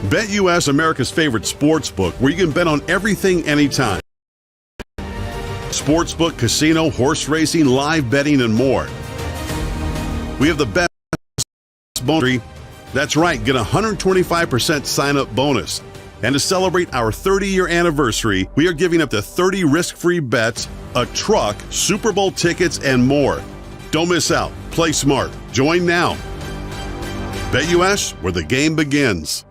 BetUS, America's favorite sports book, where you can bet on everything anytime. Sportsbook, casino, horse racing, live betting, and more. We have the best bonus. That's right, get a 125% sign-up bonus. And to celebrate our 30-year anniversary, we are giving up to 30 risk-free bets, a truck, Super Bowl tickets, and more. Don't miss out. Play smart. Join now. BetUS, where the game begins.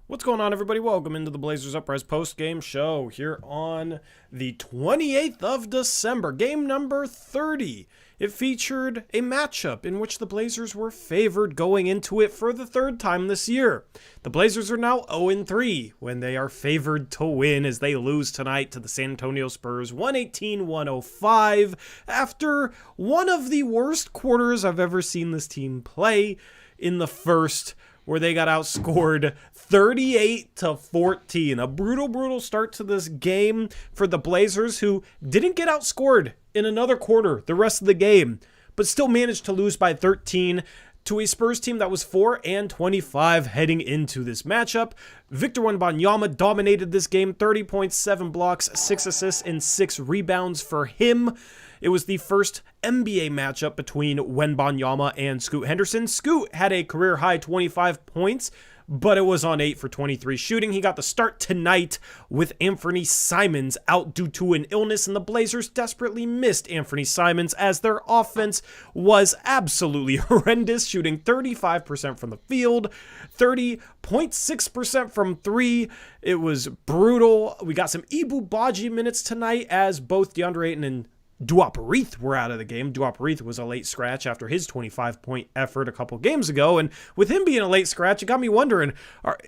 What's going on, everybody? Welcome into the Blazers Uprise Postgame show here on the 28th of December, game number 30. It featured a matchup in which the Blazers were favored going into it for the third time this year. The Blazers are now 0-3 when they are favored to win as they lose tonight to the San Antonio Spurs 118-105 after one of the worst quarters I've ever seen this team play in the first, where they got outscored 38-14. A brutal start to this game for the Blazers, who didn't get outscored in another quarter the rest of the game, but still managed to lose by 13 to a Spurs team that was 4-25 heading into this matchup. Victor Wembanyama dominated this game, 30.7 blocks, 6 assists, and 6 rebounds for him. It was the first NBA matchup between Wembanyama and Scoot Henderson. Scoot had a career-high 25 points, but it was on 8 for 23 shooting. He got the start tonight with Anthony Simons out due to an illness, and the Blazers desperately missed Anthony Simons as their offense was absolutely horrendous, shooting 35% from the field, 30.6% from 3. It was brutal. We got some Ibou Badji minutes tonight as both DeAndre Ayton and Duop Reith were out of the game. Duop Reith was a late scratch after his 25-point effort a couple games ago, and with him being a late scratch, it got me wondering,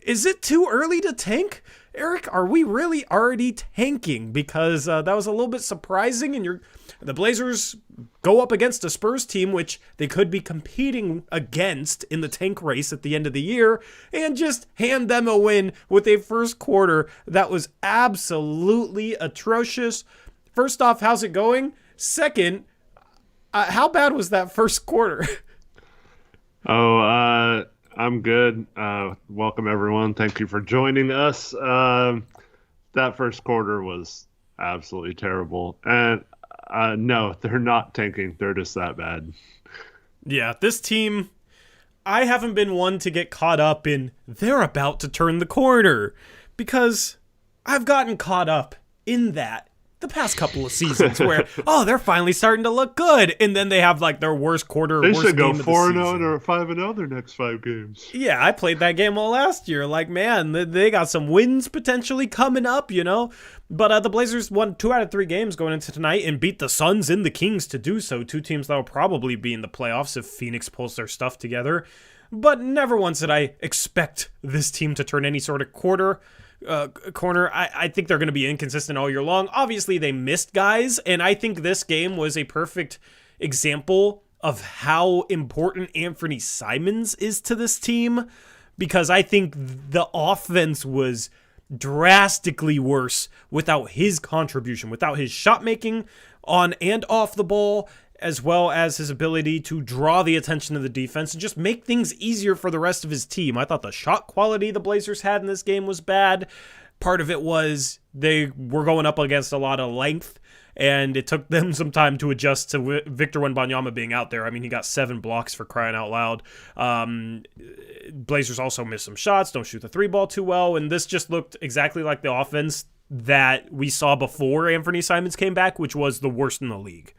is it too early to tank? Eric, are we really already tanking? Because that was a little bit surprising, and the Blazers go up against a Spurs team which they could be competing against in the tank race at the end of the year, and just hand them a win with a first quarter that was absolutely atrocious. First off, how's it going? Second, how bad was that first quarter? I'm good. Welcome, everyone. Thank you for joining us. That first quarter was absolutely terrible. And no, they're not tanking. They're just that bad. Yeah, this team, I haven't been one to get caught up in they're about to turn the corner, because I've gotten caught up in that the past couple of seasons where, oh, they're finally starting to look good. And then they have like their worst quarter, they worst should go game 4-0 or 5-0 their next 5 games. Yeah, I played that game all last year. Like, man, they got some wins potentially coming up, you know? But the Blazers won 2 out of 3 games going into tonight and beat the Suns and the Kings to do so. 2 teams that will probably be in the playoffs if Phoenix pulls their stuff together. But never once did I expect this team to turn any sort of corner. I think they're going to be inconsistent all year long. Obviously, they missed guys, and I think this game was a perfect example of how important Anthony Simons is to this team, because I think the offense was drastically worse without his contribution, without his shot making on and off the ball, as well as his ability to draw the attention of the defense and just make things easier for the rest of his team. I thought the shot quality the Blazers had in this game was bad. Part of it was they were going up against a lot of length, and it took them some time to adjust to Victor Wembanyama being out there. I mean, he got 7 blocks for crying out loud. Blazers also missed some shots, don't shoot the 3-ball too well, and this just looked exactly like the offense that we saw before Anthony Simons came back, which was the worst in the league.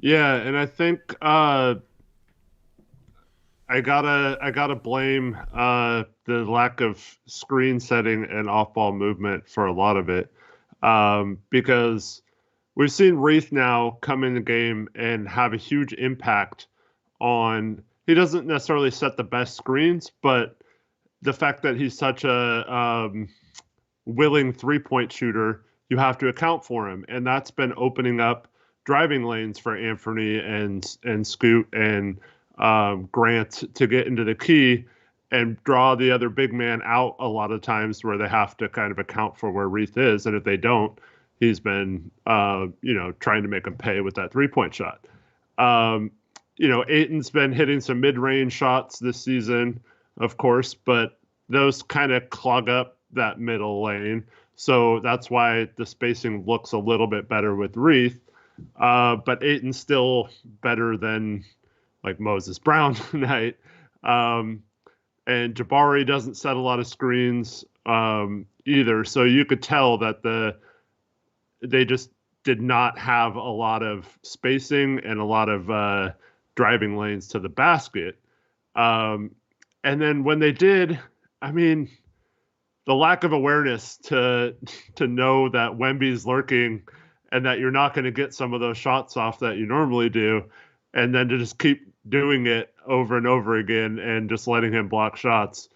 Yeah, and I think I gotta blame the lack of screen setting and off-ball movement for a lot of it, because we've seen Reith now come in the game and have a huge impact on. He doesn't necessarily set the best screens, but the fact that he's such a willing 3-point shooter, you have to account for him, and that's been opening up driving lanes for Anthony and Scoot and Grant to get into the key and draw the other big man out a lot of times where they have to kind of account for where Reith is. And if they don't, he's been, trying to make him pay with that 3-point shot. Ayton's been hitting some mid-range shots this season, of course, but those kind of clog up that middle lane. So that's why the spacing looks a little bit better with Reith. But Ayton's still better than like Moses Brown tonight. And Jabari doesn't set a lot of screens either. So you could tell that they just did not have a lot of spacing and a lot of driving lanes to the basket. And then when they did, I mean, the lack of awareness to know that Wemby's lurking and that you're not going to get some of those shots off that you normally do, and then to just keep doing it over and over again and just letting him block shots.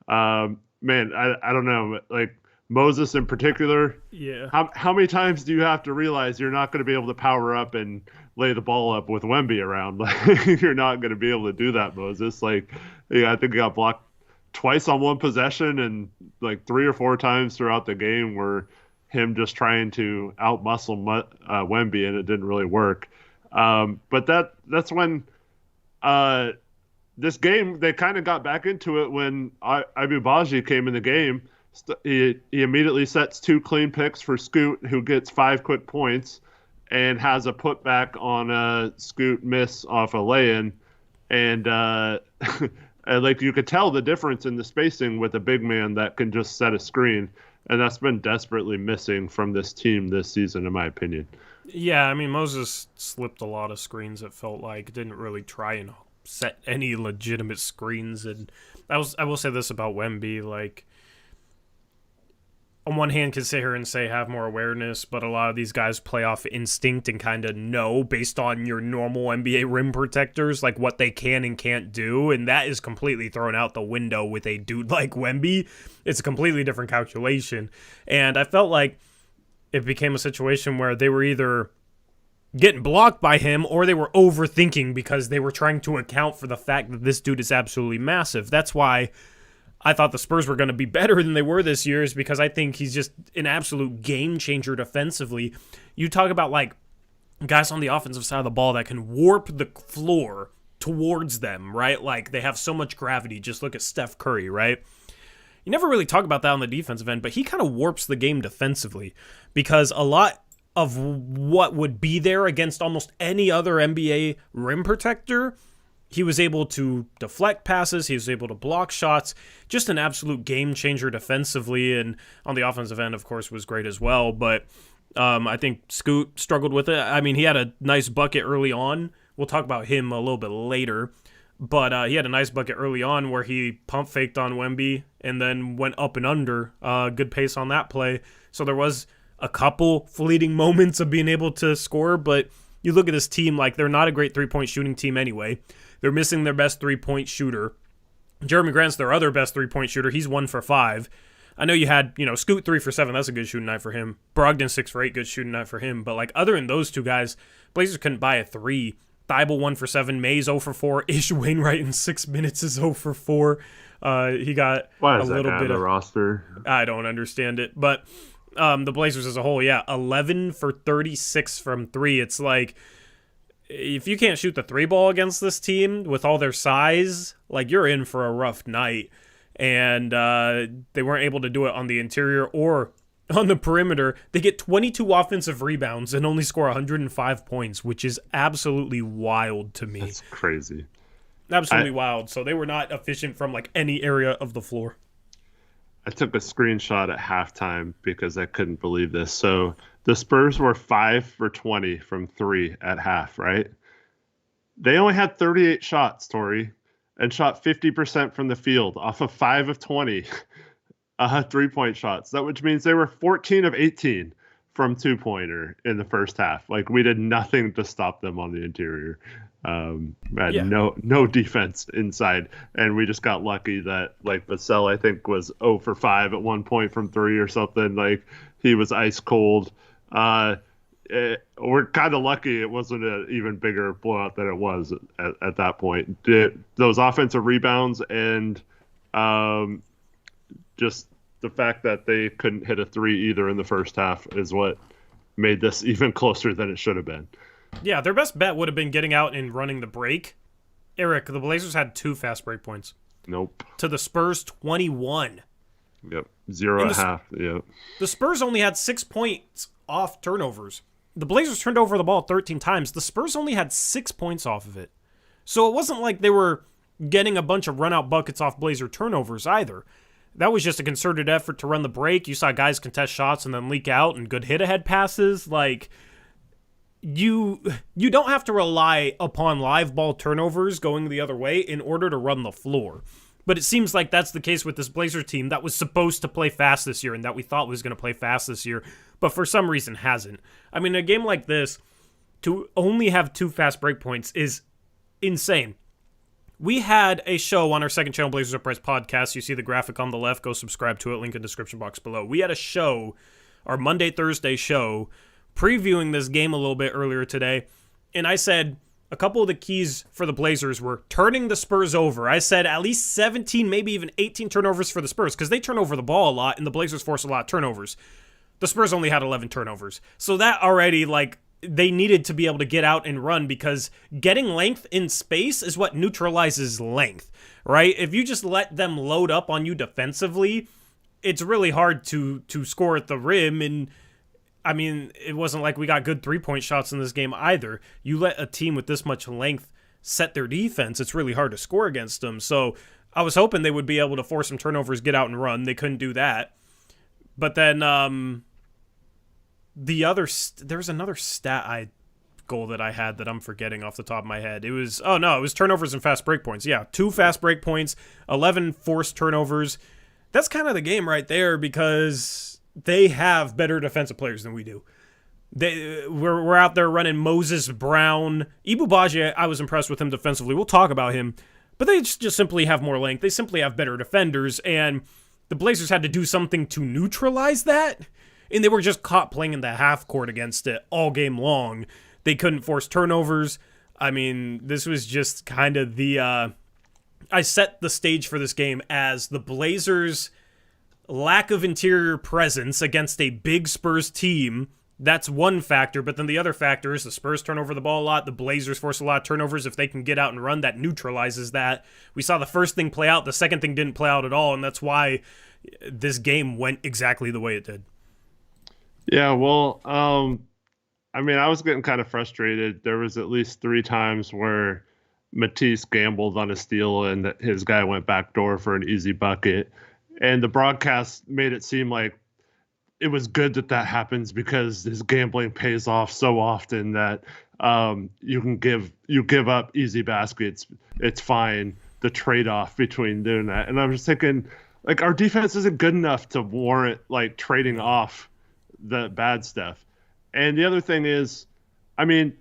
Man, I don't know. Like Moses in particular, yeah. How many times do you have to realize you're not going to be able to power up and lay the ball up with Wemby around? Like you're not going to be able to do that, Moses. Like, yeah, I think he got blocked twice on one possession, and like 3 or 4 times throughout the game were him just trying to outmuscle Wemby, and it didn't really work. But that's when this game, they kind of got back into it when Ibou Badji came in the game. He immediately sets 2 clean picks for Scoot, who gets 5 quick points and has a putback on a Scoot miss off a lay-in. And like you could tell the difference in the spacing with a big man that can just set a screen. And that's been desperately missing from this team this season, in my opinion. Yeah, I mean, Moses slipped a lot of screens, it felt like. Didn't really try and set any legitimate screens. And I will say this about Wemby, like, on one hand, can sit here and say have more awareness, but a lot of these guys play off instinct and kind of know based on your normal NBA rim protectors, like what they can and can't do, and that is completely thrown out the window with a dude like Wemby. It's a completely different calculation, and I felt like it became a situation where they were either getting blocked by him or they were overthinking because they were trying to account for the fact that this dude is absolutely massive. That's why I thought the Spurs were going to be better than they were this year, is because I think he's just an absolute game changer defensively. You talk about like guys on the offensive side of the ball that can warp the floor towards them, right? Like they have so much gravity. Just look at Steph Curry, right? You never really talk about that on the defensive end, but he kind of warps the game defensively because a lot of what would be there against almost any other NBA rim protector, he was able to deflect passes. He was able to block shots. Just an absolute game changer defensively. And on the offensive end, of course, was great as well. But I think Scoot struggled with it. I mean, he had a nice bucket early on. We'll talk about him a little bit later. But he had a nice bucket early on where he pump faked on Wemby and then went up and under. Good pace on that play. So there was a couple fleeting moments of being able to score, but you look at this team, like they're not a great three-point shooting team anyway. They're missing their best three-point shooter. Jerami Grant's their other best three-point shooter. He's 1 for 5. I know you had, Scoot 3 for 7. That's a good shooting night for him. Brogdon 6 for 8. Good shooting night for him. But like other than those two guys, Blazers couldn't buy a 3. Thibault 1 for 7. Mays 0 for 4. Ish Wainwright in 6 minutes is 0 for 4. He got Why a is that little guy bit on of the roster? I don't understand it. But the Blazers as a whole, 11 for 36 from 3. It's like if you can't shoot the 3 ball against this team with all their size, like you're in for a rough night. And they weren't able to do it on the interior or on the perimeter. They get 22 offensive rebounds and only score 105 points, which is absolutely wild to me. That's crazy. Absolutely wild. So they were not efficient from like any area of the floor. I took a screenshot at halftime because I couldn't believe this. So the Spurs were 5 for 20 from 3 at half, right? They only had 38 shots, Tori, and shot 50% from the field off of 5 of 20 3-point shots. Which means they were 14 of 18 from two-pointer in the first half. Like we did nothing to stop them on the interior. No defense inside, and we just got lucky that like Vassell I think was 0 for 5 at one point from 3 or something. Like he was ice cold. We're kind of lucky it wasn't an even bigger blowout than it was at that point. Those offensive rebounds and just the fact that they couldn't hit a 3 either in the first half is what made this even closer than it should have been. Yeah, their best bet would have been getting out and running the break. Eric, the Blazers had 2 fast break points. Nope. To the Spurs, 21. Yep. 0 at half. Yep. The Spurs only had 6 points off turnovers. The Blazers turned over the ball 13 times. The Spurs only had 6 points off of it. So it wasn't like they were getting a bunch of run-out buckets off Blazer turnovers either. That was just a concerted effort to run the break. You saw guys contest shots and then leak out and good hit-ahead passes. Like, you don't have to rely upon live ball turnovers going the other way in order to run the floor. But it seems like that's the case with this Blazer team that was supposed to play fast this year and that we thought was going to play fast this year, but for some reason hasn't. I mean, a game like this, to only have 2 fast break points is insane. We had a show on our second channel, Blazers Uprise podcast. You see the graphic on the left. Go subscribe to it. Link in the description box below. We had a show, our Monday, Thursday show, previewing this game a little bit earlier today, and I said a couple of the keys for the Blazers were turning the Spurs over. I said at least 17, maybe even 18 turnovers for the Spurs, because they turn over the ball a lot, and the Blazers force a lot of turnovers. The Spurs only had 11 turnovers. So that already, like, they needed to be able to get out and run, because getting length in space is what neutralizes length, right? If you just let them load up on you defensively, it's really hard to score at the rim. And I mean, it wasn't like we got good 3-point shots in this game either. You let a team with this much length set their defense, it's really hard to score against them. So I was hoping they would be able to force some turnovers, get out and run. They couldn't do that. But then there's another goal that I had that I'm forgetting off the top of my head. It was turnovers and fast break points. Yeah, 2 fast break points, 11 forced turnovers. That's kind of the game right there, because they have better defensive players than we do. We're out there running Moses Brown. Ibou Badji, I was impressed with him defensively. We'll talk about him. But they just simply have more length. They simply have better defenders, and the Blazers had to do something to neutralize that, and they were just caught playing in the half court against it all game long. They couldn't force turnovers. I mean, this was just kind of the... I set the stage for this game as the Blazers' lack of interior presence against a big Spurs team. That's one factor, but then the other factor is the Spurs turn over the ball a lot. The Blazers force a lot of turnovers. If they can get out and run, that neutralizes that. We saw the first thing play out. The second thing didn't play out at all, and that's why this game went exactly the way it did. Yeah, well, I mean, I was getting kind of frustrated. There was at least 3 times where Matisse gambled on a steal and his guy went backdoor for an easy bucket. And the broadcast made it seem like it was good that happens, because his gambling pays off so often that you give up easy baskets. It's fine. The trade-off between doing that. And I'm just thinking, like, our defense isn't good enough to warrant like trading off the bad stuff. And the other thing is, I mean,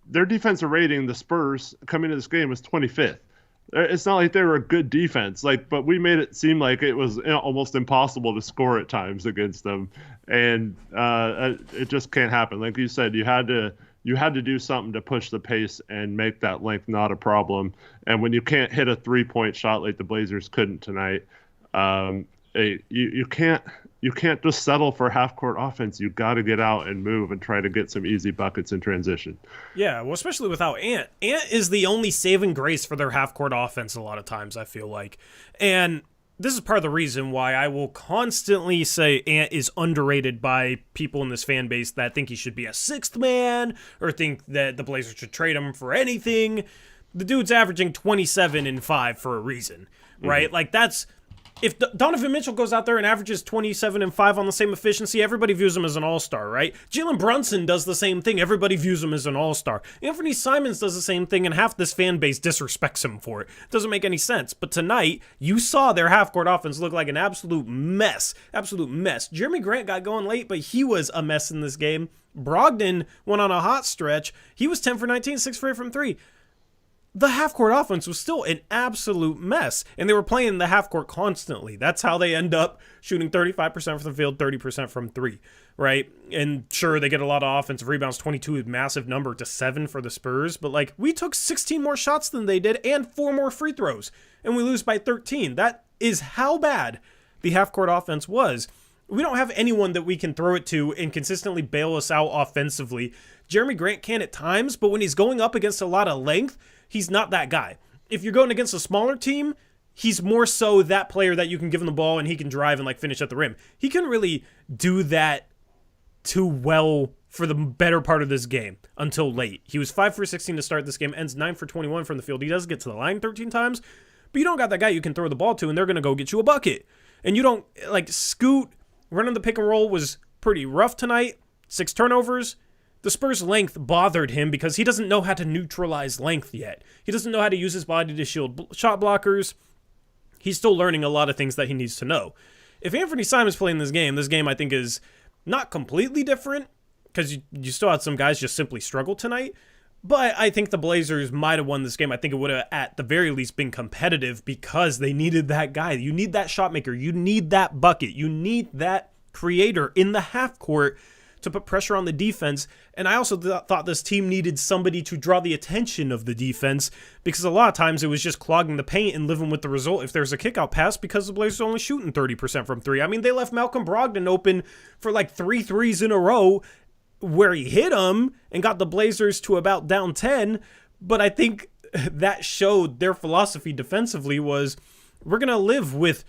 their defensive rating, the Spurs coming into this game, was 25th. It's not like they were a good defense, but we made it seem like it was almost impossible to score at times against them, and it just can't happen. Like you said, you had to do something to push the pace and make that length not a problem. And when you can't hit a 3-point shot like the Blazers couldn't tonight, you can't just settle for half-court offense. You got to get out and move and try to get some easy buckets in transition. Yeah, well, especially without Ant. Ant is the only saving grace for their half-court offense a lot of times, I feel like. And this is part of the reason why I will constantly say Ant is underrated by people in this fan base that think he should be a sixth man or think that the Blazers should trade him for anything. The dude's averaging 27 and 5 for a reason, right? Mm-hmm. Like, that's... If Donovan Mitchell goes out there and averages 27 and 5 on the same efficiency, everybody views him as an all-star, right? Jalen Brunson does the same thing. Everybody views him as an all-star. Anthony Simons does the same thing, and half this fan base disrespects him for it. Doesn't make any sense. But tonight, you saw their half-court offense look like an absolute mess. Absolute mess. Jerami Grant got going late, but he was a mess in this game. Brogdon went on a hot stretch. He was 10 for 19, 6 for 8 from 3. The half-court offense was still an absolute mess, and they were playing the half-court constantly. That's how they end up shooting 35% from the field, 30% from 3, right? And sure, they get a lot of offensive rebounds, 22, a massive number to 7 for the Spurs, but like, we took 16 more shots than they did and 4 more free throws, and we lose by 13. That is how bad the half-court offense was. We don't have anyone that we can throw it to and consistently bail us out offensively. Jerami Grant can at times, but when he's going up against a lot of length, he's not that guy. If you're going against a smaller team, he's more so that player that you can give him the ball and he can drive and like finish at the rim. He couldn't really do that too well for the better part of this game until late. He was 5 for 16 to start this game, ends 9 for 21 from the field. He does get to the line 13 times, but you don't got that guy you can throw the ball to and they're going to go get you a bucket. And you don't, like, Scoot running the pick and roll was pretty rough tonight. 6 turnovers. The Spurs' length bothered him because he doesn't know how to neutralize length yet. He doesn't know how to use his body to shield shot blockers. He's still learning a lot of things that he needs to know. If Anthony Simons playing this game I think is not completely different because you still had some guys just simply struggle tonight. But I think the Blazers might have won this game. I think it would have at the very least been competitive because they needed that guy. You need that shot maker. You need that bucket. You need that creator in the half court to put pressure on the defense. And I also thought this team needed somebody to draw the attention of the defense because a lot of times it was just clogging the paint and living with the result if there's a kickout pass because the Blazers are only shooting 30% from 3. I mean, they left Malcolm Brogdon open for like 3 threes in a row where he hit them and got the Blazers to about down 10. But I think that showed their philosophy defensively was we're going to live with,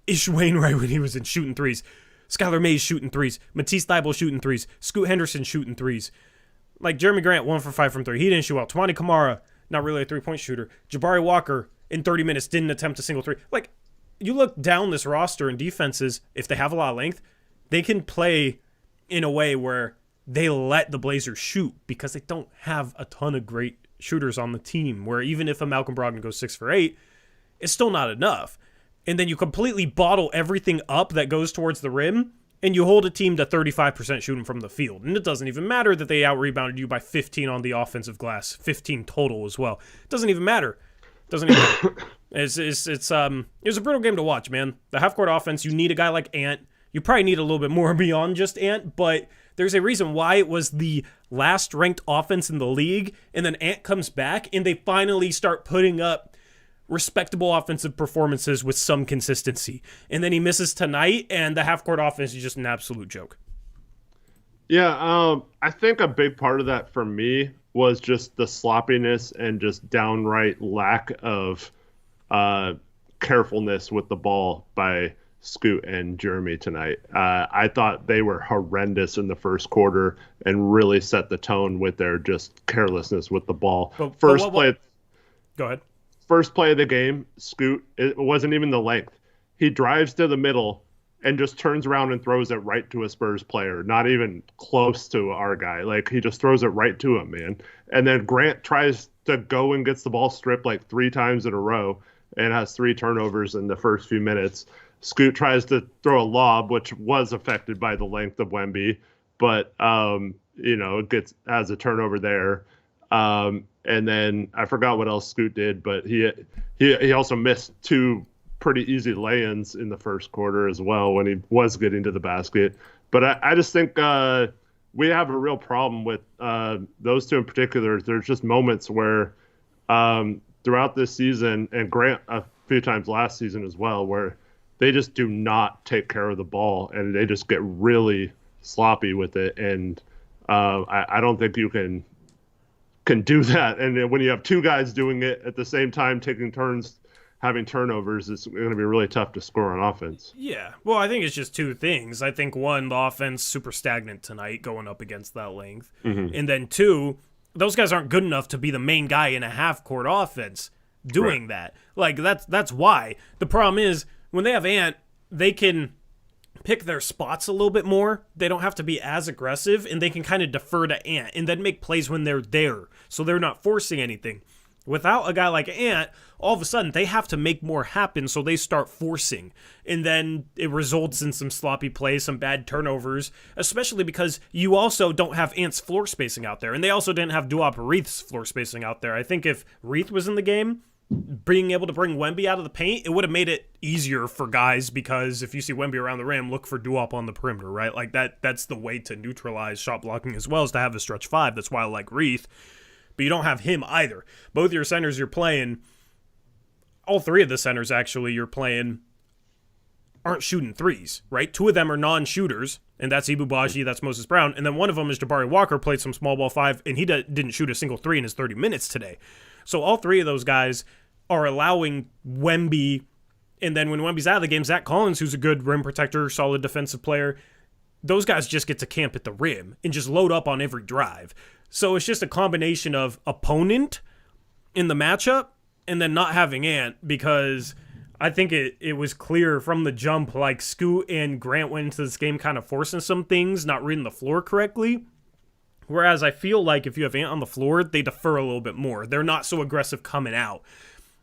Ish Wainwright when he was in shooting threes. Skylar Mays shooting threes. Matisse Thybulle shooting threes. Scoot Henderson shooting threes. Like Jerami Grant, 1 for 5 from 3. He didn't shoot well. Tamani Kamara, not really a 3-point shooter. Jabari Walker, in 30 minutes, didn't attempt a single 3. Like, you look down this roster and defenses, if they have a lot of length, they can play in a way where they let the Blazers shoot because they don't have a ton of great shooters on the team, where even if a Malcolm Brogdon goes 6 for 8, it's still not enough. And then you completely bottle everything up that goes towards the rim, and you hold a team to 35% shooting from the field. And it doesn't even matter that they out-rebounded you by 15 on the offensive glass, 15 total as well. It doesn't even matter. It was a brutal game to watch, man. The half-court offense, you need a guy like Ant. You probably need a little bit more beyond just Ant, but there's a reason why it was the last-ranked offense in the league, and then Ant comes back, and they finally start putting up respectable offensive performances with some consistency. And then he misses tonight, and the half-court offense is just an absolute joke. Yeah, I think a big part of that for me was just the sloppiness and just downright lack of carefulness with the ball by Scoot and Jerami tonight. I thought they were horrendous in the first quarter and really set the tone with their just carelessness with the ball. Play. Go ahead. First play of the game, Scoot, it wasn't even the length. He drives to the middle and just turns around and throws it right to a Spurs player, not even close to our guy. Like, he just throws it right to him, man. And then Grant tries to go and gets the ball stripped like 3 times in a row and has 3 turnovers in the first few minutes. Scoot tries to throw a lob, which was affected by the length of Wemby, but it has a turnover there. And then I forgot what else Scoot did, but he also missed 2 pretty easy lay-ins in the first quarter as well when he was getting to the basket. But I just think we have a real problem with those 2 in particular. There's just moments where throughout this season, and Grant a few times last season as well, where they just do not take care of the ball and they just get really sloppy with it. And I don't think you can do that. And when you have 2 guys doing it at the same time, taking turns, having turnovers, it's going to be really tough to score on offense. Yeah. Well, I think it's just 2 things. I think, 1, the offense super stagnant tonight going up against that length. Mm-hmm. And then 2, those guys aren't good enough to be the main guy in a half-court offense doing that. Like, that's why. The problem is, when they have Ant, they can pick their spots a little bit more. They don't have to be as aggressive, and they can kind of defer to Ant and then make plays when they're there, so they're not forcing anything. Without a guy like Ant, all of a sudden they have to make more happen, so they start forcing. And then it results in some sloppy plays, some bad turnovers, especially because you also don't have Ant's floor spacing out there. And they also didn't have Duop Reith's floor spacing out there. I think if Reith was in the game, being able to bring Wemby out of the paint, it would have made it easier for guys, because if you see Wemby around the rim, look for Duop on the perimeter, right? Like that's the way to neutralize shot blocking as well, as to have a stretch 5. That's why I like Reith. But you don't have him either. Both your centers you're playing, all 3 of the centers actually you're playing, aren't shooting threes, right? 2 of them are non-shooters, and that's Ibou Badji, that's Moses Brown, and then one of them is Jabari Walker, played some small ball 5, and he didn't shoot a single 3 in his 30 minutes today. So all 3 of those guys are allowing Wemby, and then when Wemby's out of the game, Zach Collins, who's a good rim protector, solid defensive player, those guys just get to camp at the rim and just load up on every drive. So it's just a combination of opponent in the matchup and then not having Ant, because I think it was clear from the jump, like Scoot and Grant went into this game kind of forcing some things, not reading the floor correctly. Whereas I feel like if you have Ant on the floor, they defer a little bit more. They're not so aggressive coming out.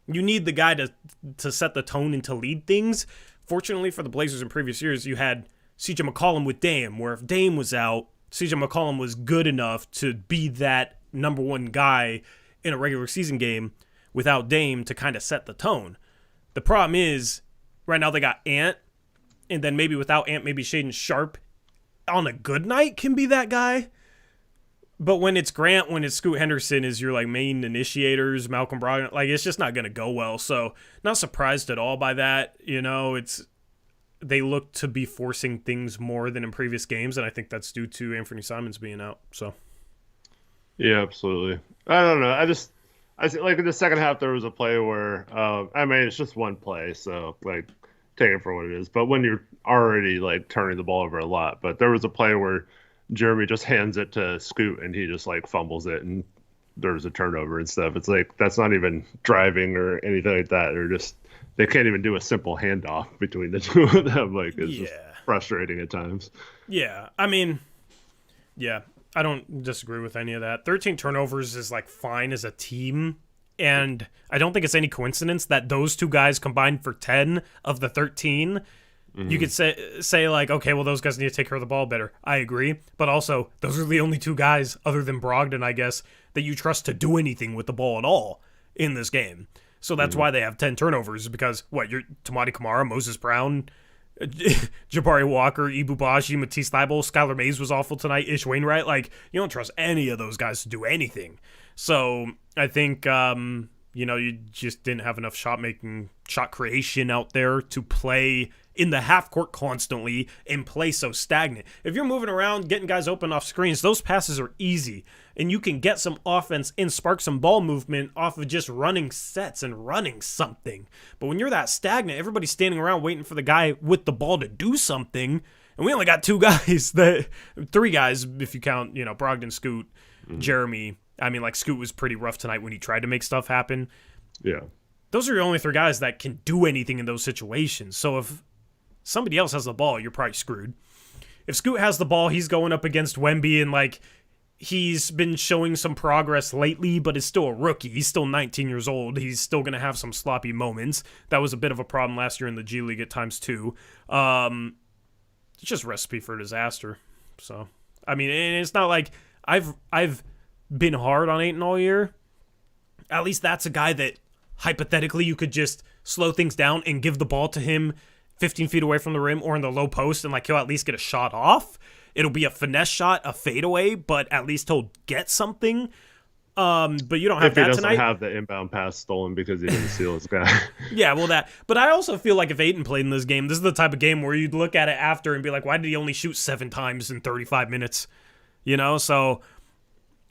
You need the guy to set the tone and to lead things. Fortunately for the Blazers in previous years, you had CJ McCollum with Dame, where if Dame was out, CJ McCollum was good enough to be that number 1 guy in a regular season game without Dame to kind of set the tone. The problem is, right now they got Ant, and then maybe without Ant, maybe Shaedon Sharpe on a good night can be that guy. But when it's Grant, when it's Scoot Henderson is your like main initiators, Malcolm Brogdon, like it's just not going to go well. So not surprised at all by that. They look to be forcing things more than in previous games, and I think that's due to Anthony Simons being out. So yeah, absolutely. I don't know. I see, like in the second half there was a play where it's just one play, so like take it for what it is. But when you're already like turning the ball over a lot, but there was a play where Jerami just hands it to Scoot and he just like fumbles it and there's a turnover and stuff. It's like that's not even driving or anything like that. They're just they can't even do a simple handoff between the 2 of them. Like it's just frustrating at times. Yeah, I don't disagree with any of that. 13 turnovers is like fine as a team, and I don't think it's any coincidence that those 2 guys combined for 10 of the 13. You could say like, okay, well, those guys need to take care of the ball better. I agree. But also, those are the only 2 guys, other than Brogdon, I guess, that you trust to do anything with the ball at all in this game. So that's why they have 10 turnovers, because, you're Tamati Kamara, Moses Brown, Jabari Walker, Ibou Badji, Matisse Thybulle, Skylar Mays was awful tonight, Ish Wainwright. Like, you don't trust any of those guys to do anything. So I think, you just didn't have enough shot creation out there to play in the half court constantly and play so stagnant. If you're moving around, getting guys open off screens, those passes are easy. And you can get some offense and spark some ball movement off of just running sets and running something. But when you're that stagnant, everybody's standing around waiting for the guy with the ball to do something. And we only got 3 guys, if you count, Brogdon, Scoot, Jerami. I mean, like, Scoot was pretty rough tonight when he tried to make stuff happen. Yeah. Those are your only 3 guys that can do anything in those situations. So if somebody else has the ball, you're probably screwed. If Scoot has the ball, he's going up against Wemby, and like he's been showing some progress lately, but is still a rookie. He's still 19 years old. He's still going to have some sloppy moments. That was a bit of a problem last year in the G League at times too. It's just recipe for disaster. So, I mean, and it's not like I've been hard on Ayton all year. At least that's a guy that hypothetically you could just slow things down and give the ball to him 15 feet away from the rim or in the low post, and like he'll at least get a shot off. It'll be a finesse shot, a fadeaway, but at least he'll get something. But you don't have that tonight. If he doesn't have the inbound pass stolen because he didn't steal his guy. Yeah, well that. But I also feel like if Ayton played in this game, this is the type of game where you'd look at it after and be like, why did he only shoot 7 times in 35 minutes? You know, so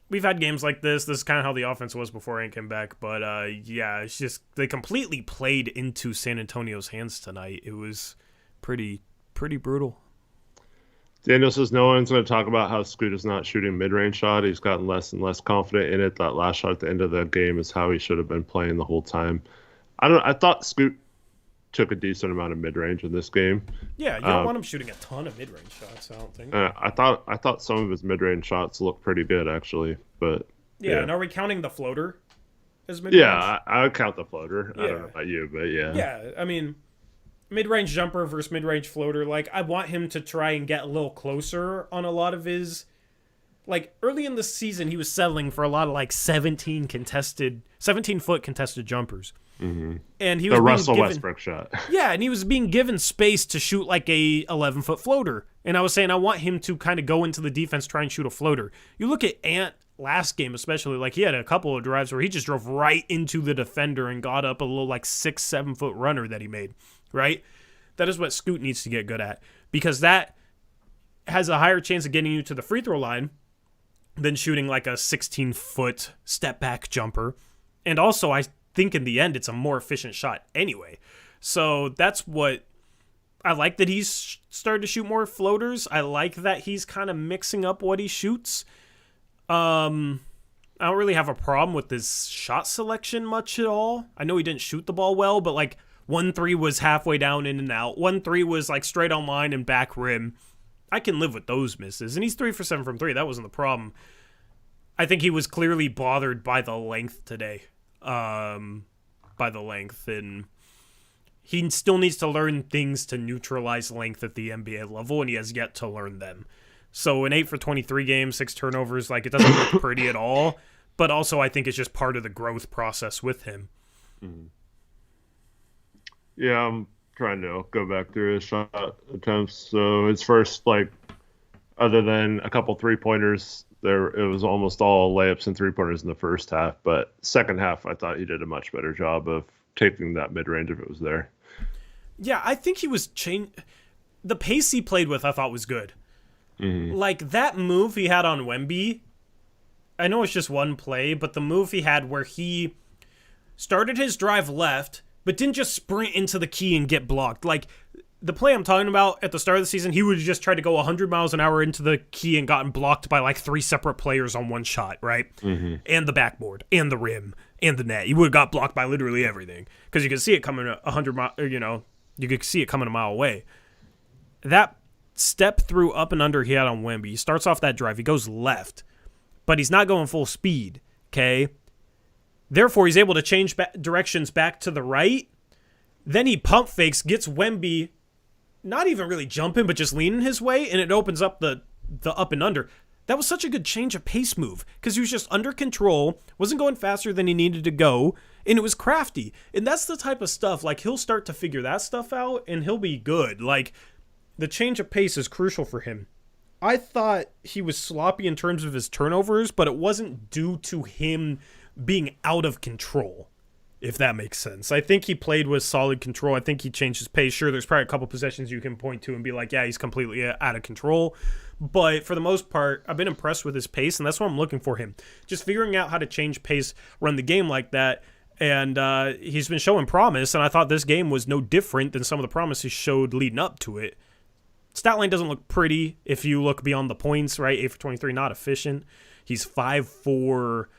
we've had games like this. This is kind of how the offense was before Ayton came back. But yeah, it's just they completely played into San Antonio's hands tonight. It was pretty brutal. Daniel says no one's going to talk about how Scoot is not shooting mid-range shot. He's gotten less and less confident in it. That last shot at the end of the game is how he should have been playing the whole time. I thought Scoot took a decent amount of mid-range in this game. Yeah, you don't want him shooting a ton of mid-range shots, I don't think. I thought some of his mid-range shots looked pretty good, actually. But yeah, and are we counting the floater as mid-range? Yeah, I would count the floater. Yeah. I don't know about you, but yeah. Yeah, I mean, mid-range jumper versus mid-range floater, like, I want him to try and get a little closer on a lot of his... Like, early in the season, he was settling for a lot of, like, 17-foot contested jumpers. Mm-hmm. And he was the Russell given, Westbrook shot. Yeah, and he was being given space to shoot, like, a 11-foot floater. And I was saying I want him to kind of go into the defense, try and shoot a floater. You look at Ant last game especially, like, he had a couple of drives where he just drove right into the defender and got up a little, like, 6-7-foot runner that he made. Right? That is what Scoot needs to get good at, because that has a higher chance of getting you to the free throw line than shooting like a 16-foot step back jumper. And also, I think in the end, it's a more efficient shot anyway. So that's what I like, that he's started to shoot more floaters. I like that he's kind of mixing up what he shoots. I don't really have a problem with his shot selection much at all. I know he didn't shoot the ball well, but like 1-3 was halfway down, in and out. 1-3 was like straight on line and back rim. I can live with those misses. And he's 3 for 7 from 3. That wasn't the problem. I think he was clearly bothered by the length today. And he still needs to learn things to neutralize length at the NBA level, and he has yet to learn them. So an 8 for 23 game, 6 turnovers, like, it doesn't look pretty at all. But also I think it's just part of the growth process with him. Mm-hmm. Yeah, I'm trying to go back through his shot attempts. So his first, like, other than a couple three-pointers, it was almost all layups and three-pointers in the first half. But second half, I thought he did a much better job of taking that mid-range if it was there. Yeah, I think he was the pace he played with, I thought, was good. Mm-hmm. Like, that move he had on Wemby, I know it's just one play, but the move he had where he started his drive left, but didn't just sprint into the key and get blocked. Like, the play I'm talking about at the start of the season, he would have just tried to go 100 miles an hour into the key and gotten blocked by like 3 separate players on one shot, right? Mm-hmm. And the backboard, and the rim, and the net. He would have got blocked by literally everything, because you could see it coming 100 miles, you could see it coming a mile away. That step through up and under he had on Wemby, he starts off that drive, he goes left, but he's not going full speed, okay? Therefore, he's able to change directions back to the right. Then he pump fakes, gets Wemby not even really jumping, but just leaning his way, and it opens up the up and under. That was such a good change of pace move, because he was just under control, wasn't going faster than he needed to go, and it was crafty. And that's the type of stuff, like, he'll start to figure that stuff out, and he'll be good. Like, the change of pace is crucial for him. I thought he was sloppy in terms of his turnovers, but it wasn't due to him being out of control, if that makes sense. I think he played with solid control. I think he changed his pace. Sure, there's probably a couple possessions you can point to and be like, yeah, he's completely out of control. But for the most part, I've been impressed with his pace, and that's what I'm looking for him. Just figuring out how to change pace, run the game like that, and he's been showing promise, and I thought this game was no different than some of the promise he showed leading up to it. Stat line doesn't look pretty if you look beyond the points, right? 8 for 23, not efficient. He's 5 for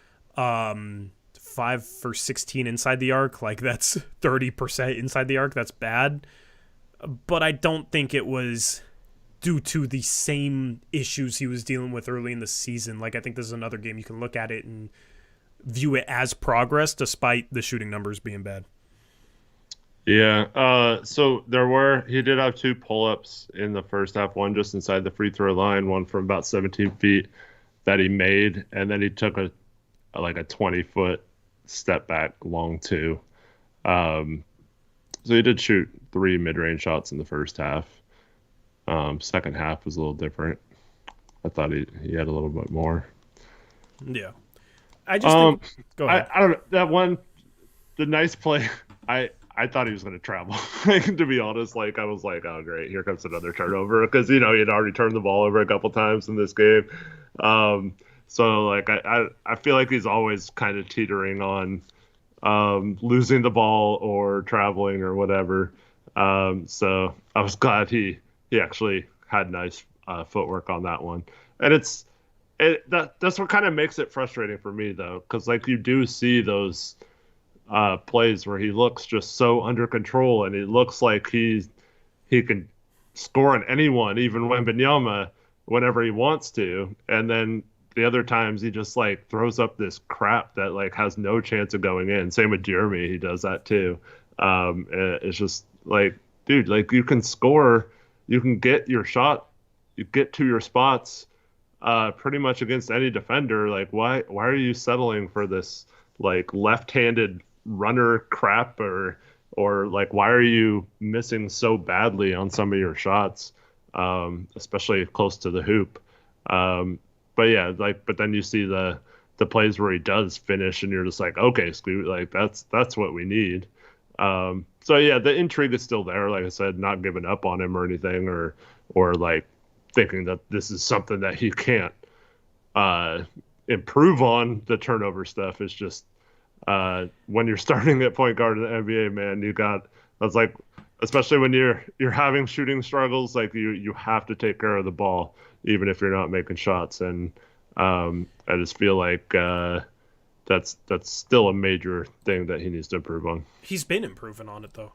16 inside the arc. Like, that's 30% inside the arc. That's bad. but I don't think it was due to the same issues he was dealing with early in the season. Like, I think this is another game you can look at it and view it as progress despite the shooting numbers being bad. Yeah. So he did have 2 pull-ups in the first half, one just inside the free throw line, one from about 17 feet that he made. And then he took a 20-foot step back long 2. So he did shoot 3 mid-range shots in the first half. Second half was a little different. I thought he had a little bit more. Yeah. I just think, go ahead. I don't know. That one, the nice play, I thought he was going to travel. To be honest, I was like, oh, great, here comes another turnover. Because, he had already turned the ball over a couple times in this game. So, I feel like he's always kind of teetering on losing the ball or traveling or whatever. So I was glad he actually had nice footwork on that one. And that's what kind of makes it frustrating for me, though, because you do see those plays where he looks just so under control, and it looks like he can score on anyone, even Wembanyama, whenever he wants to. And then the other times he just throws up this crap that has no chance of going in. Same with Jerami, he does that too. It's just dude, you can score, you can get your shot, you get to your spots pretty much against any defender. Why are you settling for this left-handed runner crap, or why are you missing so badly on some of your shots, especially close to the hoop? But yeah, but then you see the plays where he does finish, and you're just okay, Scoot, that's what we need. So yeah, the intrigue is still there. Like I said, not giving up on him or anything, or thinking that this is something that he can't improve on. The turnover stuff is just when you're starting at point guard in the NBA, man, especially when you're having shooting struggles, you have to take care of the ball, even if you're not making shots. And I just feel like that's still a major thing that he needs to improve on. He's been improving on it, though.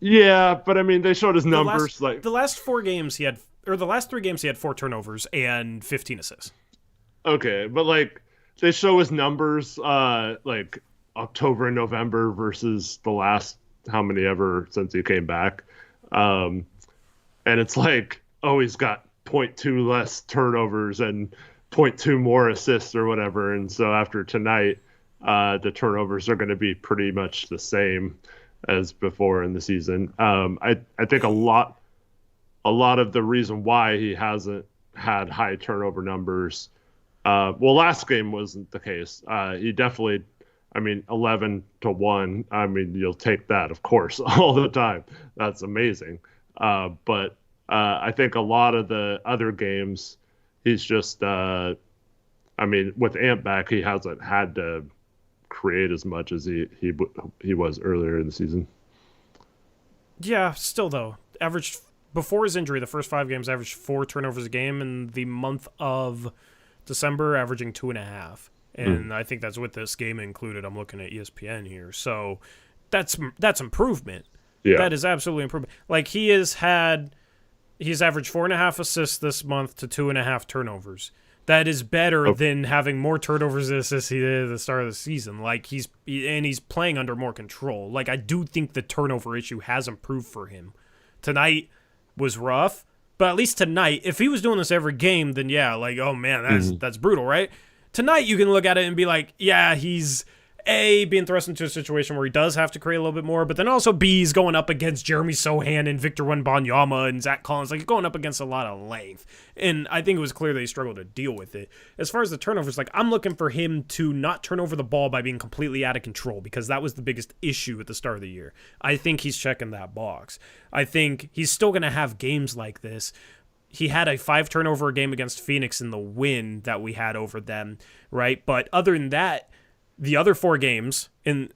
Yeah, but I mean, they showed his numbers. The last 3 games he had 4 turnovers and 15 assists. Okay, but they show his numbers October and November versus the last how many ever since he came back. And it's he's got 0.2 less turnovers and 0.2 more assists or whatever. And so after tonight, the turnovers are going to be pretty much the same as before in the season. I think a lot of the reason why he hasn't had high turnover numbers, last game wasn't the case. He definitely, 11-1. You'll take that, of course, all the time. That's amazing. But I think a lot of the other games, he's just, with Ant back, he hasn't had to create as much as he was earlier in the season. Yeah, still though, averaged before his injury, the first 5 games averaged 4 turnovers a game. In the month of December, averaging 2.5. And I think that's with this game included. I'm looking at ESPN here, so that's improvement. Yeah, that is absolutely improvement. He's averaged 4.5 assists this month to 2.5 turnovers. That is better than having more turnovers than assists he did at the start of the season. He's playing under more control. I do think the turnover issue has improved for him. Tonight was rough, but at least tonight, if he was doing this every game, then yeah, oh man, that's brutal, right? Tonight you can look at it and be yeah, he's being thrust into a situation where he does have to create a little bit more, but then also B, he's going up against Jeremy Sohan and Victor Wembanyama and Zach Collins. Going up against a lot of length. And I think it was clear that he struggled to deal with it. As far as the turnovers, I'm looking for him to not turn over the ball by being completely out of control, because that was the biggest issue at the start of the year. I think he's checking that box. I think he's still going to have games like this. He had a 5 turnover game against Phoenix in the win that we had over them, right? But other than that, the other 4 games in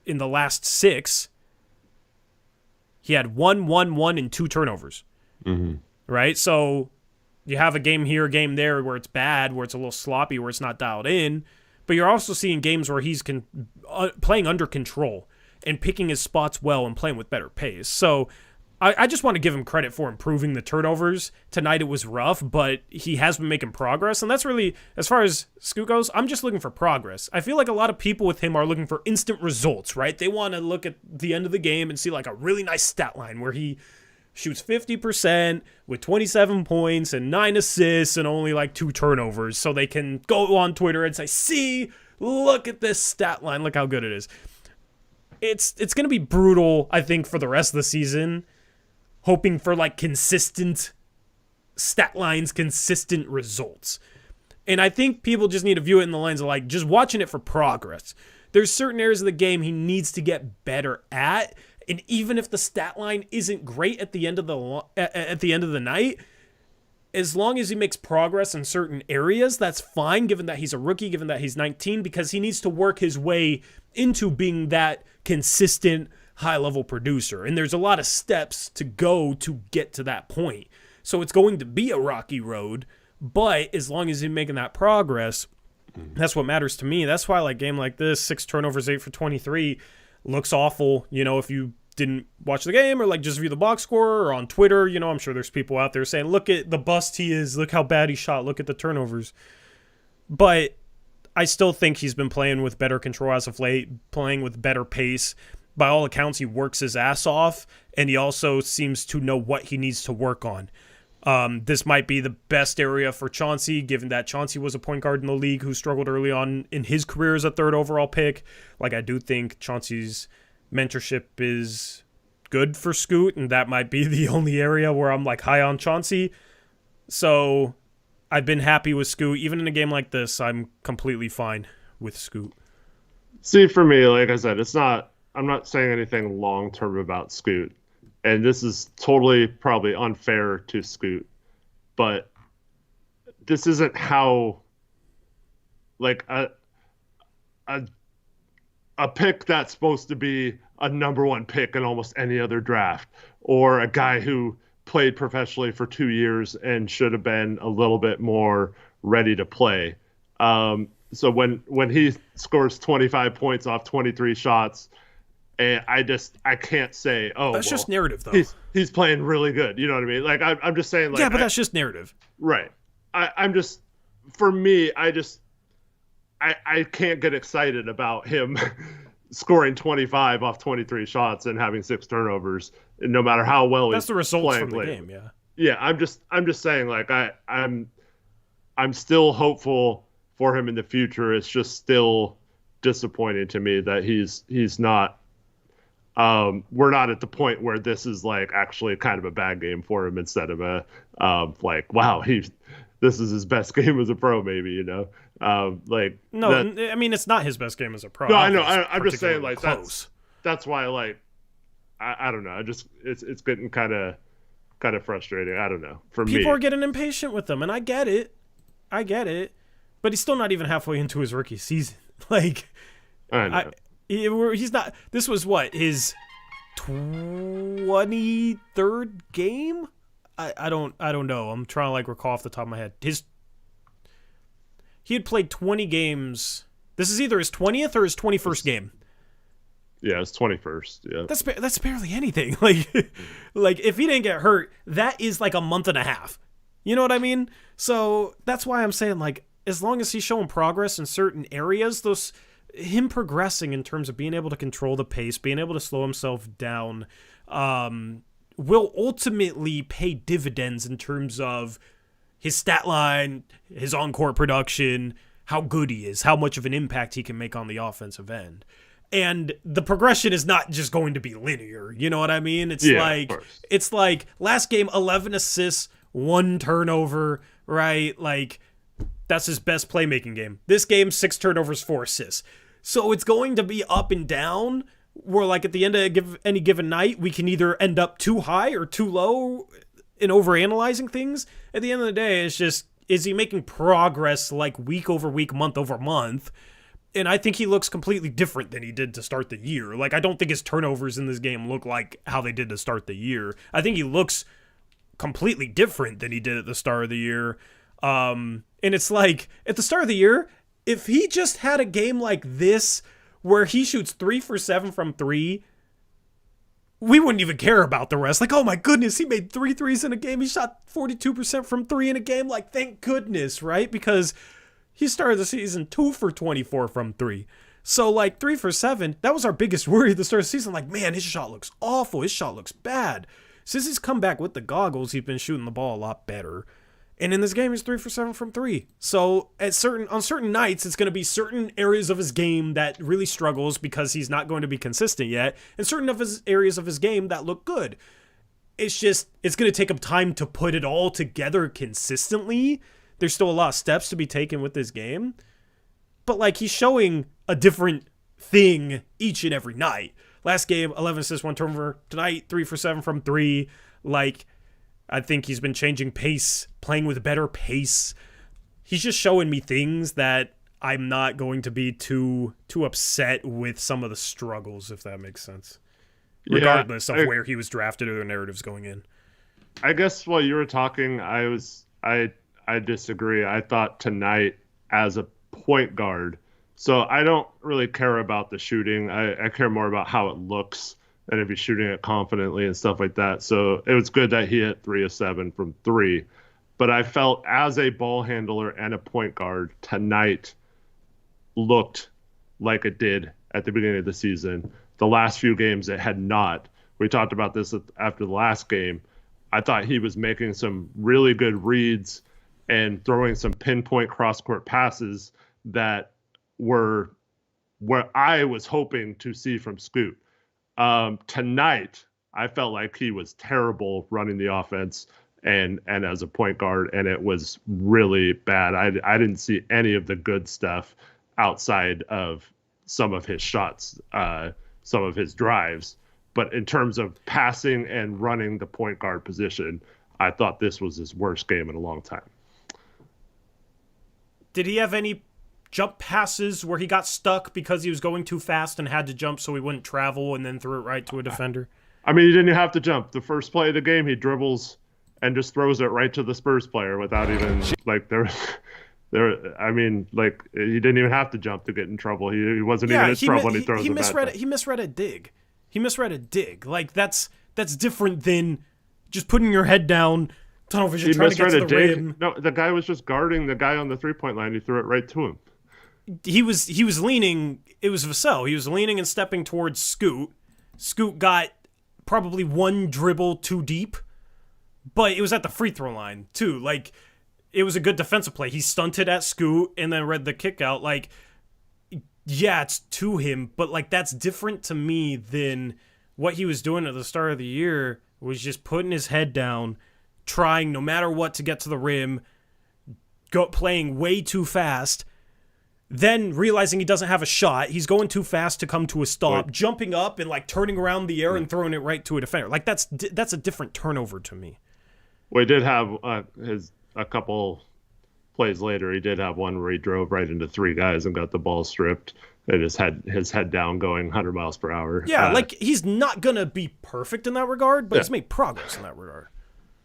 the last 6, he had 1, 1, 1, and 2 turnovers. Right? So you have a game here, a game there where it's bad, where it's a little sloppy, where it's not dialed in. But you're also seeing games where he's playing under control and picking his spots well and playing with better pace. So I just want to give him credit for improving the turnovers. Tonight it was rough, but he has been making progress, and that's really, as far as Scoot goes, I'm just looking for progress. I feel like a lot of people with him are looking for instant results, right? They want to look at the end of the game and see like a really nice stat line where he shoots 50% with 27 points and 9 assists and only like 2 turnovers, so they can go on Twitter and say, see, look at this stat line, look how good it is. It's going to be brutal, I think, for the rest of the season, hoping for like consistent stat lines, consistent results. And I think people just need to view it in the lens of like just watching it for progress. There's certain areas of the game he needs to get better at, and even if the stat line isn't great at the end of the night, as long as he makes progress in certain areas, that's fine, given that he's a rookie, given that he's 19, because he needs to work his way into being that consistent high-level producer. And there's a lot of steps to go to get to that point. So it's going to be a rocky road, but as long as he's making that progress, that's what matters to me. That's why like game like this, 6 turnovers, 8 for 23, looks awful. You know, if you didn't watch the game or like just view the box score or on Twitter, you know, I'm sure there's people out there saying, look at the bust he is, look how bad he shot, look at the turnovers. But I still think he's been playing with better control as of late, playing with better pace. By all accounts, he works his ass off, and he also seems to know what he needs to work on. This might be the best area for Chauncey, given that Chauncey was a point guard in the league who struggled early on in his career as a 3rd overall pick. Like, I do think Chauncey's mentorship is good for Scoot, and that might be the only area where I'm like high on Chauncey. So I've been happy with Scoot. Even in a game like this, I'm completely fine with Scoot. See, for me, like I said, I'm not saying anything long-term about Scoot. And this is totally probably unfair to Scoot. But this isn't how, like, a pick that's supposed to be a number 1 pick in almost any other draft, or a guy who played professionally for 2 years and should have been a little bit more ready to play. So when he scores 25 points off 23 shots, and I can't say, oh, that's just narrative though. He's playing really good. You know what I mean? Like I'm just saying, like, yeah, but that's just narrative, right? I'm just, for me, I can't get excited about him scoring 25 off 23 shots and having 6 turnovers, no matter how well that's he's the results from the late. game. Yeah. Yeah, I'm just saying, like, I'm still hopeful for him in the future. It's just still disappointing to me that he's not. We're not at the point where this is like actually kind of a bad game for him, instead of a like, wow, this is his best game as a pro, maybe, you know. Like, no, I mean, it's not his best game as a pro. No, I know. I'm just saying, like, close. That's why, like, I don't know. It's getting kind of frustrating. I don't know. For me, people are getting impatient with him, and I get it. But he's still not even halfway into his rookie season. Like, I know. He's not. This was what, his 23rd game? I don't know. I'm trying to like recall off the top of my head. He had played 20 games. This is either his 20th or his 21st game. Yeah, it's 21st. Yeah, that's barely anything. Like if he didn't get hurt, that is like a month and a half. You know what I mean? So that's why I'm saying, like, as long as he's showing progress in certain areas, him progressing in terms of being able to control the pace, being able to slow himself down, will ultimately pay dividends in terms of his stat line, his on-court production, how good he is, how much of an impact he can make on the offensive end. And the progression is not just going to be linear. You know what I mean? It's like last game, 11 assists, 1 turnover, right? Like, that's his best playmaking game. This game, 6 turnovers, 4 assists. So it's going to be up and down, where like at the end of any given night, we can either end up too high or too low in overanalyzing things. At the end of the day, it's just, is he making progress like week over week, month over month? And I think he looks completely different than he did to start the year. Like, I don't think his turnovers in this game look like how they did to start the year. I think he looks completely different than he did at the start of the year. And it's like, at the start of the year, if he just had a game like this where he shoots 3 for 7 from 3, we wouldn't even care about the rest. Like, oh my goodness, he made 3 threes in a game. He shot 42% from 3 in a game. Like, thank goodness, right? Because he started the season 2 for 24 from 3. So, like, 3 for 7, that was our biggest worry at the start of the season. Like, man, his shot looks awful. His shot looks bad. Since he's come back with the goggles, he's been shooting the ball a lot better. And in this game, he's 3 for 7 from 3. So on certain nights, it's going to be certain areas of his game that really struggles because he's not going to be consistent yet, and certain of his areas of his game that look good. It's going to take him time to put it all together consistently. There's still a lot of steps to be taken with this game. But, like, he's showing a different thing each and every night. Last game, 11 assists, 1 turnover. Tonight, 3 for 7 from 3. Like, I think he's been changing pace, playing with a better pace. He's just showing me things that I'm not going to be too upset with some of the struggles, if that makes sense. Regardless of where he was drafted or the narratives going in. I guess while you were talking, I disagree. I thought tonight as a point guard, so I don't really care about the shooting. I care more about how it looks and if he's shooting it confidently and stuff like that. So it was good that he hit 3 of 7 from 3. But I felt as a ball handler and a point guard, tonight looked like it did at the beginning of the season. The last few games, it had not. We talked about this after the last game. I thought he was making some really good reads and throwing some pinpoint cross-court passes that were where I was hoping to see from Scoot. Tonight, I felt like he was terrible running the offense and as a point guard, and it was really bad. I didn't see any of the good stuff outside of some of his shots, some of his drives. But in terms of passing and running the point guard position, I thought this was his worst game in a long time. Did he have any jump passes where he got stuck because he was going too fast and had to jump so he wouldn't travel and then threw it right to a defender? I mean, he didn't have to jump. The first play of the game, he dribbles and just throws it right to the Spurs player without even, like, I mean, like, he didn't even have to jump to get in trouble. He wasn't even in trouble when he throws it back. He misread a dig. He misread a dig. Like, that's different than just putting your head down, tunnel vision, trying to get to the rim. No, the guy was just guarding the guy on the three-point line. He threw it right to him. He was leaning. It was Vassell. He was leaning and stepping towards Scoot. Scoot got probably one dribble too deep, but it was at the free throw line too. Like, it was a good defensive play. He stunted at Scoot and then read the kick out. Like, yeah, it's to him, but, like, that's different to me than what he was doing at the start of the year. Was just putting his head down, trying no matter what to get to the rim, playing way too fast. Then realizing he doesn't have a shot, he's going too fast to come to a stop, jumping up and, like, turning around the air and throwing it right to a defender. Like, that's a different turnover to me. Well, he did have a couple plays later. He did have one where he drove right into 3 guys and got the ball stripped and his head down going 100 miles per hour. Yeah, like, he's not gonna be perfect in that regard, but he's made progress in that regard.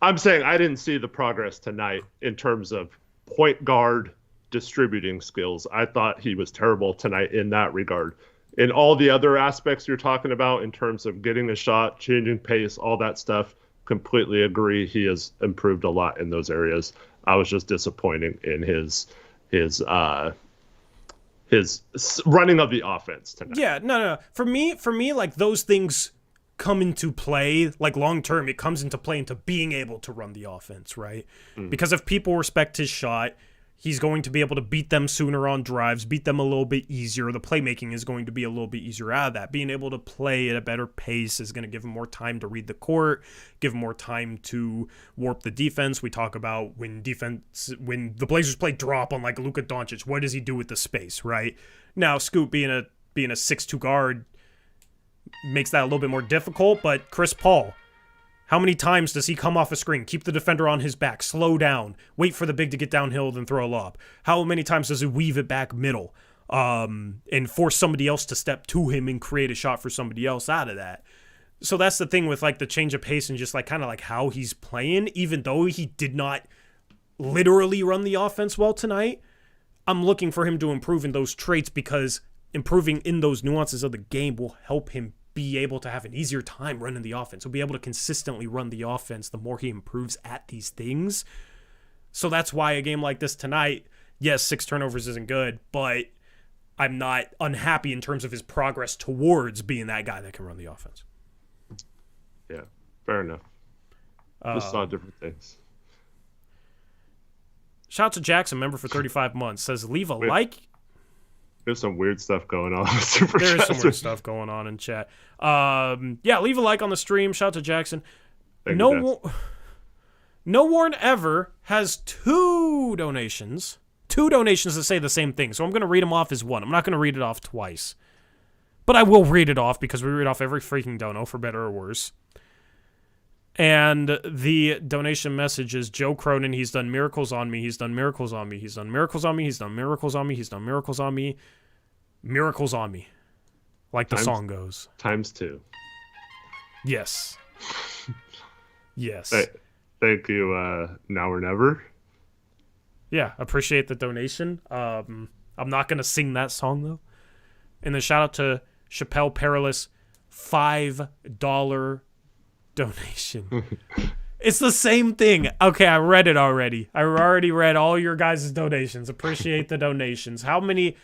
I'm saying I didn't see the progress tonight in terms of point guard distributing skills. I thought he was terrible tonight in that regard. In all the other aspects you're talking about in terms of getting a shot, changing pace, all that stuff, completely agree. He has improved a lot in those areas. I was just disappointed in his running of the offense tonight. Yeah, no. For me, like, those things come into play, like, long term, it comes into play into being able to run the offense, right? Because if people respect his shot, he's going to be able to beat them sooner on drives, beat them a little bit easier. The playmaking is going to be a little bit easier out of that. Being able to play at a better pace is going to give him more time to read the court, give him more time to warp the defense. We talk about when the Blazers play drop on, like, Luka Doncic, what does he do with the space, right? Now, Scoot being a 6'2" guard makes that a little bit more difficult, but Chris Paul, how many times does he come off a screen, keep the defender on his back, slow down, wait for the big to get downhill, then throw a lob? How many times does he weave it back middle and force somebody else to step to him and create a shot for somebody else out of that? So that's the thing with, like, the change of pace and just, like, kind of like how he's playing. Even though he did not literally run the offense well tonight, I'm looking for him to improve in those traits, because improving in those nuances of the game will help him be able to have an easier time running the offense. He'll be able to consistently run the offense the more he improves at these things. So that's why a game like this tonight, yes, 6 turnovers isn't good, but I'm not unhappy in terms of his progress towards being that guy that can run the offense. Yeah, fair enough. Just saw different things. Shout out to Jackson, member for 35 months, says leave a like. There's some weird stuff going on. There is some weird stuff going on in chat. Yeah, leave a like on the stream. Shout out to Jackson. No Warren Ever has 2 donations. 2 donations that say the same thing. So I'm going to read them off as one. I'm not going to read it off twice. But I will read it off because we read off every freaking dono, for better or worse. And the donation message is Joe Cronin. He's done miracles on me. He's done miracles on me. He's done miracles on me. He's done miracles on me. He's done miracles on me. Miracles on me. Like the song goes. ×2. Yes. Yes. Hey, thank you, Now or Never. Yeah, appreciate the donation. I'm not going to sing that song, though. And then shout out to Chappelle Perilous, $5 donation. It's the same thing. Okay, I read it already. I already read all your guys' donations. Appreciate the donations. How many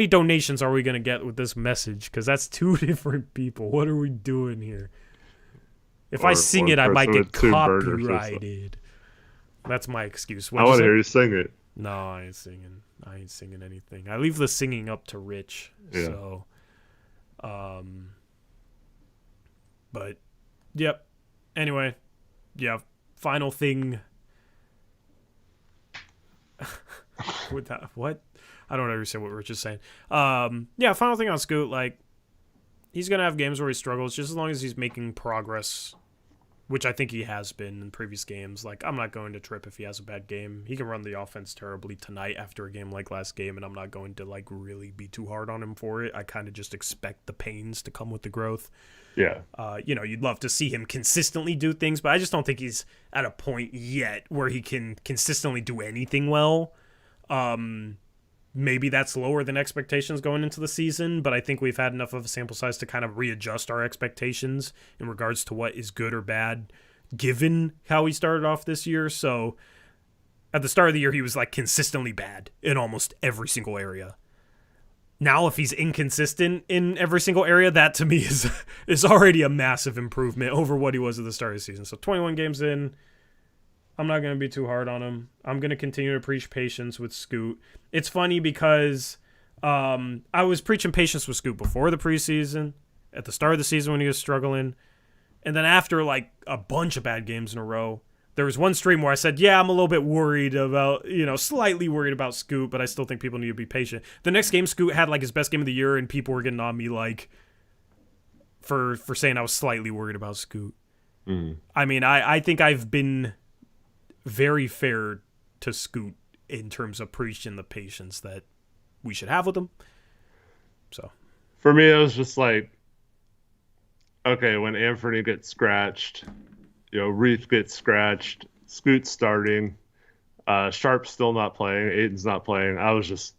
donations are we going to get with this message? Because that's 2 different people. What are we doing here? If I sing it, I might get copyrighted. That's my excuse. I want to hear you sing it. No, I ain't singing. I ain't singing anything. I leave the singing up to Rich. Yeah. So, but, yep. Anyway, yeah. Final thing. With that, what? I don't understand what Rich is saying. Yeah. Final thing on Scoot. Like, he's gonna have games where he struggles, just as long as he's making progress, which I think he has been in previous games. Like, I'm not going to trip if he has a bad game. He can run the offense terribly tonight after a game like last game, and I'm not going to, like, really be too hard on him for it. I kind of just expect the pains to come with the growth. Yeah. You'd love to see him consistently do things, but I just don't think he's at a point yet where he can consistently do anything well. Maybe that's lower than expectations going into the season, but I think we've had enough of a sample size to kind of readjust our expectations in regards to what is good or bad, given how he started off this year. So at the start of the year, he was like consistently bad in almost every single area. Now, if he's inconsistent in every single area, that to me is already a massive improvement over what he was at the start of the season. So 21 games in, I'm not going to be too hard on him. I'm going to continue to preach patience with Scoot. It's funny because I was preaching patience with Scoot before the preseason, at the start of the season when he was struggling, and then after like a bunch of bad games in a row, there was one stream where I said, yeah, I'm a little bit worried about, slightly worried about Scoot, but I still think people need to be patient. The next game, Scoot had like his best game of the year, and people were getting on me like for saying I was slightly worried about Scoot. Mm. I mean, I think I've been very fair to Scoot in terms of preaching the patience that we should have with him. So for me, it was just like, okay, when Anthony gets scratched, Reith gets scratched, Scoot's starting, Sharp's still not playing, Aiton's not playing. I was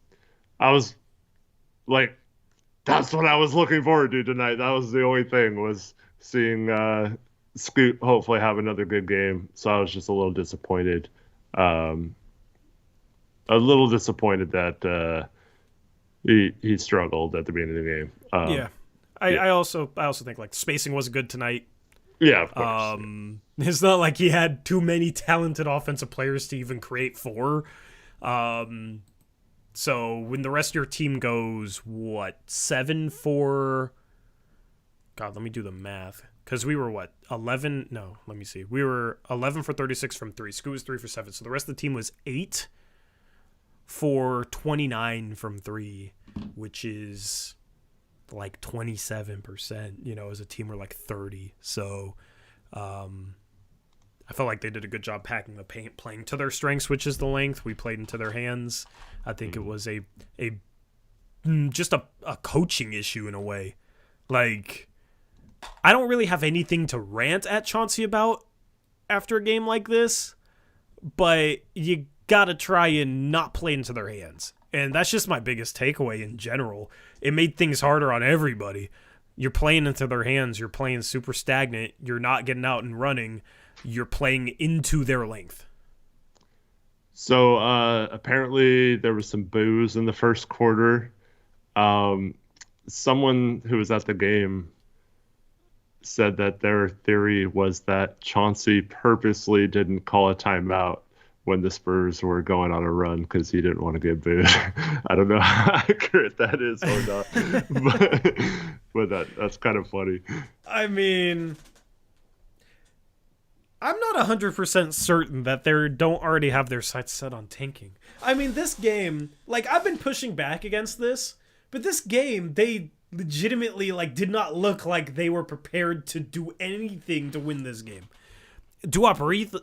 like, that's what I was looking forward to tonight. That was the only thing, was seeing Scoot hopefully have another good game. So I was just a little disappointed. That he struggled at the beginning of the game. Yeah. I also think like spacing wasn't good tonight. Yeah, of course. It's not like he had too many talented offensive players to even create for. So when the rest of your team goes, 7 for... God, let me do the math. Because we were, 11? No, let me see. We were 11 for 36 from 3. Scoot was 3 for 7. So the rest of the team was 8 for 29 from 3, which is like 27%. As a team, we're like 30. So I felt like they did a good job packing the paint, playing to their strengths, which is the length. We played into their hands. I think it was just a coaching issue in a way. Like, I don't really have anything to rant at Chauncey about after a game like this, but you gotta try and not play into their hands. And that's just my biggest takeaway in general. It made things harder on everybody. You're playing into their hands. You're playing super stagnant. You're not getting out and running. You're playing into their length. So apparently there was some boos in the first quarter. Someone who was at the game said that their theory was that Chauncey purposely didn't call a timeout when the Spurs were going on a run because he didn't want to get booed. I don't know how accurate that is or not, but that's kind of funny. I mean, I'm not 100% certain that they don't already have their sights set on tanking. I mean, this game, like, I've been pushing back against this, but this game, they legitimately, like, did not look like they were prepared to do anything to win this game. Uprise,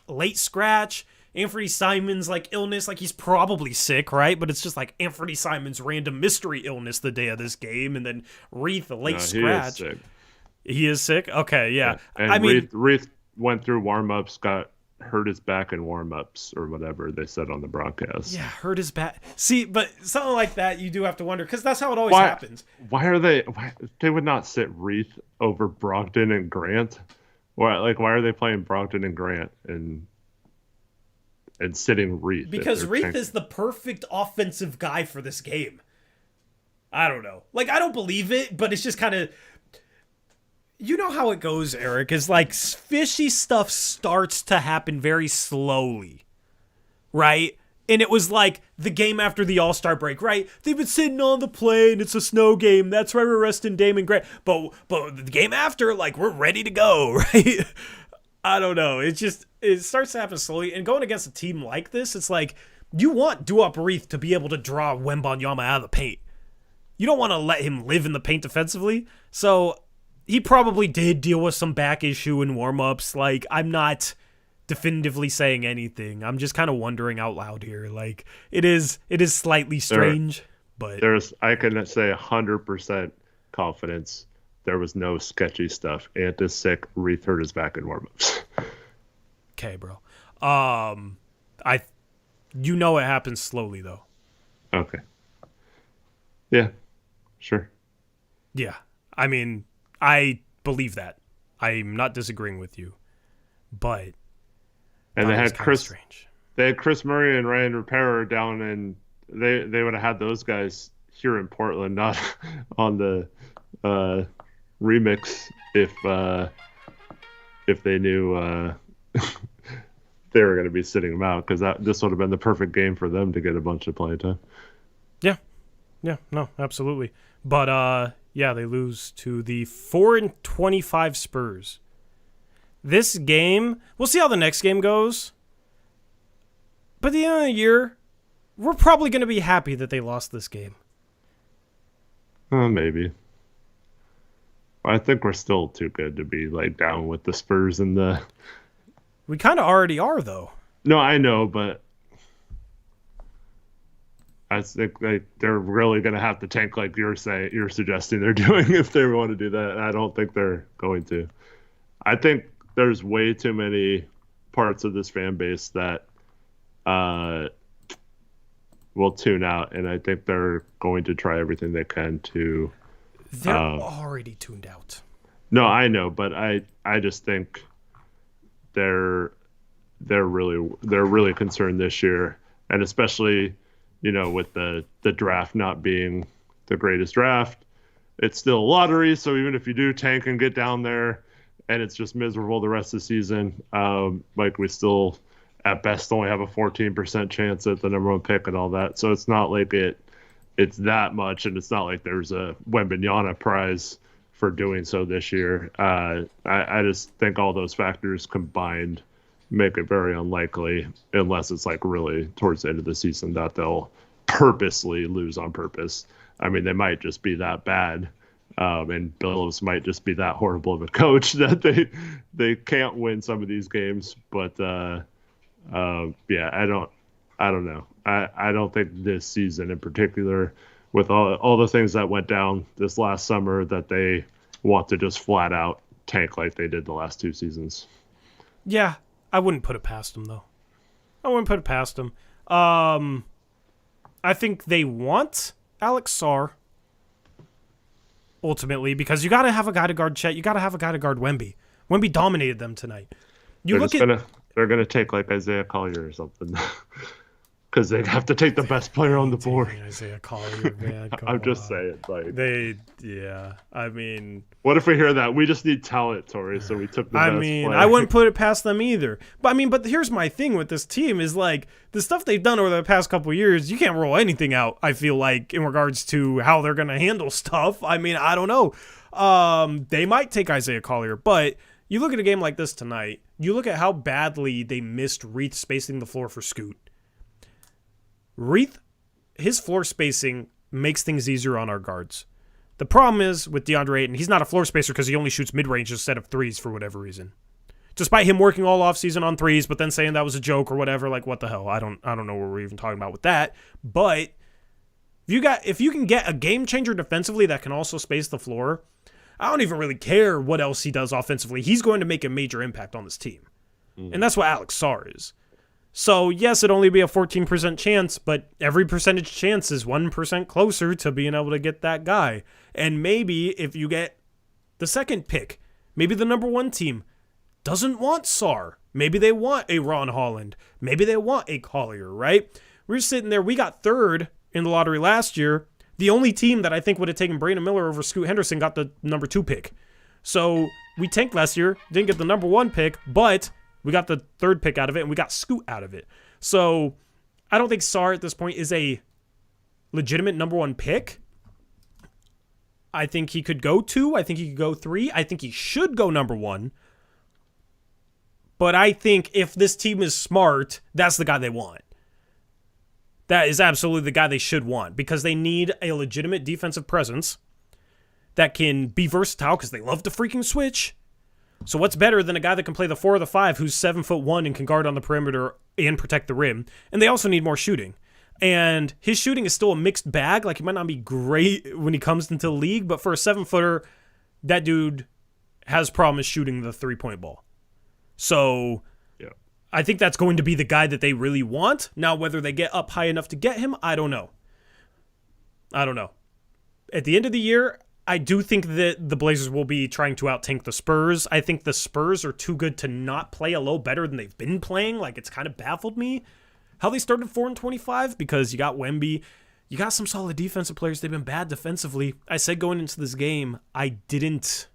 late scratch. Anthony Simons, like, illness, like, he's probably sick, right? But it's just like Anthony Simons' random mystery illness the day of this game, and then Reith, a late scratch. He is sick. He is sick? Okay, yeah. And I mean, Reith went through warm-ups, got hurt his back in warm-ups or whatever they said on the broadcast. Yeah, hurt his back. See, but something like that, you do have to wonder, because that's how it always happens. Why they would not sit Reith over Brogdon and Grant? Why are they playing Brogdon and Grant and sitting Reith? Because Reith is the perfect offensive guy for this game. I don't know. Like, I don't believe it, but it's just kind of... You know how it goes, Eric, is like fishy stuff starts to happen very slowly, right? And it was like the game after the All-Star break, right? They've been sitting on the plane. It's a snow game. That's why we're resting Damon Grant. But the game after, like, we're ready to go, right? I don't know. It starts to happen slowly. And going against a team like this, it's like you want Uprise to be able to draw Wembanyama out of the paint. You don't want to let him live in the paint defensively. So he probably did deal with some back issue in warm-ups. Like, I'm not definitively saying anything. I'm just kind of wondering out loud here. Like, it is slightly strange, but I can say 100% confidence there was no sketchy stuff. Ant is sick. Reith hurt his back in warm-ups. Okay, bro. It happens slowly though. Okay. Yeah. Sure. Yeah. I mean, I believe that. I'm not disagreeing with you, but and they had Chris Murray and Ryan Repairer down, and they would have had those guys here in Portland, not on the remix if they knew they were going to be sitting them out, because this would have been the perfect game for them to get a bunch of playing time. Yeah, no, absolutely. But they lose to the 4-25 Spurs. This game, we'll see how the next game goes. But at the end of the year, we're probably going to be happy that they lost this game. Maybe. I think we're still too good to be like down with the Spurs and the... We kind of already are, though. No, I know, but I think they're really going to have to tank like you're suggesting they're doing if they want to do that. I don't think they're going to. I think there's way too many parts of this fan base that will tune out, and I think they're going to try everything they can to... They're already tuned out. No, I know, but I just think they're really concerned this year, and especially, with the draft not being the greatest draft, it's still a lottery. So even if you do tank and get down there, and it's just miserable the rest of the season, we still at best only have a 14% chance at the number one pick and all that. So it's not like it's that much, and it's not like there's a Wembanyama prize for doing so this year. I just think all those factors combined make it very unlikely, unless it's like really towards the end of the season, that they'll purposely lose on purpose. I mean, they might just be that bad, and Billups might just be that horrible of a coach that they can't win some of these games. But I don't know. I don't think this season in particular, with all the things that went down this last summer, that they want to just flat out tank like they did the last two seasons. Yeah, I wouldn't put it past them, though. I wouldn't put it past them. I think they want Alex Sarr. ultimately, because you got to have a guy to guard Chet. You got to have a guy to guard Wemby. Wemby dominated them tonight. They're gonna take like Isaiah Collier or something, because they'd have to take the best player on the board. Isaiah Collier, man. I'm just saying, like I mean, what if we hear that? We just need talent, Tori, so we took the best player. I wouldn't put it past them either. But here's my thing with this team is like the stuff they've done over the past couple of years. You can't roll anything out, I feel like, in regards to how they're gonna handle stuff. I mean, I don't know. They might take Isaiah Collier, but you look at a game like this tonight. You look at how badly they missed Reith spacing the floor for Scoot. Reith, his floor spacing makes things easier on our guards. The problem is with DeAndre Ayton, he's not a floor spacer because he only shoots mid-range instead of threes for whatever reason. Despite him working all offseason on threes, but then saying that was a joke or whatever, like what the hell? I don't know what we're even talking about with that. But if you can get a game changer defensively that can also space the floor, I don't even really care what else he does offensively. He's going to make a major impact on this team. And that's what Alex Sarr is. So, yes, it'd only be a 14% chance, but every percentage chance is 1% closer to being able to get that guy. And maybe if you get the second pick, maybe the number 1 team doesn't want Sarr. Maybe they want a Ron Holland. Maybe they want a Collier, right? We're sitting there. We got 3rd in the lottery last year. The only team that I think would have taken Brandon Miller over Scoot Henderson got the number 2 pick. So we tanked last year, didn't get the number 1 pick, but we got the 3rd pick out of it, and we got Scoot out of it. So I don't think Sarr at this point is a legitimate number 1 pick. I think he could go 2. I think he could go 3. I think he should go number 1. But I think if this team is smart, that's the guy they want. That is absolutely the guy they should want because they need a legitimate defensive presence that can be versatile because they love to freaking switch. So what's better than a guy that can play the 4 or the 5 who's 7'1" and can guard on the perimeter and protect the rim? And they also need more shooting. And his shooting is still a mixed bag. Like, he might not be great when he comes into the league, but for a 7-footer, that dude has problems shooting the 3-point ball. So I think that's going to be the guy that they really want. Now, whether they get up high enough to get him, I don't know. At the end of the year, I do think that the Blazers will be trying to out-tank the Spurs. I think the Spurs are too good to not play a little better than they've been playing. Like, it's kind of baffled me how they started 4-25 because you got Wemby. You got some solid defensive players. They've been bad defensively. I said going into this game, I didn't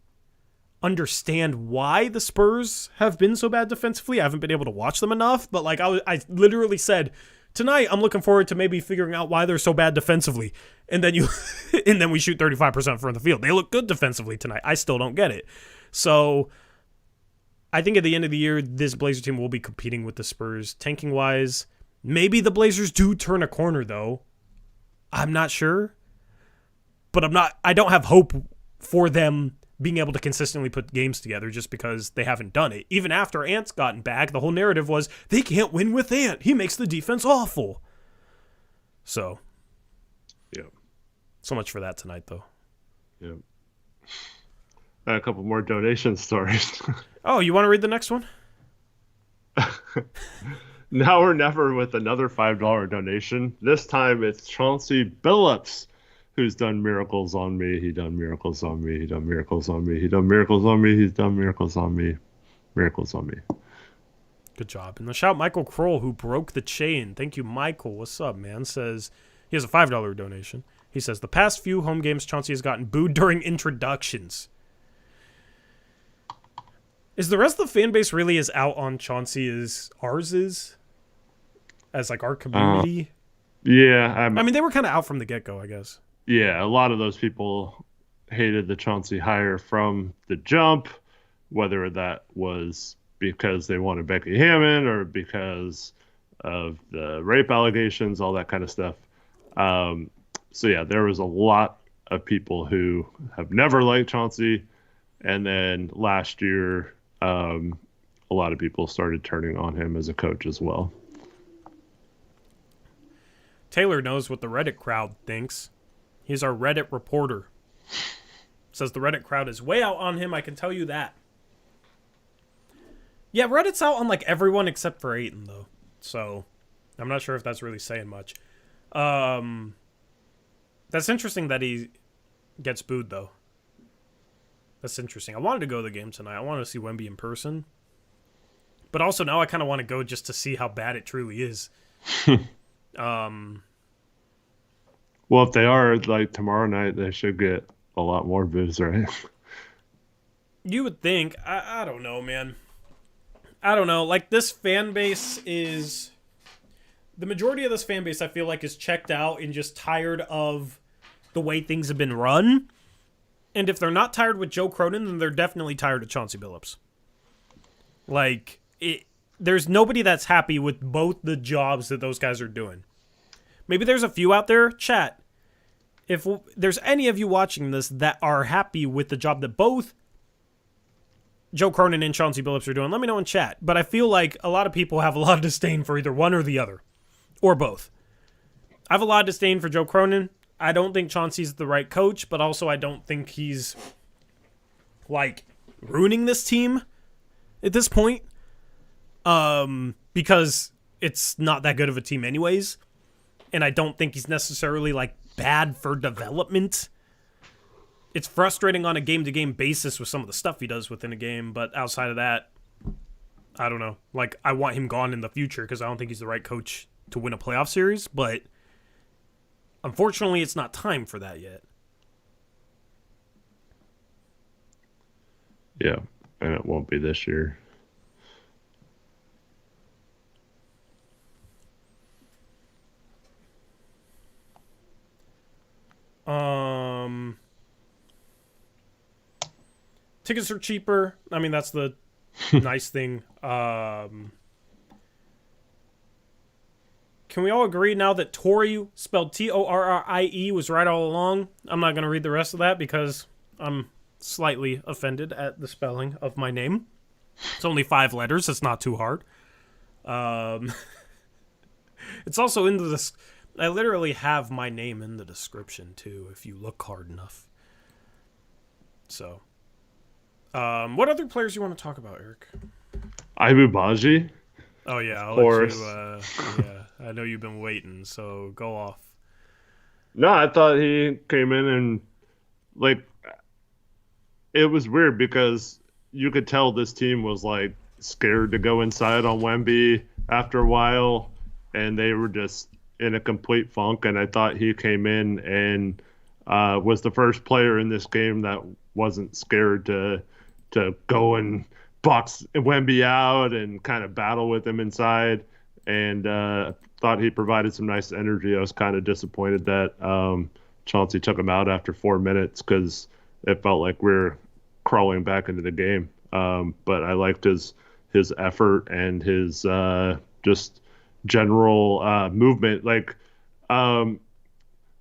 understand why the Spurs have been so bad defensively. I haven't been able to watch them enough, but like I literally said, tonight I'm looking forward to maybe figuring out why they're so bad defensively. And then and then we shoot 35% from the field. They look good defensively tonight. I still don't get it. So I think at the end of the year, this Blazer team will be competing with the Spurs tanking wise. Maybe the Blazers do turn a corner though. I'm not sure. But I don't have hope for them being able to consistently put games together just because they haven't done it. Even after Ant's gotten back, the whole narrative was, they can't win with Ant. He makes the defense awful. So. Yeah. So much for that tonight, though. Yeah. A couple more donation stories. Oh, you want to read the next one? Now or never with another $5 donation. This time it's Chauncey Billups, who's done miracles on me. He done miracles on me. He done miracles on me. He done miracles on me. He's done miracles on me. Miracles on me. Good job. And the shout Michael Kroll, who broke the chain. Thank you, Michael. What's up, man? Says he has a $5 donation. He says the past few home games Chauncey has gotten booed during introductions. Is the rest of the fan base really as out on Chauncey as ours is? As like our community? Yeah. I mean, they were kind of out from the get-go, I guess. Yeah, a lot of those people hated the Chauncey hire from the jump, whether that was because they wanted Becky Hammond or because of the rape allegations, all that kind of stuff. So, yeah, there was a lot of people who have never liked Chauncey. And then last year, a lot of people started turning on him as a coach as well. Taylor knows what the Reddit crowd thinks. He's our Reddit reporter. Says the Reddit crowd is way out on him, I can tell you that. Yeah, Reddit's out on like everyone except for Ayton, though. So, I'm not sure if that's really saying much. That's interesting that he gets booed, though. That's interesting. I wanted to go to the game tonight. I wanted to see Wemby in person. But also now I kind of want to go just to see how bad it truly is. Well, if they are, like, tomorrow night, they should get a lot more views, right? You would think. I don't know, man. I don't know. Like, this fan base is... The majority of this fan base, I feel like, is checked out and just tired of the way things have been run. And if they're not tired with Joe Cronin, then they're definitely tired of Chauncey Billups. Like, there's nobody that's happy with both the jobs that those guys are doing. Maybe there's a few out there, chat. If there's any of you watching this that are happy with the job that both Joe Cronin and Chauncey Billups are doing, let me know in chat. But I feel like a lot of people have a lot of disdain for either one or the other. Or both. I have a lot of disdain for Joe Cronin. I don't think Chauncey's the right coach, but also I don't think he's, like, ruining this team at this point. Because it's not that good of a team anyways. And I don't think he's necessarily, like, bad for development. It's frustrating on a game-to-game basis with some of the stuff he does within a game, but outside of that, I don't know. Like, I want him gone in the future because I don't think he's the right coach to win a playoff series, but unfortunately, it's not time for that yet. Yeah, and it won't be this year. Tickets are cheaper. I mean, that's the nice thing. Can we all agree now that Torrie, spelled Torrie, was right all along? I'm not going to read the rest of that because I'm slightly offended at the spelling of my name. It's only 5 letters. It's not too hard. It's also in the... I literally have my name in the description, too, if you look hard enough. So... what other players do you want to talk about, Eric? Ibou Badji. Oh, yeah. I'll let you, yeah, I know you've been waiting, so go off. No, I thought he came in and, like, it was weird because you could tell this team was, like, scared to go inside on Wemby after a while, and they were just in a complete funk, and I thought he came in and was the first player in this game that wasn't scared to go and box Wemby out and kind of battle with him inside, and thought he provided some nice energy. I was kind of disappointed that Chauncey took him out after 4 minutes because it felt like we were crawling back into the game. But I liked his effort and his just general movement. Like,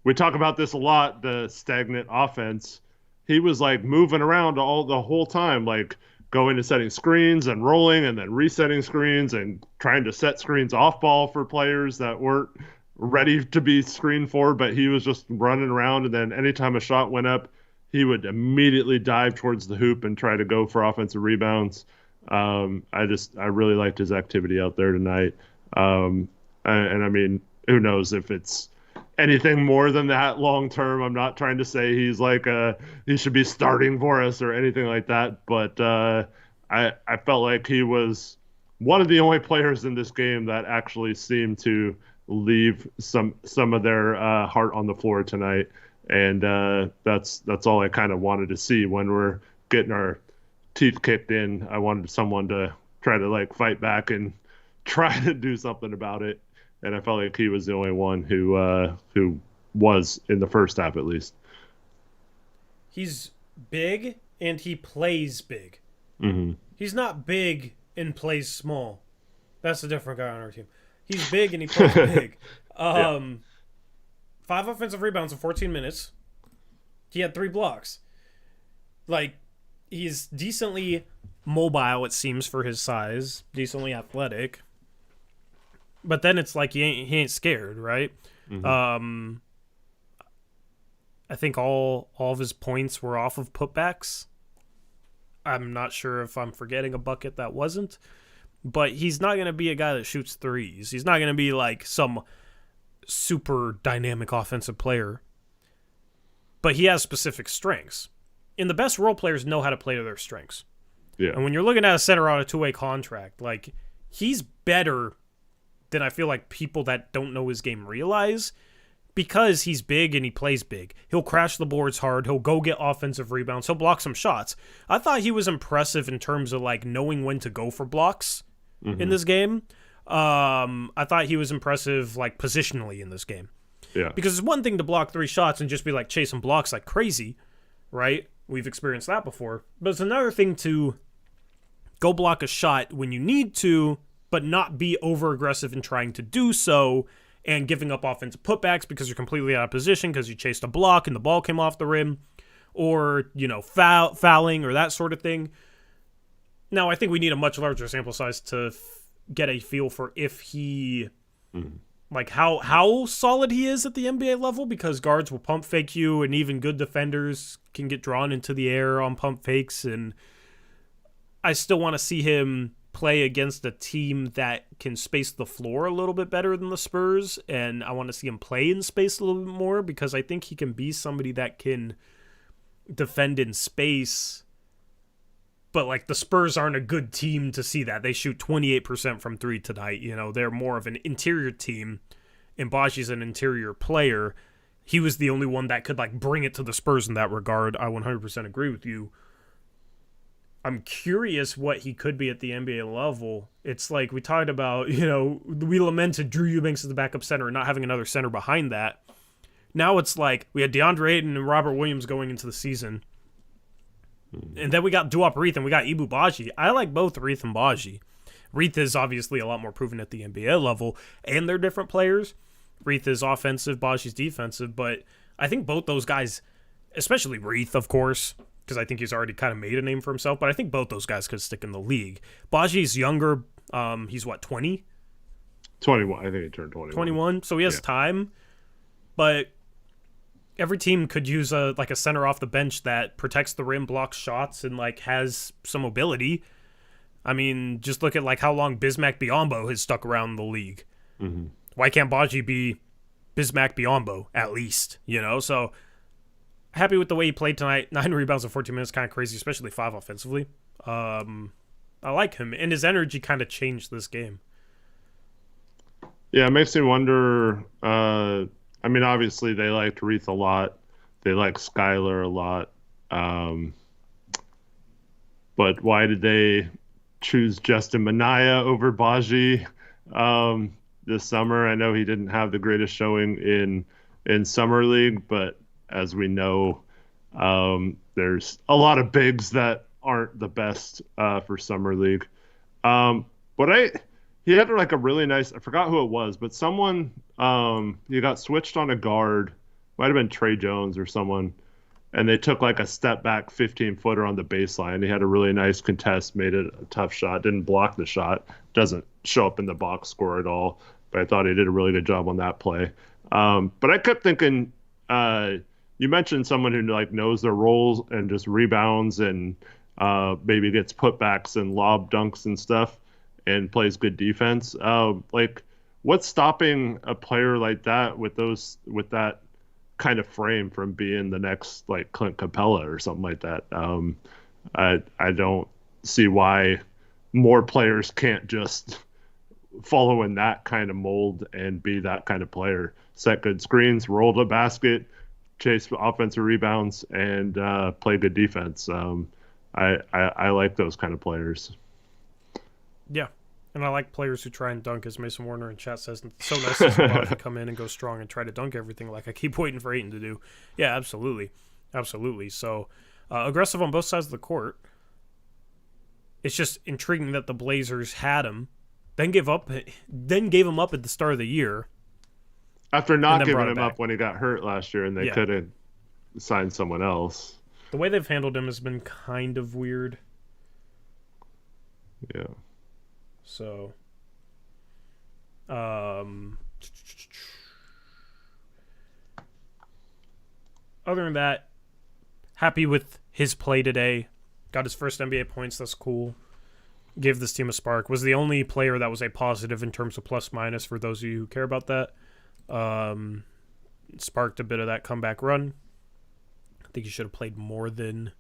we talk about this a lot, the stagnant offense. He was like moving around the whole time, like going to setting screens and rolling and then resetting screens and trying to set screens off ball for players that weren't ready to be screened for, but he was just running around, and then anytime a shot went up, he would immediately dive towards the hoop and try to go for offensive rebounds. I really liked his activity out there tonight. And I mean, who knows if it's anything more than that long term. I'm not trying to say he's like he should be starting for us or anything like that, but I felt like he was one of the only players in this game that actually seemed to leave some of their heart on the floor tonight, and that's all I kind of wanted to see when we're getting our teeth kicked in. I wanted someone to try to like fight back and try to do something about it. And I felt like he was the only one who was in the first half, at least. He's big and he plays big. Mm-hmm. He's not big and plays small. That's a different guy on our team. He's big and he plays big. 5 offensive rebounds in 14 minutes. He had 3 blocks. Like, he's decently mobile, it seems, for his size. Decently athletic. But then it's like he ain't scared, right? Mm-hmm. I think all of his points were off of putbacks. I'm not sure if I'm forgetting a bucket that wasn't. But he's not going to be a guy that shoots threes. He's not going to be like some super dynamic offensive player. But he has specific strengths. And the best role players know how to play to their strengths. Yeah. And when you're looking at a center on a two-way contract, like, he's better than I feel like people that don't know his game realize, because he's big and he plays big. He'll crash the boards hard. He'll go get offensive rebounds. He'll block some shots. I thought he was impressive in terms of, like, knowing when to go for blocks in this game. I thought he was impressive, like, positionally in this game. Yeah. Because it's one thing to block 3 shots and just be, like, chasing blocks like crazy, right? We've experienced that before. But it's another thing to go block a shot when you need to, but not be over-aggressive in trying to do so and giving up offensive putbacks because you're completely out of position because you chased a block and the ball came off the rim, or, you know, fouling or that sort of thing. Now, I think we need a much larger sample size to get a feel for if he, like, how solid he is at the NBA level, because guards will pump fake you, and even good defenders can get drawn into the air on pump fakes, and I still want to see him play against a team that can space the floor a little bit better than the Spurs, and I want to see him play in space a little bit more, because I think he can be somebody that can defend in space. But, like, the Spurs aren't a good team to see that. They shoot 28% from 3 tonight. You know, they're more of an interior team, and Badji's an interior player. He was the only one that could, like, bring it to the Spurs in that regard. I 100% agree with you. I'm curious what he could be at the NBA level. It's like we talked about, you know, we lamented Drew Eubanks as the backup center and not having another center behind that. Now it's like we had DeAndre Ayton and Robert Williams going into the season. And then we got Duop Reith and we got Ibou Badji. I like both Reith and Badji. Reith is obviously a lot more proven at the NBA level, and they're different players. Reith is offensive, Badji's defensive, but I think both those guys, especially Reith, of course, because I think he's already kind of made a name for himself, but I think both those guys could stick in the league. Badji's younger. He's what, 20? 21. I think he turned 21. 21, so he has time. But every team could use a center off the bench that protects the rim, blocks shots, and, like, has some mobility. I mean, just look at, like, how long Bismack Biyombo has stuck around the league. Why can't Badji be Bismack Biyombo at least? You know, so happy with the way he played tonight. 9 rebounds in 14 minutes, kind of crazy, especially 5 offensively. I like him, and his energy kind of changed this game. Yeah, it makes me wonder. I mean, obviously they liked Reith a lot. They like Skylar a lot. But why did they choose Justin Minaya over Badji this summer? I know he didn't have the greatest showing in Summer League, but as we know, there's a lot of bigs that aren't the best for Summer League. But he had, like, a really nice, I forgot who it was, but someone, he got switched on a guard, might have been Trey Jones or someone, and they took, like, a step back 15-footer on the baseline. He had a really nice contest, made it a tough shot, didn't block the shot, doesn't show up in the box score at all, but I thought he did a really good job on that play. But I kept thinking, you mentioned someone who, like, knows their roles and just rebounds and maybe gets putbacks and lob dunks and stuff and plays good defense. Like, what's stopping a player like that with that kind of frame from being the next, like, Clint Capella or something like that? I don't see why more players can't just follow in that kind of mold and be that kind of player. Set good screens, roll the basket, chase offensive rebounds, and play good defense. I like those kind of players. Yeah, and I like players who try and dunk, as Mason Warner in chat says. It's so nice to see Badji come in and go strong and try to dunk everything like I keep waiting for Ayton to do. Yeah, absolutely. Absolutely. So, aggressive on both sides of the court. It's just intriguing that the Blazers had him, then gave him up at the start of the year. After not giving him up when he got hurt last year, and they couldn't sign someone else. The way they've handled him has been kind of weird. Yeah. So, other than that, happy with his play today. Got his first NBA points. That's cool. Gave this team a spark. Was the only player that was a positive in terms of plus minus for those of you who care about that. Sparked a bit of that comeback run. I think he should have played more than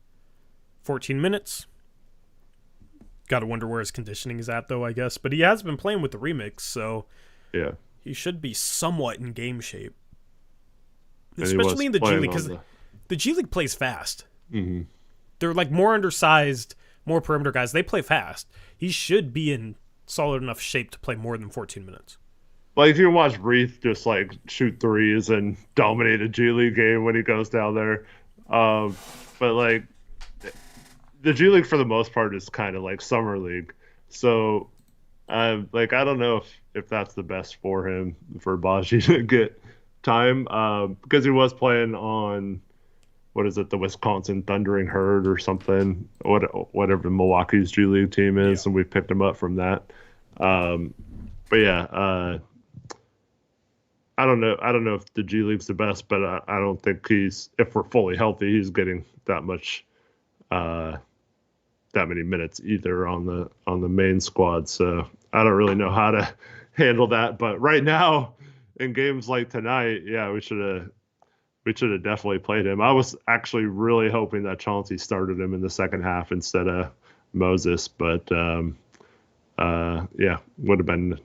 14 minutes. Got to wonder where his conditioning is at, though, I guess. But he has been playing with the remix, so yeah, he should be somewhat in game shape. And especially in the G League, because the G League plays fast. Mm-hmm. They're like more undersized, more perimeter guys. They play fast. He should be in solid enough shape to play more than 14 minutes. Like, if you watch Reith just, like, shoot threes and dominate a G League game when he goes down there. But, like, the G League, for the most part, is kind of like Summer League. So, like, I don't know if that's the best for him, for Badji to get time. Because he was playing on, what is it, the Wisconsin Thundering Herd or something, whatever Milwaukee's G League team is, and we picked him up from that. But, yeah, I don't know if the G League's the best, but I don't think if we're fully healthy, he's getting that many minutes either on the main squad. So I don't really know how to handle that. But right now, in games like tonight, yeah, we should have definitely played him. I was actually really hoping that Chauncey started him in the second half instead of Moses, but yeah, would have been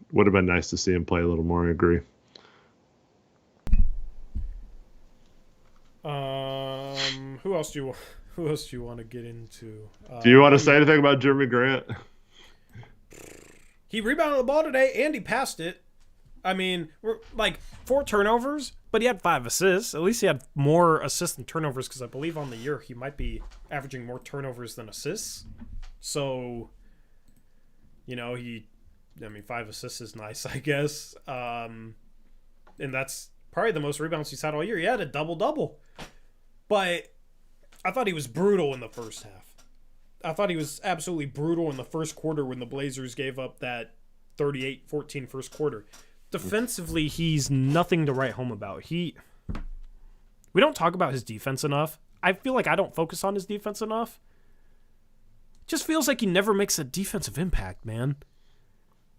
nice to see him play a little more. I agree. Who else do you want to get into? Do you want to say anything about Jerami Grant? He rebounded the ball today and he passed it. I mean, like 4 turnovers, but he had 5 assists. At least he had more assists than turnovers, because I believe on the year he might be averaging more turnovers than assists. So, 5 assists is nice, I guess. And that's probably the most rebounds he's had all year. He had a double-double. But I thought he was brutal in the first half. I thought he was absolutely brutal in the first quarter when the Blazers gave up that 38-14 first quarter. Defensively, he's nothing to write home about. We don't talk about his defense enough. I feel like I don't focus on his defense enough. It just feels like he never makes a defensive impact, man.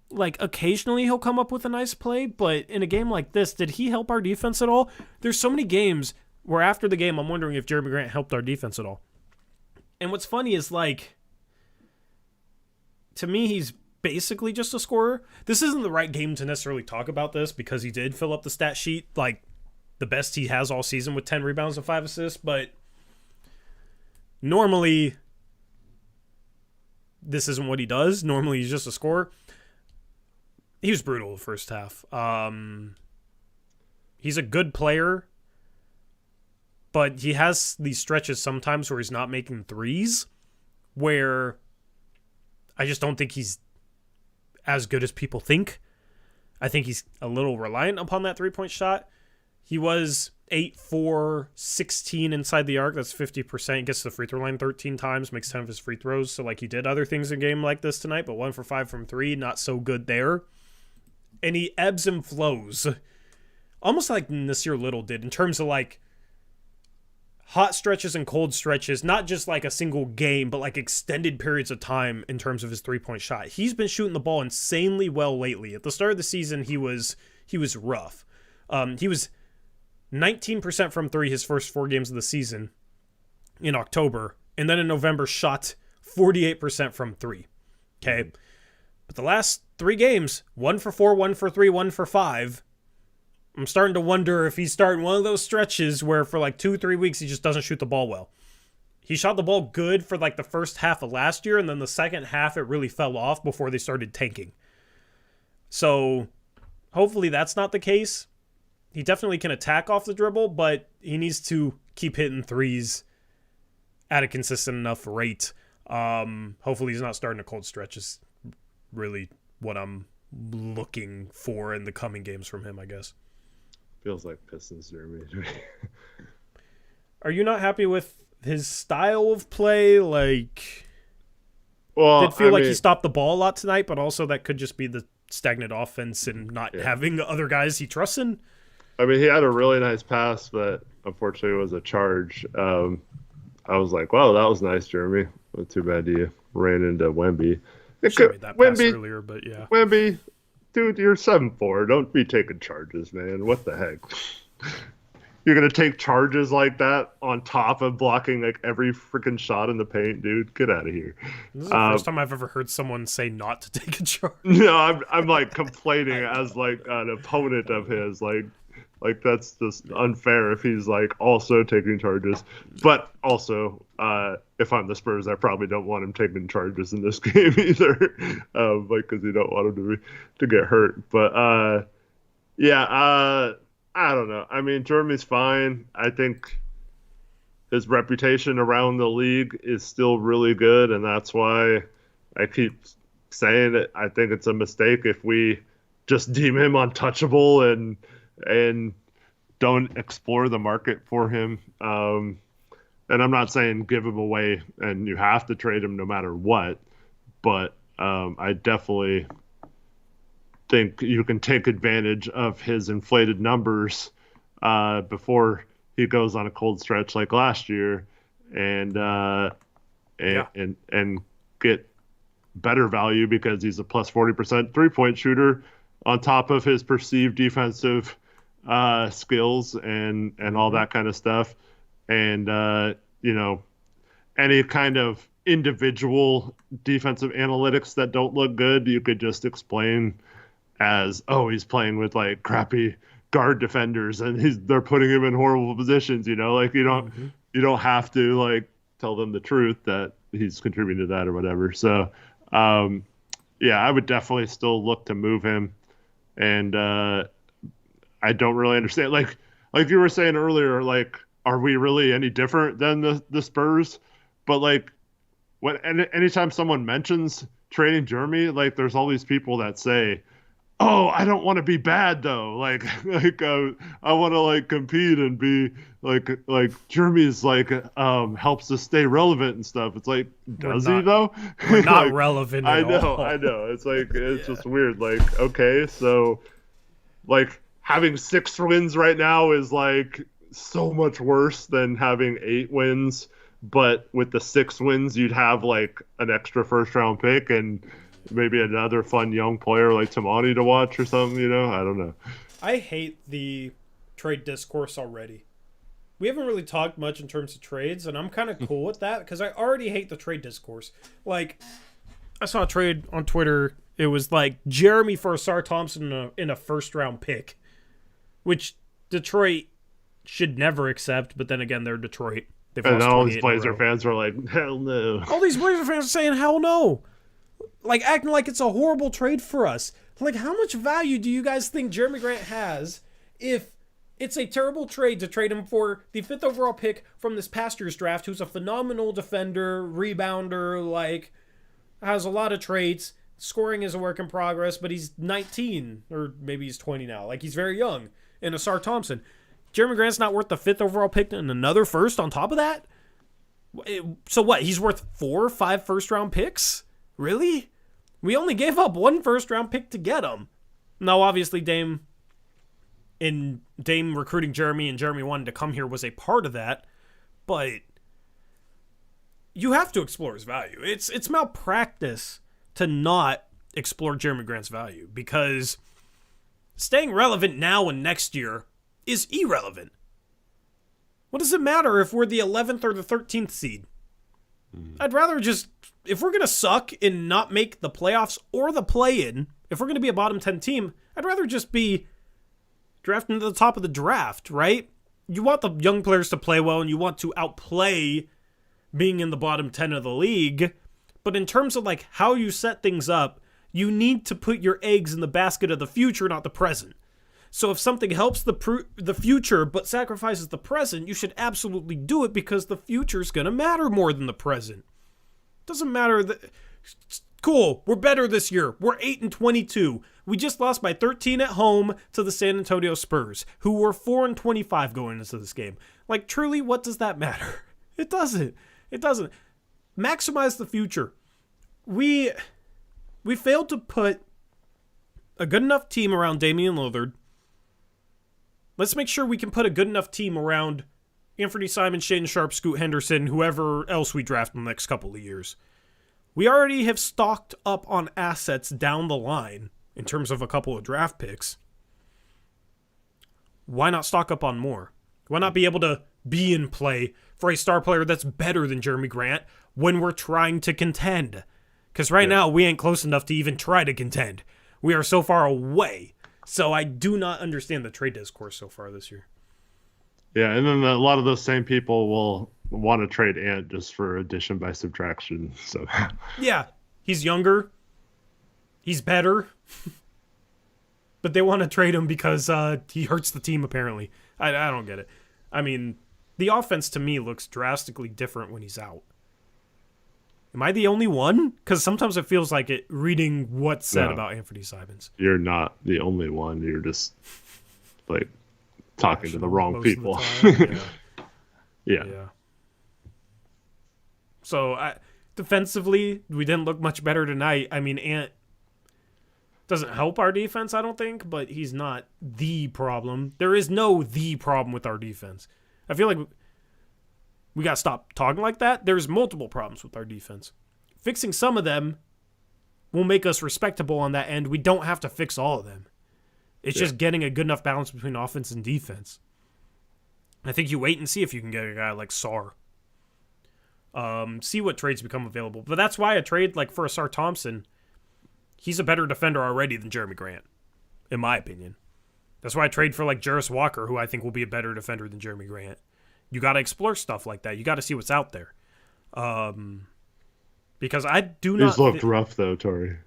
Like, occasionally he'll come up with a nice play, but in a game like this, did he help our defense at all? There's so many games where after the game I'm wondering if Jerami Grant helped our defense at all. And what's funny is, like, to me, he's basically just a scorer. This isn't the right game to necessarily talk about this, because he did fill up the stat sheet, like, the best he has all season with 10 rebounds and 5 assists, but normally this isn't what he does. Normally he's just a scorer. He was brutal the first half. He's a good player, but he has these stretches sometimes where he's not making threes, where I just don't think he's as good as people think. I think he's a little reliant upon that three-point shot. He was 8-4-16 inside the arc. That's 50%. He gets to the free throw line 13 times, makes 10 of his free throws. So, like, he did other things in a game like this tonight, but 1 for 5 from 3, not so good there. And he ebbs and flows, almost like Nasir Little did, in terms of, like, hot stretches and cold stretches, not just like a single game, but like extended periods of time in terms of his three-point shot. He's been shooting the ball insanely well lately. At the start of the season, he was rough. He was 19% from 3 his first 4 games of the season in October, and then in November shot 48% from 3. Okay? But the last 3 games, 1 for 4, 1 for 3, 1 for 5. I'm starting to wonder if he's starting one of those stretches where for like 2-3 weeks he just doesn't shoot the ball well. He shot the ball good for like the first half of last year, and then the second half it really fell off before they started tanking. So hopefully that's not the case. He definitely can attack off the dribble, but he needs to keep hitting threes at a consistent enough rate. Hopefully he's not starting a cold stretch is really what I'm looking for in the coming games from him, I guess. Feels like Pistons Jerami to me. Are you not happy with his style of play? Like, well, did feel like he stopped the ball a lot tonight, but also that could just be the stagnant offense and not having other guys he trusts in. I mean, he had a really nice pass, but unfortunately it was a charge. I was like, wow, that was nice, Jerami. Well, too bad you ran into Wemby. Should have made that pass earlier, but yeah. Wemby, dude, you're 7'4". Don't be taking charges, man. What the heck? you're gonna take charges like that on top of blocking like every freaking shot in the paint, dude. Get out of here. This is the first time I've ever heard someone say not to take a charge. No, I'm like complaining as like an opponent of his, like that's just unfair if he's like also taking charges. But also, if I'm the Spurs, I probably don't want him taking charges in this game either, like because you don't want him to get hurt. But yeah, I don't know. I mean, Jeremy's fine. I think his reputation around the league is still really good, and that's why I keep saying it. I think it's a mistake if we just deem him untouchable and don't explore the market for him. And I'm not saying give him away and you have to trade him no matter what, but I definitely think you can take advantage of his inflated numbers before he goes on a cold stretch like last year and get better value because he's a plus 40% 3-point shooter on top of his perceived defensive skills and all that kind of stuff. And, any kind of individual defensive analytics that don't look good, you could just explain as, oh, he's playing with like crappy guard defenders and they're putting him in horrible positions, like you don't have to like tell them the truth that he's contributing to that or whatever. So, yeah, I would definitely still look to move him. And, I don't really understand. Like you were saying earlier, like, are we really any different than the Spurs? But like, anytime someone mentions trading Jeremy, like, there's all these people that say, "Oh, I don't want to be bad though. Like I want to like compete and be like Jeremy's like helps us stay relevant and stuff." It's like, does he though? We're not like, relevant at all. I know. It's like it's just weird. Like, okay, so like having 6 wins right now is like so much worse than having 8 wins. But with the 6 wins, you'd have like an extra first round pick and maybe another fun young player like Tamani to watch or something, I don't know. I hate the trade discourse already. We haven't really talked much in terms of trades, and I'm kind of cool with that because I already hate the trade discourse. Like, I saw a trade on Twitter. It was like Jeremy for Asar Thompson in a first-round pick, which Detroit should never accept, but then again, they're Detroit. They've and lost all these 28 in a Blazer row. fans are like, hell no. All these Blazer fans are saying hell no. Like, acting like it's a horrible trade for us. Like, how much value do you guys think Jerami Grant has if it's a terrible trade to trade him for the 5th overall pick from this past year's draft, who's a phenomenal defender, rebounder, like, has a lot of traits. Scoring is a work in progress, but he's 19, or maybe he's 20 now. Like, he's very young. And Asar Thompson. Jerami Grant's not worth the 5th overall pick and another first on top of that? So what, he's worth 4 or 5 first-round picks? Really? We only gave up 1 first-round pick to get him. Now, obviously, Dame recruiting Jeremy and Jeremy wanting to come here was a part of that, but you have to explore his value. It's malpractice to not explore Jerami Grant's value because staying relevant now and next year is irrelevant. What does it matter if we're the 11th or the 13th seed? I'd rather just, if we're going to suck and not make the playoffs or the play-in, if we're going to be a bottom 10 team, I'd rather just be drafting to the top of the draft, right? You want the young players to play well and you want to outplay being in the bottom 10 of the league. But in terms of like how you set things up, you need to put your eggs in the basket of the future, not the present. So if something helps the future but sacrifices the present, you should absolutely do it because the future is going to matter more than the present. Doesn't matter. Cool, we're better this year. We're 8-22. We just lost by 13 at home to the San Antonio Spurs, who were 4-25 going into this game. Like, truly, what does that matter? It doesn't. It doesn't. Maximize the future. We failed to put a good enough team around Damian Lillard. Let's make sure we can put a good enough team around Anthony Simon, Shaedon Sharpe, Scoot Henderson, whoever else we draft in the next couple of years. We already have stocked up on assets down the line in terms of a couple of draft picks. Why not stock up on more? Why not be able to be in play for a star player that's better than Jerami Grant when we're trying to contend? Because right now, we ain't close enough to even try to contend. We are so far away. So I do not understand the trade discourse so far this year. Yeah, and then a lot of those same people will want to trade Ant just for addition by subtraction. So yeah, he's younger. He's better. But they want to trade him because he hurts the team, apparently. I don't get it. I mean, the offense to me looks drastically different when he's out. Am I the only one? Because sometimes it feels like it reading what's said about Anthony Simons. You're not the only one. You're just like talking to the wrong people. Yeah. So defensively, we didn't look much better tonight. I mean, Ant doesn't help our defense, I don't think, but he's not the problem. There is no the problem with our defense. I feel like we got to stop talking like that. There's multiple problems with our defense. Fixing some of them will make us respectable on that end. We don't have to fix all of them. It's just getting a good enough balance between offense and defense. I think you wait and see if you can get a guy like Sar. See what trades become available. But that's why a trade like for a Sar Thompson, he's a better defender already than Jerami Grant, in my opinion. That's why I trade for like Jarris Walker, who I think will be a better defender than Jerami Grant. You got to explore stuff like that. You got to see what's out there. Because I do not... He's looked rough, though, Tori.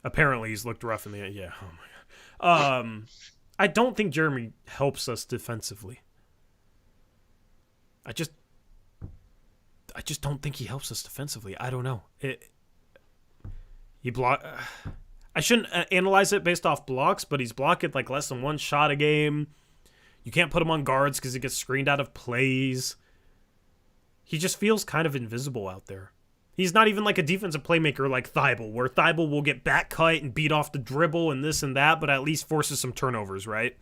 Apparently, he's looked rough in the... Yeah, oh my God. I don't think Jerami helps us defensively. I just don't think he helps us defensively. I don't know. I shouldn't analyze it based off blocks, but he's blocking like less than one shot a game. You can't put him on guards because he gets screened out of plays. He just feels kind of invisible out there. He's not even like a defensive playmaker like Thibault, where Thibault will get back cut and beat off the dribble and this and that, but at least forces some turnovers, right?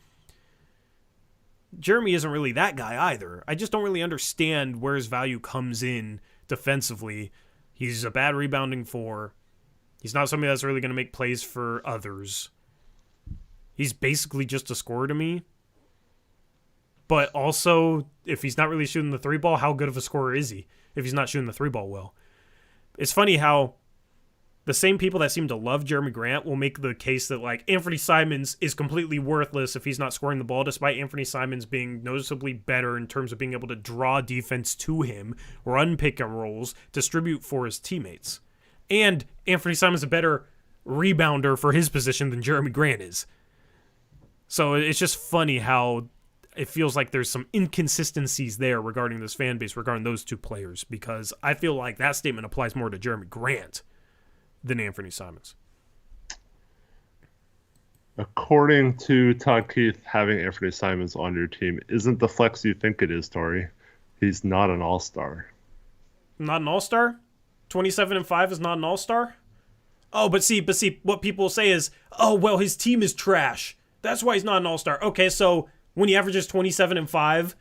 Jerami isn't really that guy either. I just don't really understand where his value comes in defensively. He's a bad rebounding four. He's not somebody that's really going to make plays for others. He's basically just a scorer to me. But also, if he's not really shooting the three ball, how good of a scorer is he if he's not shooting the three ball well? It's funny how the same people that seem to love Jerami Grant will make the case that like Anthony Simons is completely worthless if he's not scoring the ball, despite Anthony Simons being noticeably better in terms of being able to draw defense to him, run pick and rolls, distribute for his teammates. And Anthony Simons is a better rebounder for his position than Jerami Grant is. So it's just funny how it feels like there's some inconsistencies there regarding this fan base, regarding those two players, because I feel like that statement applies more to Jerami Grant than Anthony Simons. According to Todd Keith, having Anthony Simons on your team isn't the flex you think it is, Tori. He's not an all-star. Not an all-star? 27-5 is not an all-star? Oh, but see, what people say is, oh, well, his team is trash. That's why he's not an all-star. Okay, so when he averages 27-5,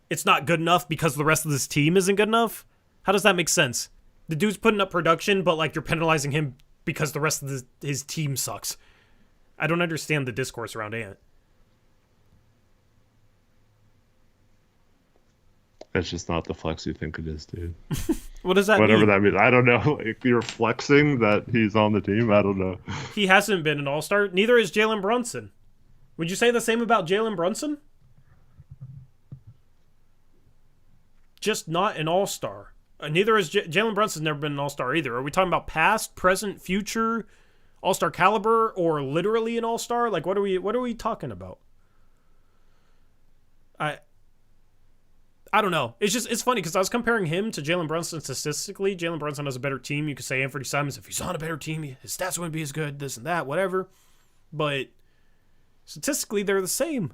it's not good enough because the rest of this team isn't good enough? How does that make sense? The dude's putting up production, but like you're penalizing him because the rest of his team sucks. I don't understand the discourse around Ant. That's just not the flex you think it is, dude. What does that Whatever mean? that means. I don't know. If you're flexing that he's on the team, I don't know. He hasn't been an all-star. Neither is Jalen Brunson. Would you say the same about Jalen Brunson? Just not an all-star. Neither is Jalen Brunson's never been an all-star either. Are we talking about past, present, future, all-star caliber, or literally an all-star? Like, what are we talking about? I don't know. It's funny because I was comparing him to Jalen Brunson statistically. Jalen Brunson has a better team. You could say Anthony Simons, if he's on a better team, his stats wouldn't be as good, this and that, whatever. But statistically, they're the same.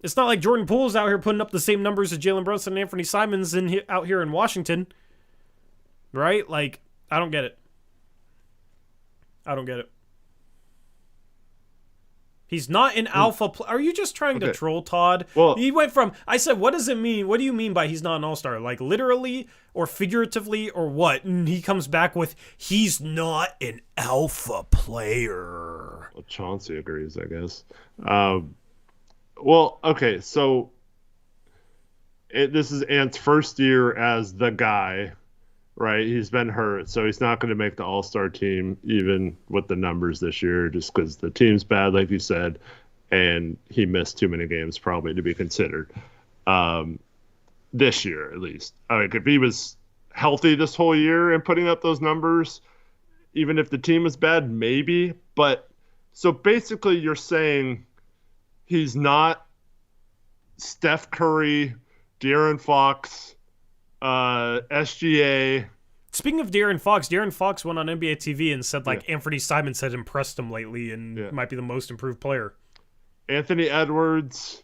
It's not like Jordan Poole's out here putting up the same numbers as Jalen Brunson and Anthony Simons out here in Washington. Right? Like, I don't get it. He's not an alpha Are you just trying to troll, Todd? Well, he went from, I said, what does it mean? What do you mean by he's not an all-star? Like, literally or figuratively or what? And he comes back with, he's not an alpha player. Well, Chauncey agrees, I guess. Well, okay, so this is Ant's first year as the guy, right? He's been hurt, so he's not going to make the All-Star team, even with the numbers this year, just because the team's bad, like you said, and he missed too many games probably to be considered. This year, at least. Like, if he was healthy this whole year and putting up those numbers, even if the team is bad, maybe. But so basically, you're saying he's not Steph Curry, De'Aaron Fox, SGA. Speaking of De'Aaron Fox went on NBA TV and said, like, Anthony Simons had impressed him lately and might be the most improved player. Anthony Edwards,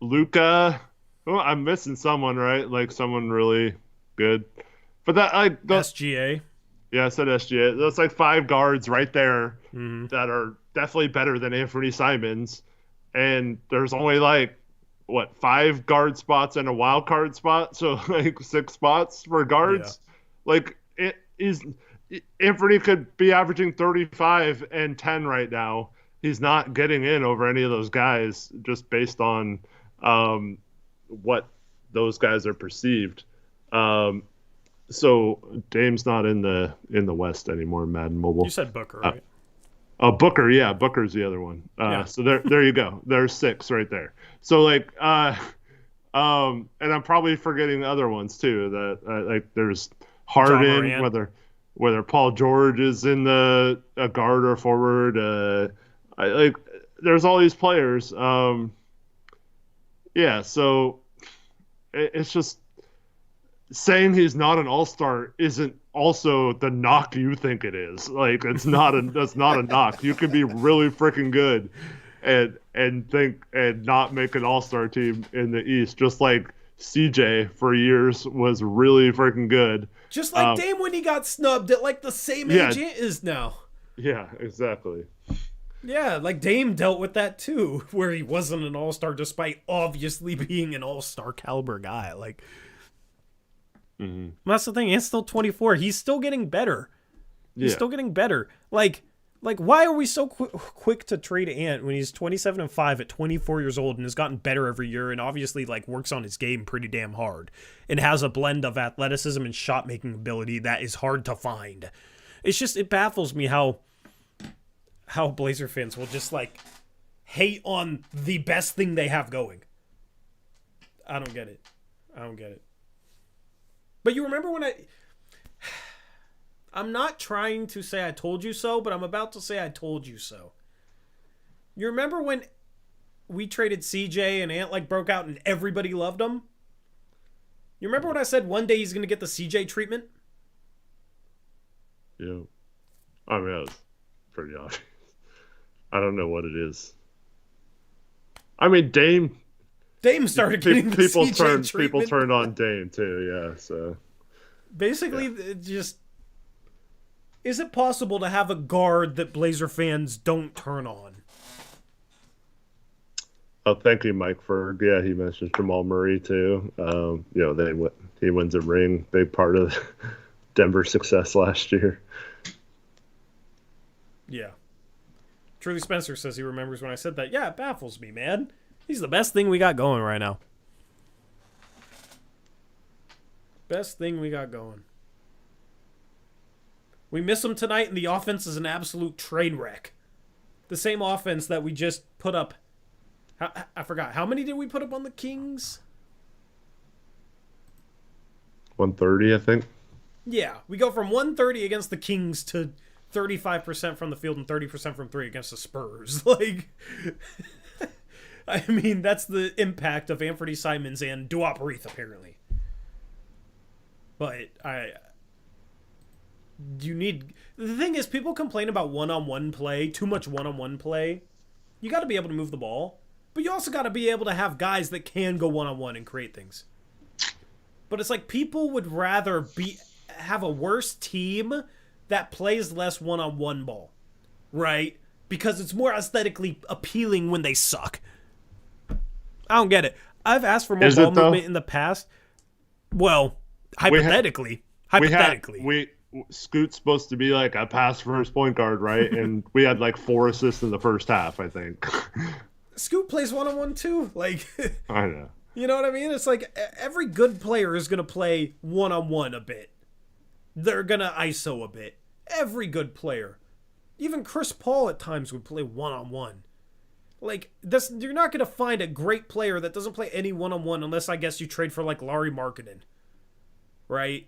Luka. Oh, I'm missing someone, right? Like, someone really good. But that, SGA. Yeah, I said SGA. That's like 5 guards right there that are definitely better than Anthony Simons. And there's only 5 guard spots and a wild card spot, so 6 spots for guards. Yeah. Anthony could be averaging 35 and 10 right now. He's not getting in over any of those guys just based on what those guys are perceived. So Dame's not in the West anymore. Madden Mobile. You said Booker, right? Booker, yeah, Booker's the other one. So there you go. There's 6 right there. So and I'm probably forgetting the other ones too. That there's Harden, whether Paul George is in a guard or forward. There's all these players. So it's just saying he's not an all-star isn't also the knock you think it is. That's not a knock. You can be really freaking good and not make an all-star team in the East, just like CJ for years was really freaking good. Just like Dame when he got snubbed at the same age it is now. Yeah, exactly. Yeah, Dame dealt with that too, where he wasn't an all-star despite obviously being an all-star caliber guy. That's the thing. He's still 24. He's still getting better. He's still getting better. Why are we so quick to trade Ant when he's 27-5 at 24 years old and has gotten better every year and obviously works on his game pretty damn hard and has a blend of athleticism and shot making ability that is hard to find. It's just, it baffles me how Blazer fans will just hate on the best thing they have going. I don't get it. But you remember when I'm not trying to say I told you so, but I'm about to say I told you so. You remember when we traded CJ and Ant broke out and everybody loved him? You remember when I said one day he's going to get the CJ treatment? Yeah. I mean, that was pretty obvious. I don't know what it is. I mean, Dame started getting the CJ treatment. People turned on Dame too, yeah. So basically, it just is it possible to have a guard that Blazer fans don't turn on? Oh, thank you, Mike Ferg. Yeah, he mentioned Jamal Murray too. He wins a ring, big part of Denver's success last year. Yeah. Truly Spencer says he remembers when I said that. Yeah, it baffles me, man. He's the best thing we got going right now. Best thing we got going. We miss him tonight, and the offense is an absolute train wreck. The same offense that we just put up. I forgot. How many did we put up on the Kings? 130, I think. Yeah, we go from 130 against the Kings to 35% from the field and 30% from 3 against the Spurs. I mean, that's the impact of Anthony Simons and Duop Reith, apparently. But the thing is, people complain about one-on-one play, too much one-on-one play. You got to be able to move the ball, but you also got to be able to have guys that can go one-on-one and create things. But it's people would rather have a worse team that plays less one-on-one ball, right? Because it's more aesthetically appealing when they suck. I don't get it. I've asked for more ball movement in the past. Well, hypothetically. Scoot's supposed to be like a pass first point guard, right? And we had like 4 assists in the first half, I think. Scoot plays one-on-one too. Like, I know. You know what I mean? It's like every good player is going to play one-on-one a bit. They're going to ISO a bit. Every good player. Even Chris Paul at times would play one-on-one. Like, you're not going to find a great player that doesn't play any one-on-one unless, I guess, you trade for, like, Larry Markkinen. Right?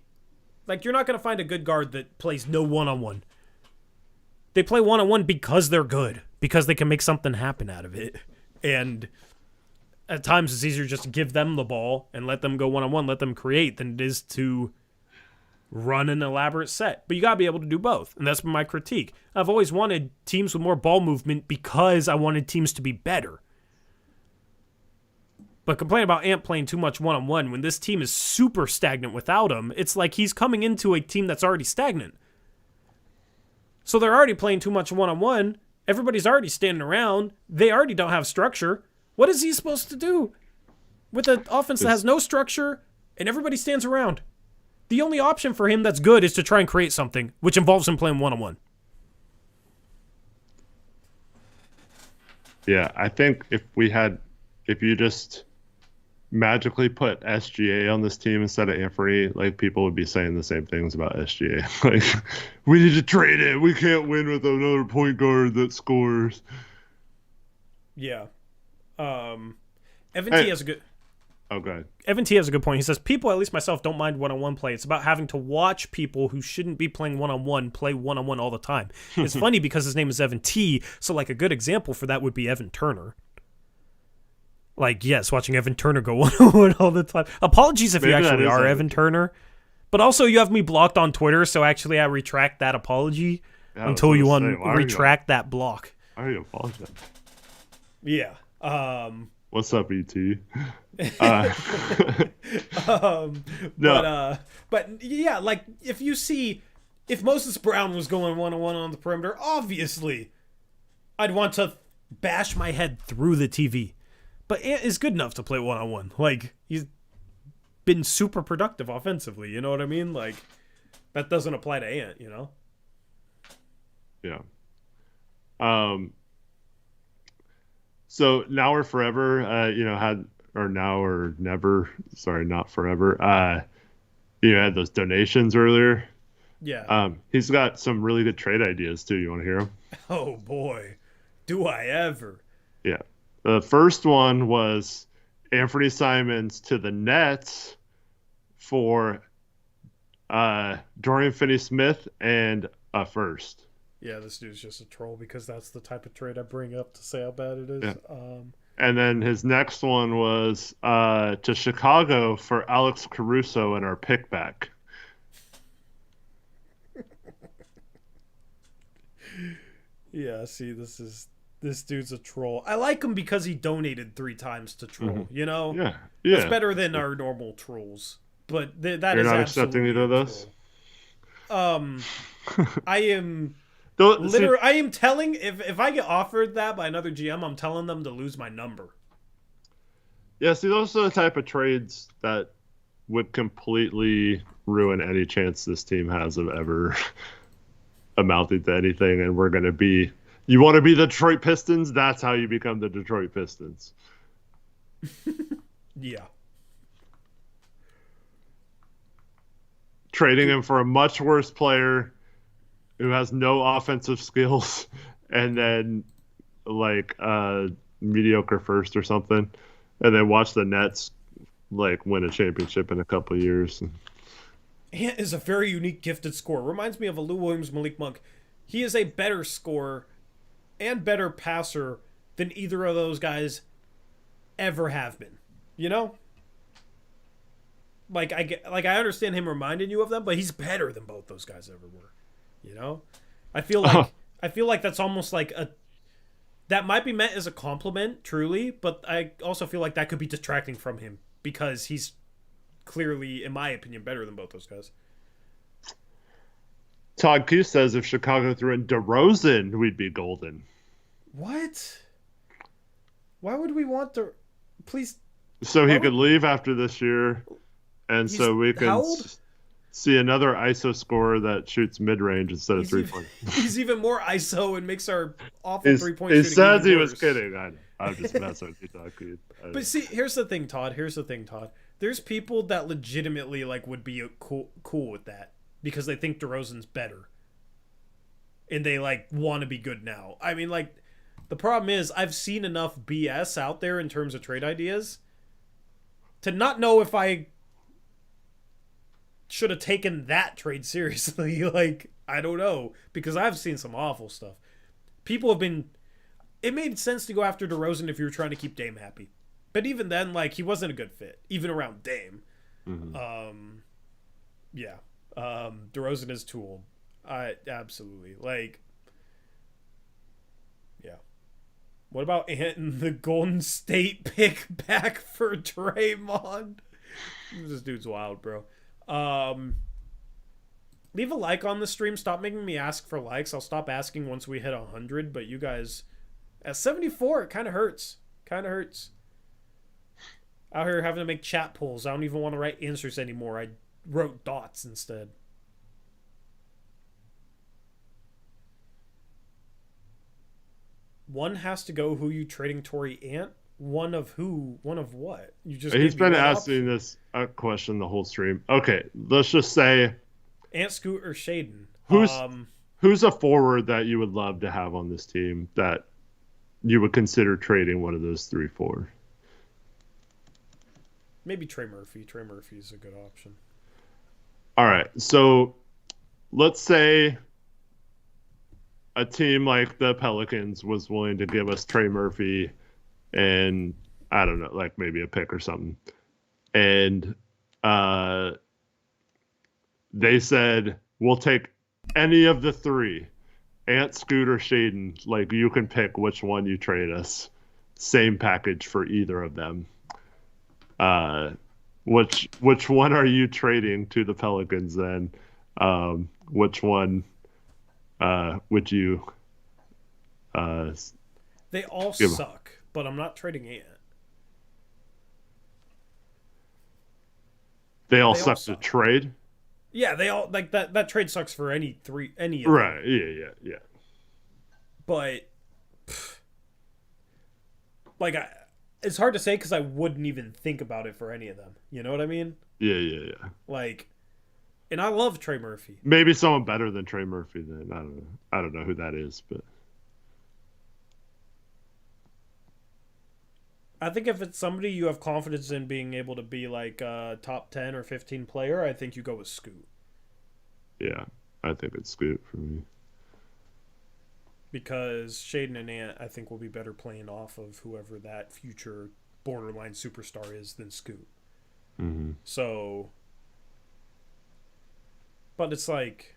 Like, you're not going to find a good guard that plays no one-on-one. They play one-on-one because they're good. Because they can make something happen out of it. And at times it's easier just to give them the ball and let them go one-on-one, let them create, than it is to run an elaborate set. But you got to be able to do both. And that's been my critique. I've always wanted teams with more ball movement because I wanted teams to be better. But complain about Ant playing too much one-on-one when this team is super stagnant without him, it's like he's coming into a team that's already stagnant. So they're already playing too much one-on-one. Everybody's already standing around. They already don't have structure. What is he supposed to do with an offense that has no structure and everybody stands around? The only option for him that's good is to try and create something, which involves him playing one-on-one. Yeah, I think if you just magically put SGA on this team instead of Anthony, like, people would be saying the same things about SGA. Like, we need to trade it. We can't win with another point guard that scores. Yeah. Evan T has a good... Oh, go ahead. Evan T has a good point. He says, people, at least myself, don't mind one-on-one play. It's about having to watch people who shouldn't be playing one-on-one play one-on-one all the time. It's funny because his name is Evan T, so like a good example for that would be Evan Turner. Like, yes, watching Evan Turner go one-on-one all the time. Apologies if you actually are Evan Turner. But also, you have me blocked on Twitter, so actually I retract that apology until you retract that block. Why are you apologizing? Yeah. What's up, ET? No. But yeah, like, if Moses Brown was going one-on-one on the perimeter, obviously I'd want to bash my head through the TV. But Ant is good enough to play one-on-one. Like, he's been super productive offensively, you know what I mean? Like, that doesn't apply to Ant, you know? Yeah. So now or forever, now or never, sorry, not forever. Had those donations earlier. Yeah. He's got some really good trade ideas too. You want to hear them? Oh boy, do I ever. Yeah. The first one was Anthony Simons to the Nets for Dorian Finney-Smith and a first. Yeah, this dude's just a troll because that's the type of trade I bring up to say how bad it is. Yeah. And then his next one was to Chicago for Alex Caruso and our pick back. Yeah, see, this dude's a troll. I like him because he donated 3 times to troll, you know? Yeah. It's better than our normal trolls. But that You're is not accepting either of those? I am... I am telling, if I get offered that by another GM, I'm telling them to lose my number. Yeah, see, those are the type of trades that would completely ruin any chance this team has of ever amounting to anything. And we're going to be, you want to be the Detroit Pistons? That's how you become the Detroit Pistons. Yeah. Trading him for a much worse player who has no offensive skills, and then like mediocre first or something, and then watch the Nets like win a championship in a couple of years. Ant is a very unique, gifted scorer. Reminds me of a Lou Williams, Malik Monk. He is a better scorer and better passer than either of those guys ever have been. You know? Like I understand him reminding you of them, but he's better than both those guys ever were. You know, I feel like that's almost like that might be meant as a compliment, truly, but I also feel like that could be detracting from him because he's clearly, in my opinion, better than both those guys. Todd Q says if Chicago threw in DeRozan, we'd be golden. What? Why would we want to? Please. So he could leave after this year, and so we can. How old? see another ISO scorer that shoots mid-range instead of three-point. He's even more ISO and makes our awful three-point shooting. He says he worse. was kidding. I'm just messing with you, Taki. But see, here's the thing, Todd. There's people that legitimately like would be cool with that because they think DeRozan's better, and they like want to be good now. I mean, like, the problem is I've seen enough BS out there in terms of trade ideas to not know if I should have taken that trade seriously. Like, I don't know, because I've seen some awful stuff. People have been... It made sense to go after DeRozan if you were trying to keep Dame happy. But even then, like, he wasn't a good fit, even around Dame. Mm-hmm. DeRozan is too old. Absolutely. Like, yeah. What about Ant and the Golden State pick back for Draymond? This dude's wild, bro. Leave a like on the stream. Stop making me ask for likes. I'll stop asking once we hit 100. But you guys, at 74, it kind of hurts. Out here having to make chat polls. I don't even want to write answers anymore. I wrote dots instead. One has to go. Who you trading Tory Ant? One of who? One of what? You just He's been asking this question the whole stream. Okay, let's just say Ant, Scoot, or Shaden. Who's a forward that you would love to have on this team that you would consider trading one of those 3 for? Maybe Trey Murphy. Trey Murphy is a good option. All right, so let's say a team like the Pelicans was willing to give us Trey Murphy and, I don't know, like maybe a pick or something. And they said, we'll take any of the 3, Ant, Scoot, or Shaden. Like, you can pick which one you trade us. Same package for either of them. Which one are you trading to the Pelicans then? Which one would you they all suck, but I'm not trading Ant. They all suck to trade? Yeah, they all like that trade sucks for any of them. Right, yeah. But like it's hard to say because I wouldn't even think about it for any of them. You know what I mean? Yeah. Like, and I love Trey Murphy. Maybe someone better than Trey Murphy then. I don't know who that is, but I think if it's somebody you have confidence in being able to be like a top 10 or 15 player, I think you go with Scoot. Yeah, I think it's Scoot for me. Because Shaden and Ant, I think, will be better playing off of whoever that future borderline superstar is than Scoot. Mm-hmm. So, but it's like,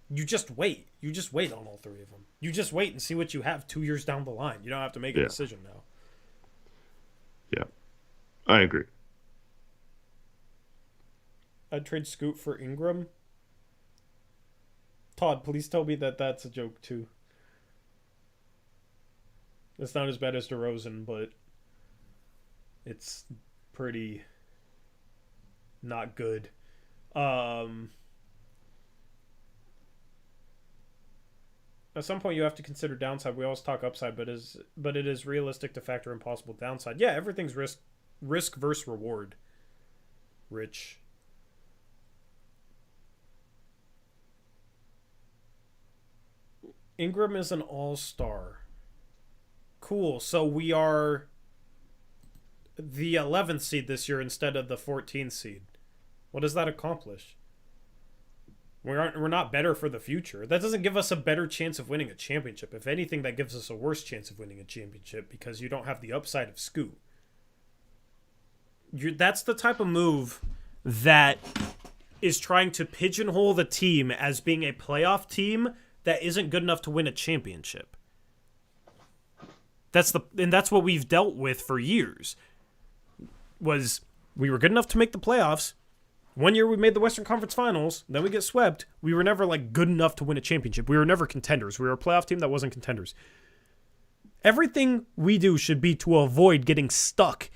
you just wait. You just wait on all 3 of them. You just wait and see what you have 2 years down the line. You don't have to make a decision now. Yeah, I agree. I'd trade Scoot for Ingram. Todd, please tell me that that's a joke too. It's not as bad as DeRozan, but it's pretty not good. At some point, you have to consider downside. We always talk upside, but it is realistic to factor in possible downside. Yeah, everything's risk versus reward. Rich. Ingram is an all-star. Cool. So we are the 11th seed this year instead of the 14th seed. What does that accomplish? We're not better for the future. That doesn't give us a better chance of winning a championship. If anything, that gives us a worse chance of winning a championship because you don't have the upside of Scoot. That's the type of move that is trying to pigeonhole the team as being a playoff team that isn't good enough to win a championship. That's what we've dealt with for years. Was we were good enough to make the playoffs. One year we made the Western Conference Finals, then we get swept. We were never like good enough to win a championship. We were never contenders. We were a playoff team that wasn't contenders. Everything we do should be to avoid getting stuck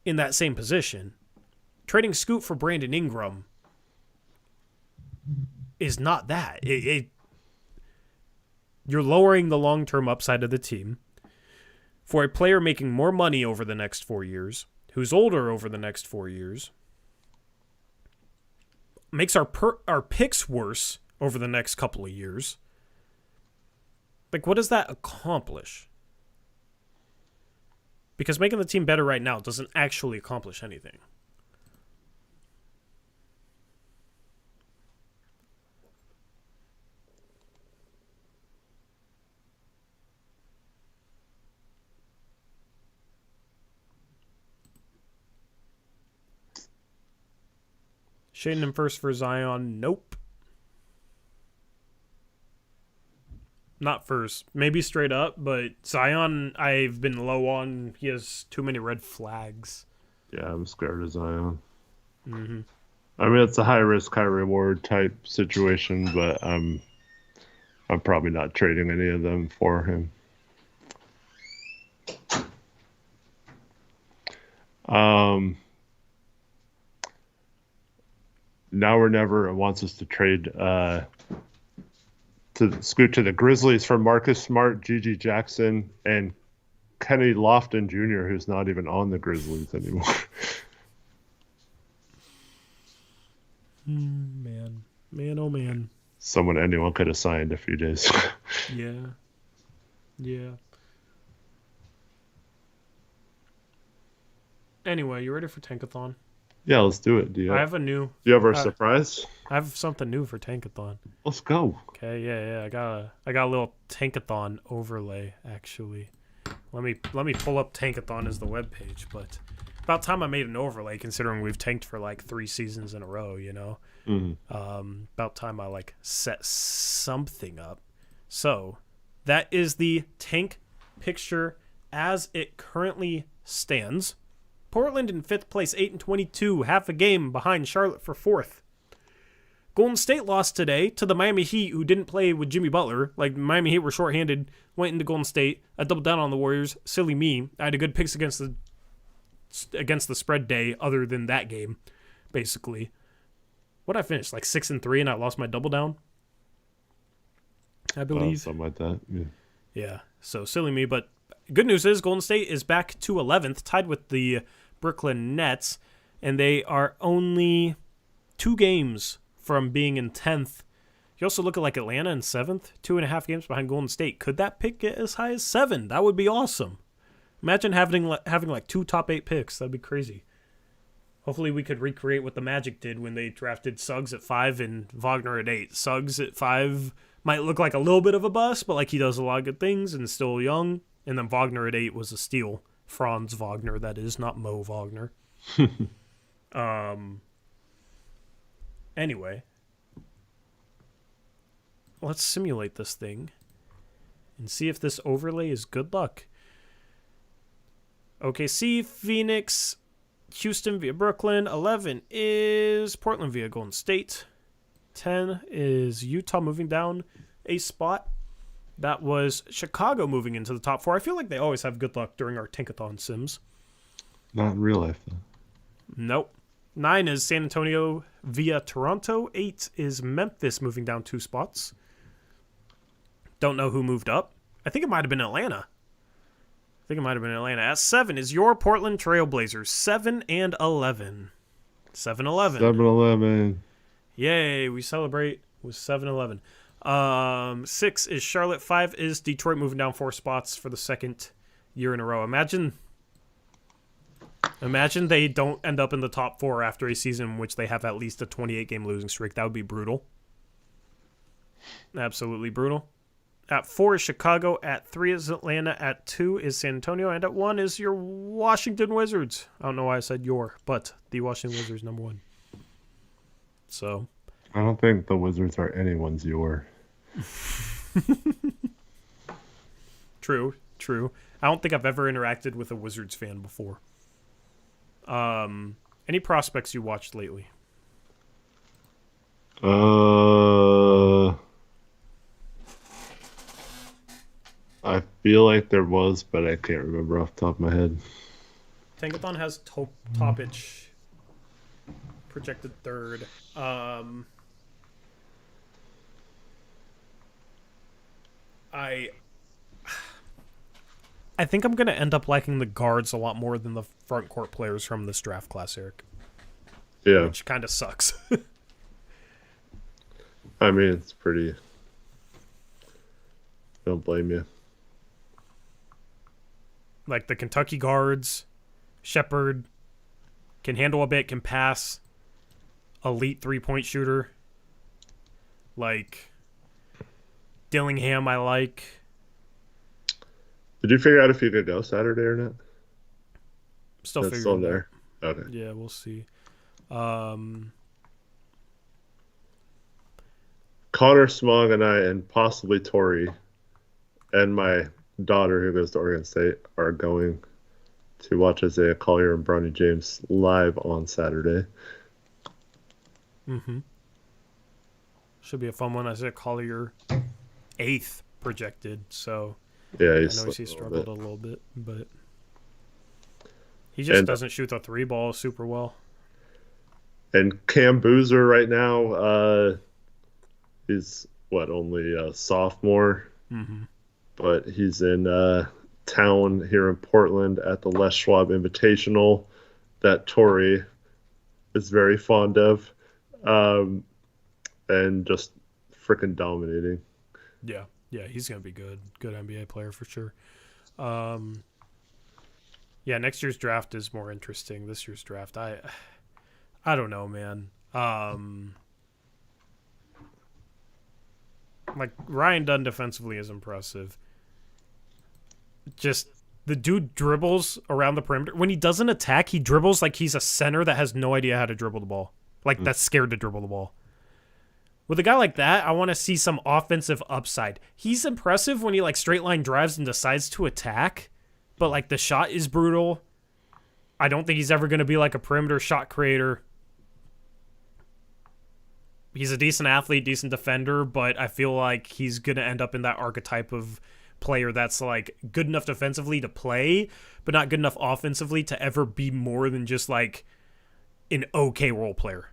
in that same position. Trading Scoot for Brandon Ingram is not that. You're lowering the long-term upside of the team for a player making more money over the next 4 years, who's older over the next 4 years, makes our picks worse over the next couple of years. Like, what does that accomplish? Because making the team better right now doesn't actually accomplish anything. Shading him first for Zion, nope. Not first. Maybe straight up, but Zion I've been low on. He has too many red flags. Yeah, I'm scared of Zion. Mm-hmm. I mean, it's a high risk, high reward type situation, but I'm probably not trading any of them for him. Now or Never wants us to trade to scoot to the Grizzlies for Marcus Smart, Gigi Jackson, and Kenny Lofton Jr., who's not even on the Grizzlies anymore. Man, oh man. Someone anyone could have signed a few days ago. Yeah. Anyway, you ready for Tankathon? Yeah, let's do it. Do you have a surprise? I have something new for Tankathon. Let's go. Okay, yeah. I got a little Tankathon overlay actually. Let me pull up Tankathon as the webpage, but about time I made an overlay considering we've tanked for like 3 seasons in a row, you know. Mm-hmm. About time I like set something up. So that is the tank picture as it currently stands. Portland in 5th place, 8-22, half a game behind Charlotte for 4th. Golden State lost today to the Miami Heat, who didn't play with Jimmy Butler. Like, Miami Heat were shorthanded, went into Golden State. I doubled down on the Warriors. Silly me. I had a good picks against the spread day other than that game, basically. What I finished? Like 6-3, and I lost my double down? I believe. Something like that, yeah. Yeah, so silly me, but good news is Golden State is back to 11th, tied with the Brooklyn Nets, and they are only 2 games from being in 10th. You also look at like Atlanta in 7th, 2.5 games behind Golden State. Could that pick get as high as 7? That would be awesome. Imagine having like 2 top 8 picks. That'd be crazy. Hopefully we could recreate what the Magic did when they drafted Suggs at 5 and Wagner at 8. Suggs at 5 might look like a little bit of a bust, but like he does a lot of good things and is still young. And then Wagner at 8 was a steal. Franz Wagner, that is, not Mo Wagner. Anyway. Let's simulate this thing and see if this overlay is good luck. OKC, Phoenix, Houston via Brooklyn. 11 is Portland via Golden State. 10 is Utah moving down a spot. That was Chicago moving into the top 4. I feel like they always have good luck during our Tankathon sims. Not in real life, though. Nope. 9 is San Antonio via Toronto. 8 is Memphis moving down 2 spots. Don't know who moved up. I think it might have been Atlanta. At 7 is your Portland Trailblazers. 7 and 11. 7-11. 7-11. Yay, we celebrate with 7-11. 6 is Charlotte. 5 is Detroit moving down 4 spots for the second year in a row. Imagine they don't end up in the top 4 after a season in which they have at least a 28-game losing streak. That would be brutal. Absolutely brutal. At 4 is Chicago. At 3 is Atlanta. At 2 is San Antonio. And at 1 is your Washington Wizards. I don't know why I said your, but the Washington Wizards number 1. So I don't think the Wizards are anyone's your. True. I don't think I've ever interacted with a Wizards fan before. Any prospects you watched lately? I feel like there was, but I can't remember off the top of my head. Tankathon has Topic projected third. I think I'm going to end up liking the guards a lot more than the front court players from this draft class, Eric. Yeah. Which kind of sucks. I mean, it's pretty... Don't blame you. Like the Kentucky guards, Shepherd, can handle a bit, can pass, elite three-point shooter. Like Dillingham, I like. Did you figure out if you could go Saturday or not? Still That's figuring still it there. out. Okay. Yeah, we'll see. Connor Smog and I, and possibly Tori, and my daughter who goes to Oregon State, are going to watch Isaiah Collier and Bronny James live on Saturday. Mm-hmm. Should be a fun one. Isaiah Collier, 8th projected, so Yeah, I know he struggled a little bit, but he just doesn't shoot the three ball super well. And Cam Boozer right now, he's only a sophomore, but he's in town here in Portland at the Les Schwab Invitational that Tori is very fond of, and just freaking dominating. Yeah, he's gonna be good NBA player for sure. Yeah, next year's draft is more interesting. This year's draft, I don't know, man. Like Ryan Dunn defensively is impressive. Just the dude dribbles around the perimeter. When he doesn't attack, he dribbles like he's a center that has no idea how to dribble the ball. Like that's scared to dribble the ball. With a guy like that, I want to see some offensive upside. He's impressive when he like straight line drives and decides to attack, but like the shot is brutal. I don't think he's ever going to be like a perimeter shot creator. He's a decent athlete, decent defender, but I feel like he's going to end up in that archetype of player that's like good enough defensively to play, but not good enough offensively to ever be more than just like an okay role player.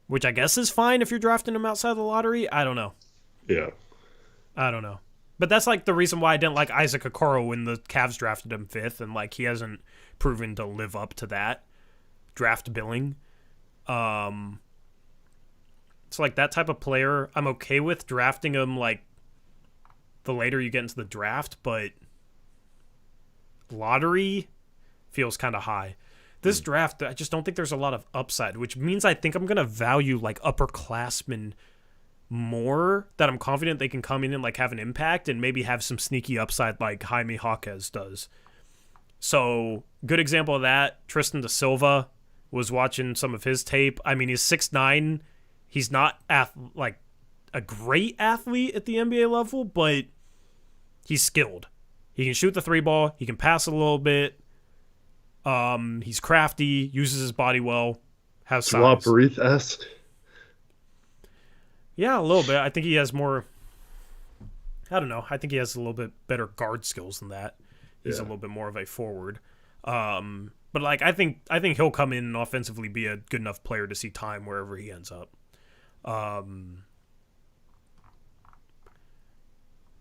Which I guess is fine if you're drafting him outside the lottery. I don't know. Yeah. I don't know. But that's like the reason why I didn't like Isaac Okoro when the Cavs drafted him 5th, and like he hasn't proven to live up to that draft billing. So like that type of player, I'm okay with drafting him like the later you get into the draft, but lottery feels kind of high. This draft, I just don't think there's a lot of upside, which means I think I'm going to value like upperclassmen more, that I'm confident they can come in and like have an impact and maybe have some sneaky upside like Jaime Jaquez does. So good example of that, Tristan Da Silva. Was watching some of his tape. I mean, he's 6'9". He's not like a great athlete at the NBA level, but he's skilled. He can shoot the three ball. He can pass a little bit. He's crafty, uses his body well, has size. Laparith-esque. Yeah, a little bit. I think he has more. I don't know. I think he has a little bit better guard skills than that. He's a little bit more of a forward. But like I think he'll come in and offensively be a good enough player to see time wherever he ends up.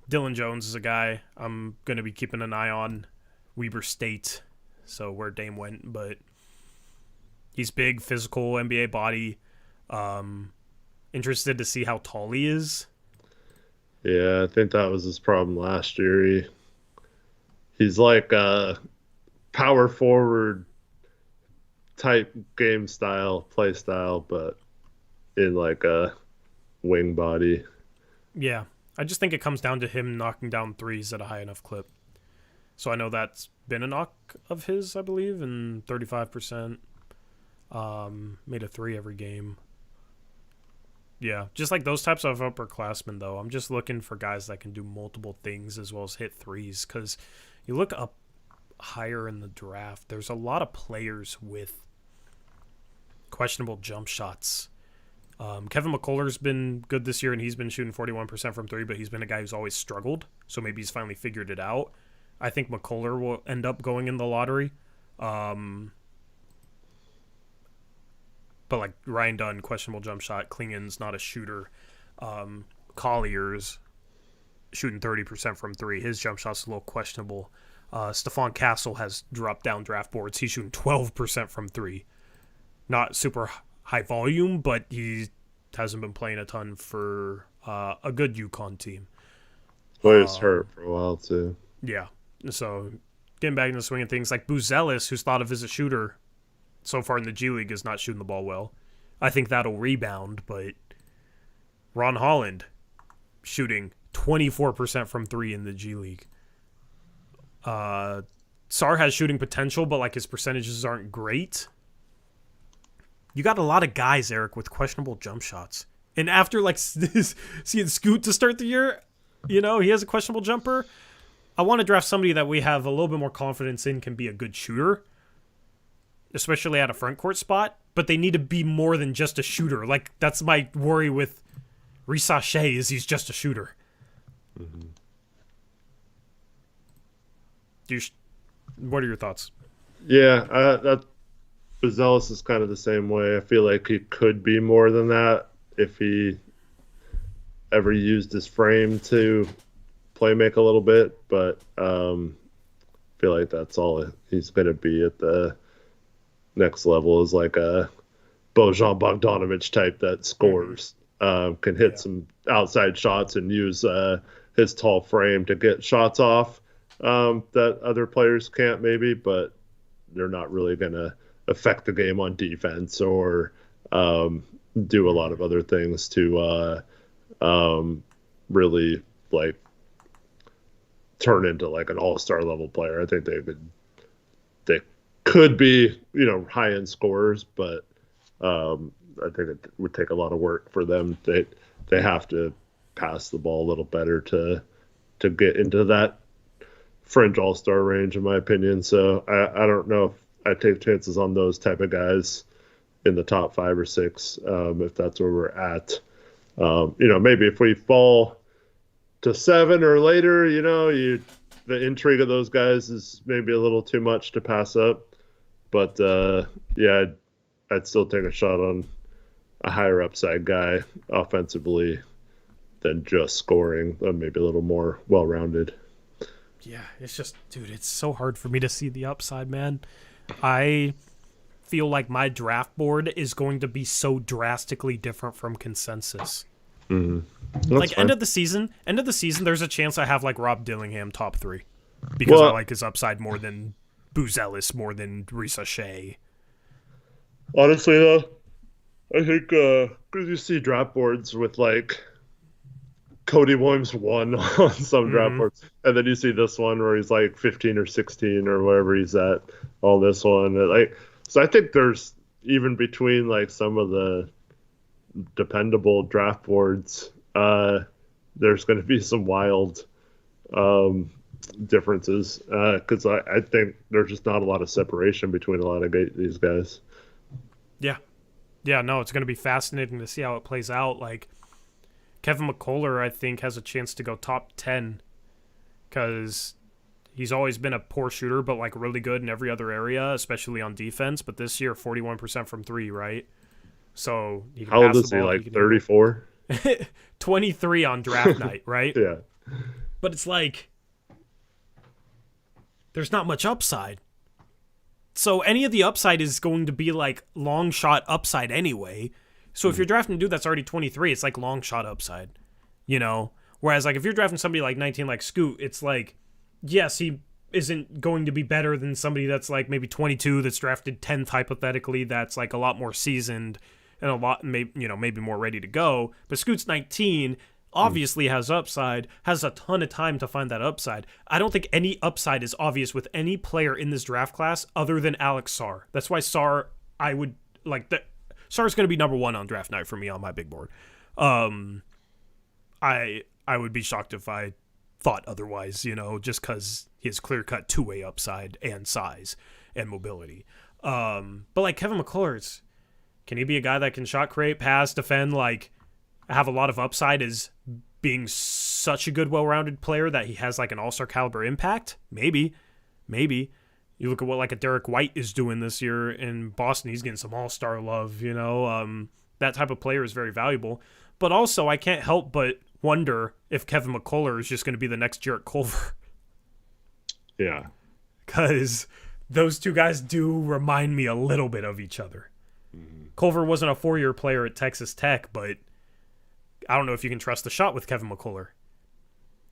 Dylan Jones is a guy I'm going to be keeping an eye on. Weber State, so where Dame went, but he's big, physical, NBA body. Interested to see how tall he is. Yeah, I think that was his problem last year. He's like a power forward type game style, play style, but in like a wing body. Yeah, I just think it comes down to him knocking down threes at a high enough clip. So I know that's been a knock of his, I believe, and 35%. Made a 3 every game. Yeah, just like those types of upperclassmen, though. I'm just looking for guys that can do multiple things as well as hit threes, because you look up higher in the draft, there's a lot of players with questionable jump shots. Kevin McCullough's been good this year, and he's been shooting 41% from 3, but he's been a guy who's always struggled, so maybe he's finally figured it out. I think McCullough will end up going in the lottery. But like Ryan Dunn, questionable jump shot. Klingen's not a shooter. Collier's shooting 30% from 3. His jump shot's a little questionable. Stephon Castle has dropped down draft boards. He's shooting 12% from 3. Not super high volume, but he hasn't been playing a ton for a good UConn team. Well, he was hurt for a while, too. Yeah. So getting back into the swing of things, like Buzelis, who's thought of as a shooter so far in the G League, is not shooting the ball well. I think that'll rebound, but Ron Holland shooting 24% from 3 in the G League. Sar has shooting potential, but like his percentages aren't great. You got a lot of guys, Eric, with questionable jump shots. And after like seeing Scoot to start the year, he has a questionable jumper. I want to draft somebody that we have a little bit more confidence in can be a good shooter, especially at a front court spot, but they need to be more than just a shooter. Like, that's my worry with Risa Shea, is he's just a shooter. Mm-hmm. What are your thoughts? Yeah, that Buzelis is kind of the same way. I feel like he could be more than that if he ever used his frame to play make a little bit, but I feel like that's all he's going to be at the next level, is like a Bojan Bogdanovic type that scores, can hit some outside shots and use his tall frame to get shots off that other players can't maybe, but they're not really going to affect the game on defense or do a lot of other things to really like turn into like an all-star level player. I think they could be, high end scorers, but I think it would take a lot of work for them. They have to pass the ball a little better to get into that fringe all-star range, in my opinion. So I don't know if I take chances on those type of guys in the top 5 or 6, if that's where we're at. Maybe if we fall to 7 or later, the intrigue of those guys is maybe a little too much to pass up. But I'd still take a shot on a higher upside guy offensively than just scoring, maybe a little more well-rounded. Yeah, it's just, dude, it's so hard for me to see the upside, man. I feel like my draft board is going to be so drastically different from consensus. Mm-hmm. Like, fine. End of the season, there's a chance I have like Rob Dillingham top 3 because I like his upside more than Buzelis, more than Risa Shea. Honestly, though, I think because you see draft boards with like Cody Williams 1 on some draft boards, and then you see this one where he's like 15 or 16 or wherever he's at on this one. So I think there's, even between like some of the dependable draft boards, there's going to be some wild differences because I think there's just not a lot of separation between a lot of these guys. No, it's going to be fascinating to see how it plays out. Like, Kevin McCullough, I think, has a chance to go top 10 because he's always been a poor shooter, but like really good in every other area, especially on defense. But this year, 41% from 3, right? So he can how old pass is the he? ball, Like 34? 23 on draft night, right? Yeah. But it's like there's not much upside. So any of the upside is going to be like long shot upside anyway. So if you're drafting a dude that's already 23, it's like long shot upside, Whereas like if you're drafting somebody like 19 like Scoot, it's like, yes, he isn't going to be better than somebody that's like maybe 22 that's drafted 10th hypothetically, that's like a lot more seasoned and a lot maybe more ready to go. But Scoot's 19, obviously has upside, has a ton of time to find that upside. I don't think any upside is obvious with any player in this draft class other than Alex Sarr. That's why Sarr, I would like that. Sarr's going to be number 1 on draft night for me on my big board. I would be shocked if I thought otherwise, just because he has clear-cut two-way upside and size and mobility. But like Kevin McCullough, can he be a guy that can shot create, pass, defend, like have a lot of upside as being such a good, well-rounded player that he has like an all-star caliber impact? Maybe. You look at what like a Derek White is doing this year in Boston. He's getting some all-star love, that type of player is very valuable. But also, I can't help but wonder if Kevin McCullough is just going to be the next Jarrett Culver. Yeah. Because those two guys do remind me a little bit of each other. Mm-hmm. Culver wasn't a 4-year player at Texas Tech, but I don't know if you can trust the shot with Kevin McCullough.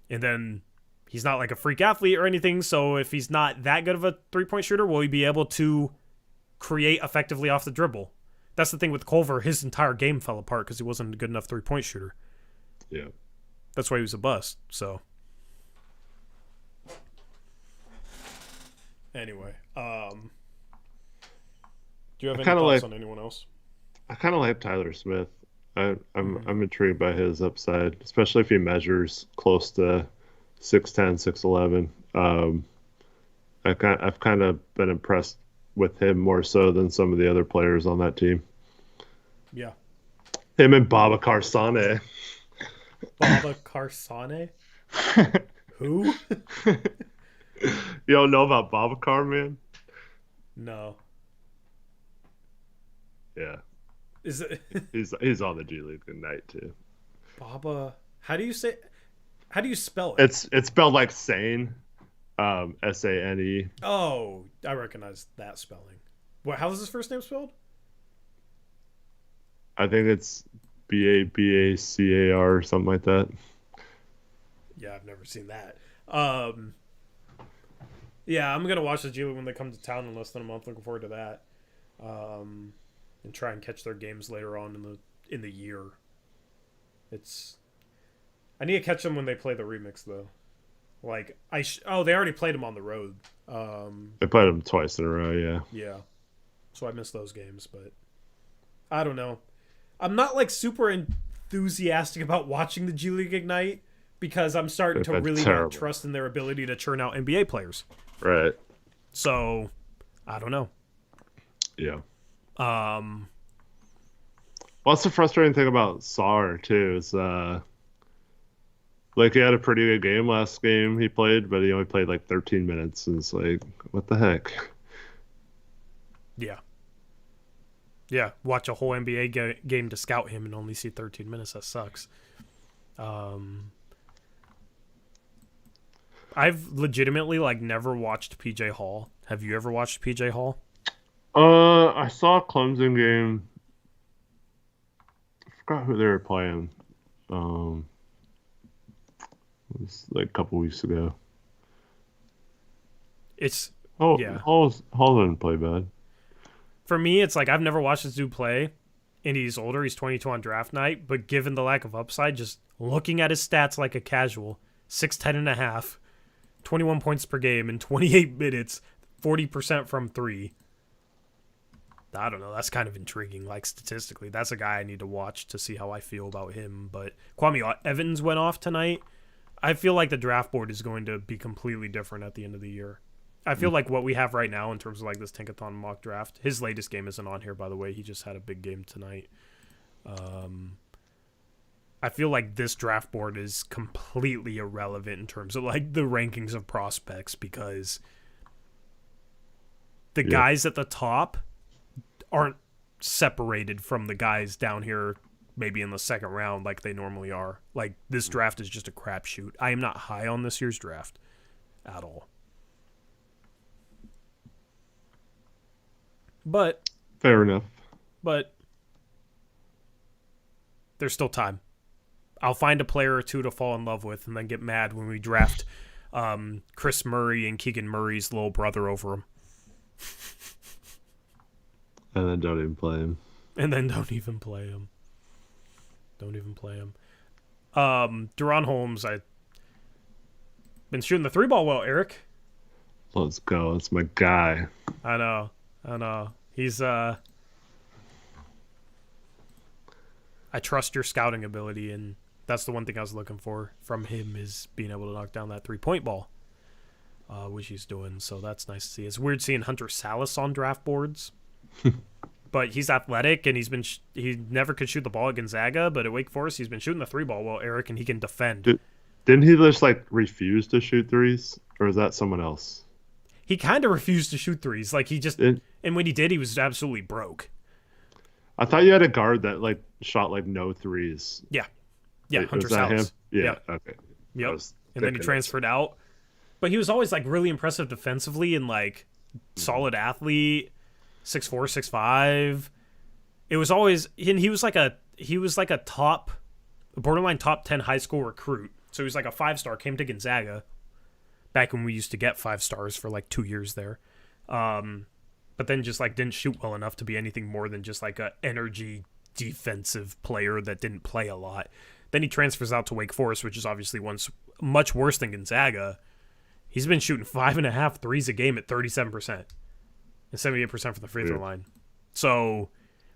And then he's not like a freak athlete or anything, so if he's not that good of a three-point shooter, will he be able to create effectively off the dribble? That's the thing with Culver. His entire game fell apart because he wasn't a good enough three-point shooter. Yeah. That's why he was a bust, so. Anyway, do you have any thoughts on anyone else? I kind of like Tyler Smith. I'm intrigued by his upside, especially if he measures close to 6'10", 6'11". I've kind of been impressed with him more so than some of the other players on that team. Yeah. Him and Babacar Sane. Babacar Sane? Who? You don't know about Babacar, man? No. Yeah. Is it? He's on the G League tonight too. Baba. How do you spell it? It's spelled like Sane. Sane. Oh, I recognize that spelling. What? How is his first name spelled? I think it's Babacar or something like that. Yeah, I've never seen that. Yeah, I'm gonna watch the G League when they come to town in less than a month. Looking forward to that. And try and catch their games later on in the year. I need to catch them when they play the remix though. Like they already played them on the road. They played them twice in a row, yeah. Yeah. So I missed those games, but I don't know. I'm not like super enthusiastic about watching the G League Ignite because I'm starting to really not trust in their ability to churn out NBA players. Right. So I don't know. Yeah. What's the frustrating thing about Sar too is like he had a pretty good game last game he played, but he only played like 13 minutes, and it's like, what the heck? Yeah. Yeah, watch a whole NBA game to scout him and only see 13 minutes. That sucks. I've legitimately never watched PJ Hall. Have you ever watched PJ Hall? I saw a Clemson game. I forgot who they were playing. It was like a couple weeks ago. Hall didn't play bad. For me, it's like I've never watched this dude play, and he's older. He's 22 on draft night, but given the lack of upside, just looking at his stats like a casual, 6'10 and a half, 21 points per game in 28 minutes, 40% from three. I don't know. That's kind of intriguing. Like statistically, that's a guy I need to watch to see how I feel about him. But Kwame Evans went off tonight. I feel like the draft board is going to be completely different at the end of the year. I feel like what we have right now in terms of like this Tankathon mock draft, his latest game isn't on here, by the way. He just had a big game tonight. I feel like this draft board is completely irrelevant in terms of like the rankings of prospects because the guys at the top aren't separated from the guys down here maybe in the second round like they normally are. Like this draft is just a crapshoot. I am not high on this year's draft at all. But fair enough. But there's still time. I'll find a player or two to fall in love with and then get mad when we draft Chris Murray and Keegan Murray's little brother over him. And then don't even play him. Deron Holmes, I've been shooting the three ball well, Eric. Let's go. That's my guy. I know. He's I trust your scouting ability, and that's the one thing I was looking for from him is being able to knock down that 3-point ball, which he's doing. So that's nice to see. It's weird seeing Hunter Salas on draft boards, but he's athletic and he never could shoot the ball at Gonzaga, but at Wake Forest he's been shooting the three ball well, Eric, and he can defend. Didn't he just refuse to shoot threes, or is that someone else? he kind of refused to shoot threes. Like and when he did, he was absolutely broke. I thought you had a guard that like shot like no threes. Yeah. Yeah, Wait, Hunter was that him? Sallis. Yeah. Yep. Okay. Yep. And then he transferred out. But he was always like really impressive defensively and like solid athlete, 6'4", 6'5". It was always, and he was like a borderline top 10 high school recruit. So he was like a 5-star, came to Gonzaga back when we used to get 5 stars for like 2 years there. But then just like didn't shoot well enough to be anything more than just like a energy defensive player that didn't play a lot. Then he transfers out to Wake Forest, which is obviously much worse than Gonzaga. He's been shooting 5.5 threes a game at 37% and 78% from the free throw line. So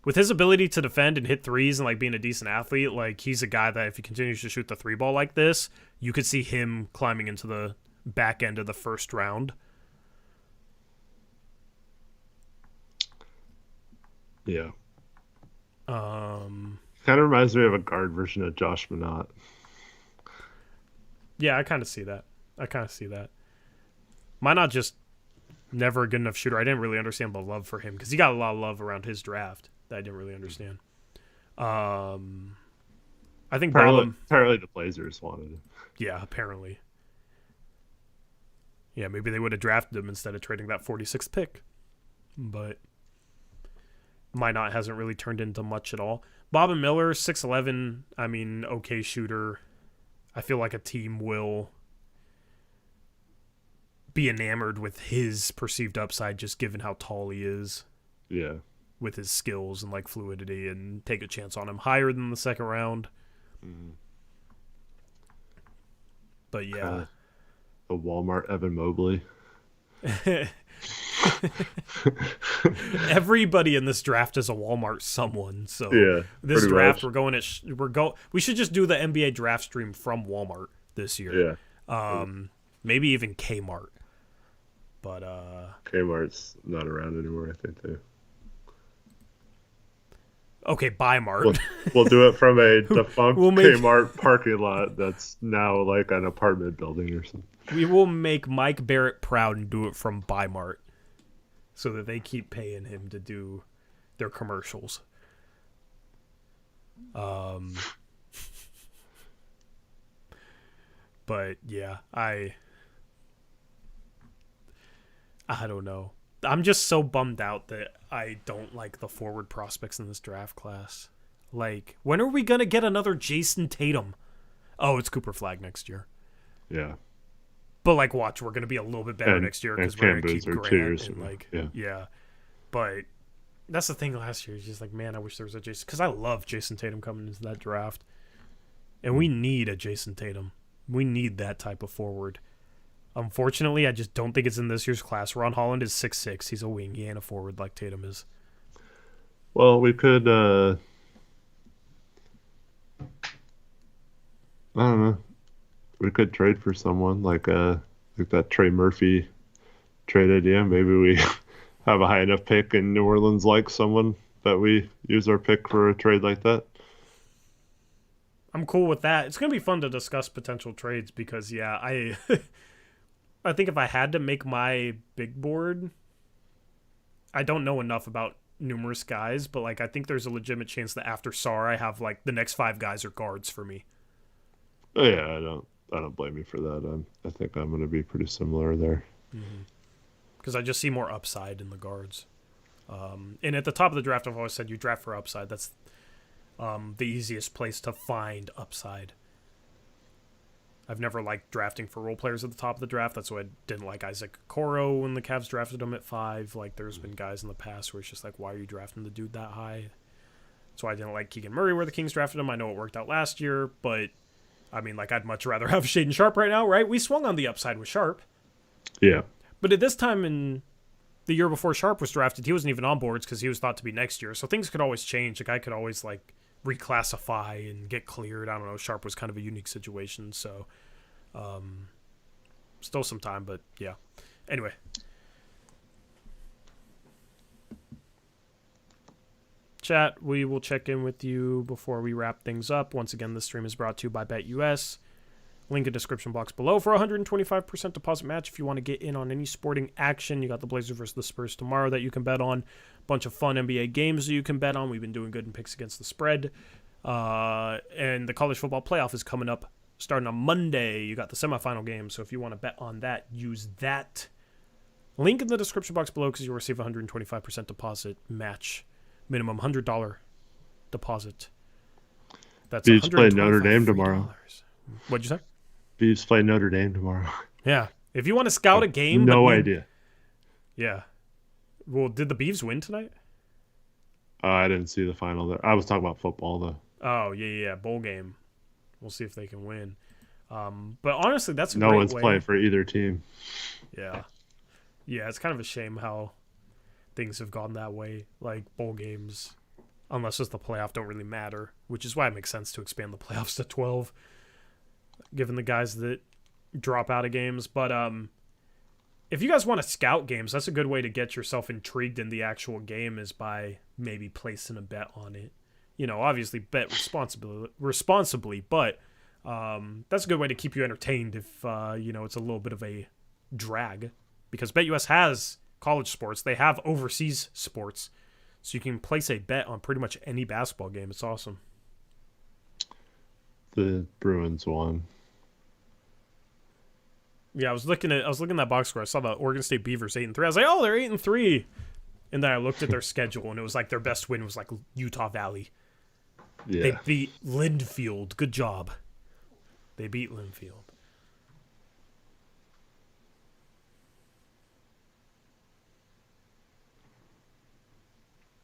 with his ability to defend and hit threes and like being a decent athlete, like he's a guy that if he continues to shoot the 3 ball like this, you could see him climbing into the back end of the first round. Yeah. Kind of reminds me of a guard version of Josh Minot. Yeah, I kind of see that. Minot just never a good enough shooter. I didn't really understand the love for him because he got a lot of love around his draft that I didn't really understand. I think apparently the Blazers wanted him. Yeah, apparently. Yeah, maybe they would have drafted him instead of trading that 46th pick. But Minot hasn't really turned into much at all. Bobbin Miller, 6'11", I mean, okay shooter. I feel like a team will be enamored with his perceived upside just given how tall he is. Yeah. With his skills and like fluidity and take a chance on him higher than the second round. Mm. But yeah. The Walmart Evan Mobley. Everybody in this draft is a Walmart someone. So yeah, this draft we should just do the NBA draft stream from Walmart this year. Yeah. Maybe even Kmart. But Kmart's not around anymore, I think too. Okay, buy Mart. We'll do it from a defunct Kmart parking lot that's now like an apartment building or something. We will make Mike Barrett proud and do it from Buy Mart so that they keep paying him to do their commercials. But yeah, I don't know. I'm just so bummed out that I don't like the forward prospects in this draft class. Like, when are we going to get another Jason Tatum? Oh, it's Cooper Flagg next year. Yeah. But, like, watch, we're going to be a little bit better next year because we're going to keep Grant. And, like, yeah. But that's the thing last year. It's just like, man, I wish there was a Jason. Because I love Jason Tatum coming into that draft. And we need a Jason Tatum. We need that type of forward. Unfortunately, I just don't think it's in this year's class. Ron Holland is 6'6". He's a wing. He ain't a forward like Tatum is. Well, we could, I don't know. We could trade for someone like that Trey Murphy trade idea. Maybe we have a high enough pick and New Orleans likes someone that we use our pick for a trade like that. I'm cool with that. It's going to be fun to discuss potential trades because, yeah, I think if I had to make my big board, I don't know enough about numerous guys, but like I think there's a legitimate chance that after Sarr, I have like the next 5 guys are guards for me. Oh, yeah, I don't blame you for that. I think I'm going to be pretty similar there. Because I just see more upside in the guards. And at the top of the draft, I've always said you draft for upside. That's the easiest place to find upside. I've never liked drafting for role players at the top of the draft. That's why I didn't like Isaac Okoro when the Cavs drafted him at 5. Like, there's been guys in the past where it's just like, why are you drafting the dude that high? That's why I didn't like Keegan Murray where the Kings drafted him. I know it worked out last year, but, I mean, like, I'd much rather have Shaden Sharp right now, right? We swung on the upside with Sharp. Yeah. But at this time in the year before Sharp was drafted, he wasn't even on boards because he was thought to be next year. So things could always change. A guy could always, like, reclassify and get cleared. I don't know. Sharp was kind of a unique situation, so... still some time, but yeah. Anyway. Chat, we will check in with you before we wrap things up. Once again, this stream is brought to you by BetUS. Link in description box below for 125% deposit match if you want to get in on any sporting action. You got the Blazers versus the Spurs tomorrow that you can bet on. Bunch of fun NBA games that you can bet on. We've been doing good in picks against the spread. And the college football playoff is coming up starting on Monday. You got the semifinal game. So if you want to bet on that, use that. Link in the description box below because you'll receive 125% deposit match. Minimum $100 deposit. That's Beavs play Notre Dame tomorrow. What'd you say? Beavs play Notre Dame tomorrow. Yeah. If you want to scout a game. No idea. Yeah. Well, did the Beavs win tonight? I didn't see the final there. I was talking about football, though. Oh, yeah. Bowl game. We'll see if they can win. But honestly, that's a no great one's way. playing for either team. Yeah. Yeah, it's kind of a shame how things have gone that way. Like, bowl games, unless it's the playoff, don't really matter, which is why it makes sense to expand the playoffs to 12, given the guys that drop out of games. But if you guys want to scout games, that's a good way to get yourself intrigued in the actual game is by maybe placing a bet on it. You know, obviously bet responsibly, but that's a good way to keep you entertained if, it's a little bit of a drag. Because BetUS has college sports. They have overseas sports. So you can place a bet on pretty much any basketball game. It's awesome. The Bruins won. Yeah, I was looking at that box score. I saw the Oregon State Beavers 8-3. I was like, oh, they're 8-3. And then I looked at their schedule, and it was like their best win was like Utah Valley. Yeah. They beat Linfield. Good job. They beat Linfield.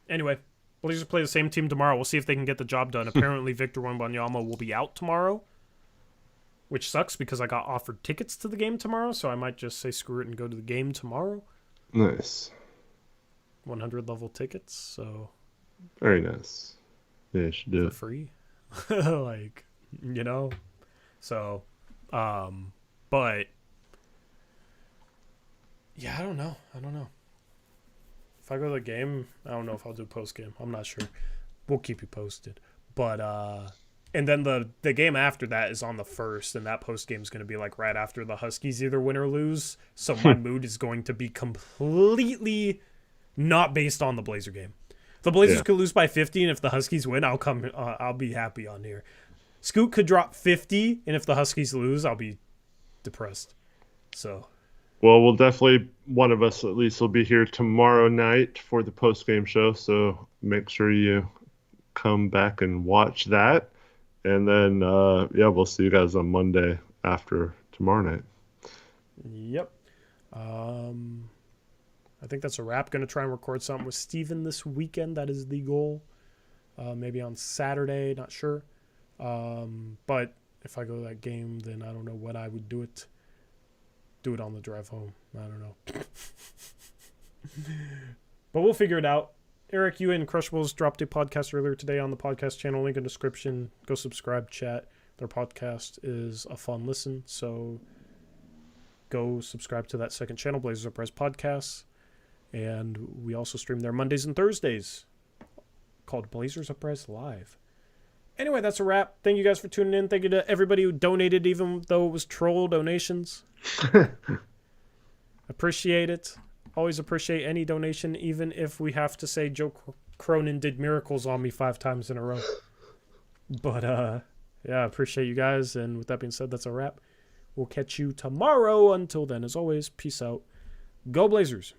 Anyway, Blazers play the same team tomorrow. We'll see if they can get the job done. Apparently, Victor Wembanyama will be out tomorrow, which sucks because I got offered tickets to the game tomorrow, so I might just say screw it and go to the game tomorrow. Nice. 100 level tickets, so. Very nice. Yeah, you should do it. For free. So, but, yeah, I don't know. If I go to the game, I don't know if I'll do post game. I'm not sure. We'll keep you posted. But and then the game after that is on the 1st, and that post game is going to be like right after the Huskies either win or lose. So my mood is going to be completely not based on the Blazer game. If the Blazers could lose by 50, and if the Huskies win, I'll be happy on here. Scoot could drop 50, and if the Huskies lose, I'll be depressed. So. Well, we'll definitely, one of us at least will be here tomorrow night for the post-game show, so make sure you come back and watch that. And then, we'll see you guys on Monday after tomorrow night. Yep. I think that's a wrap. Going to try and record something with Steven this weekend. That is the goal. Maybe on Saturday, not sure. But if I go to that game, then I don't know what I would do it. Do it on the drive home. I don't know. But we'll figure it out. Eric, you and Crushables dropped a podcast earlier today on the podcast channel. Link in description. Go subscribe, chat. Their podcast is a fun listen. So go subscribe to that second channel, Blazers Uprise Podcasts. And we also stream there Mondays and Thursdays called Blazers Uprise Live. Anyway, that's a wrap. Thank you guys for tuning in. Thank you to everybody who donated, even though it was troll donations. Appreciate it. Always appreciate any donation, even if we have to say Joe Cronin did miracles on me 5 times in a row. But, appreciate you guys. And with that being said, that's a wrap. We'll catch you tomorrow. Until then, as always, peace out. Go Blazers.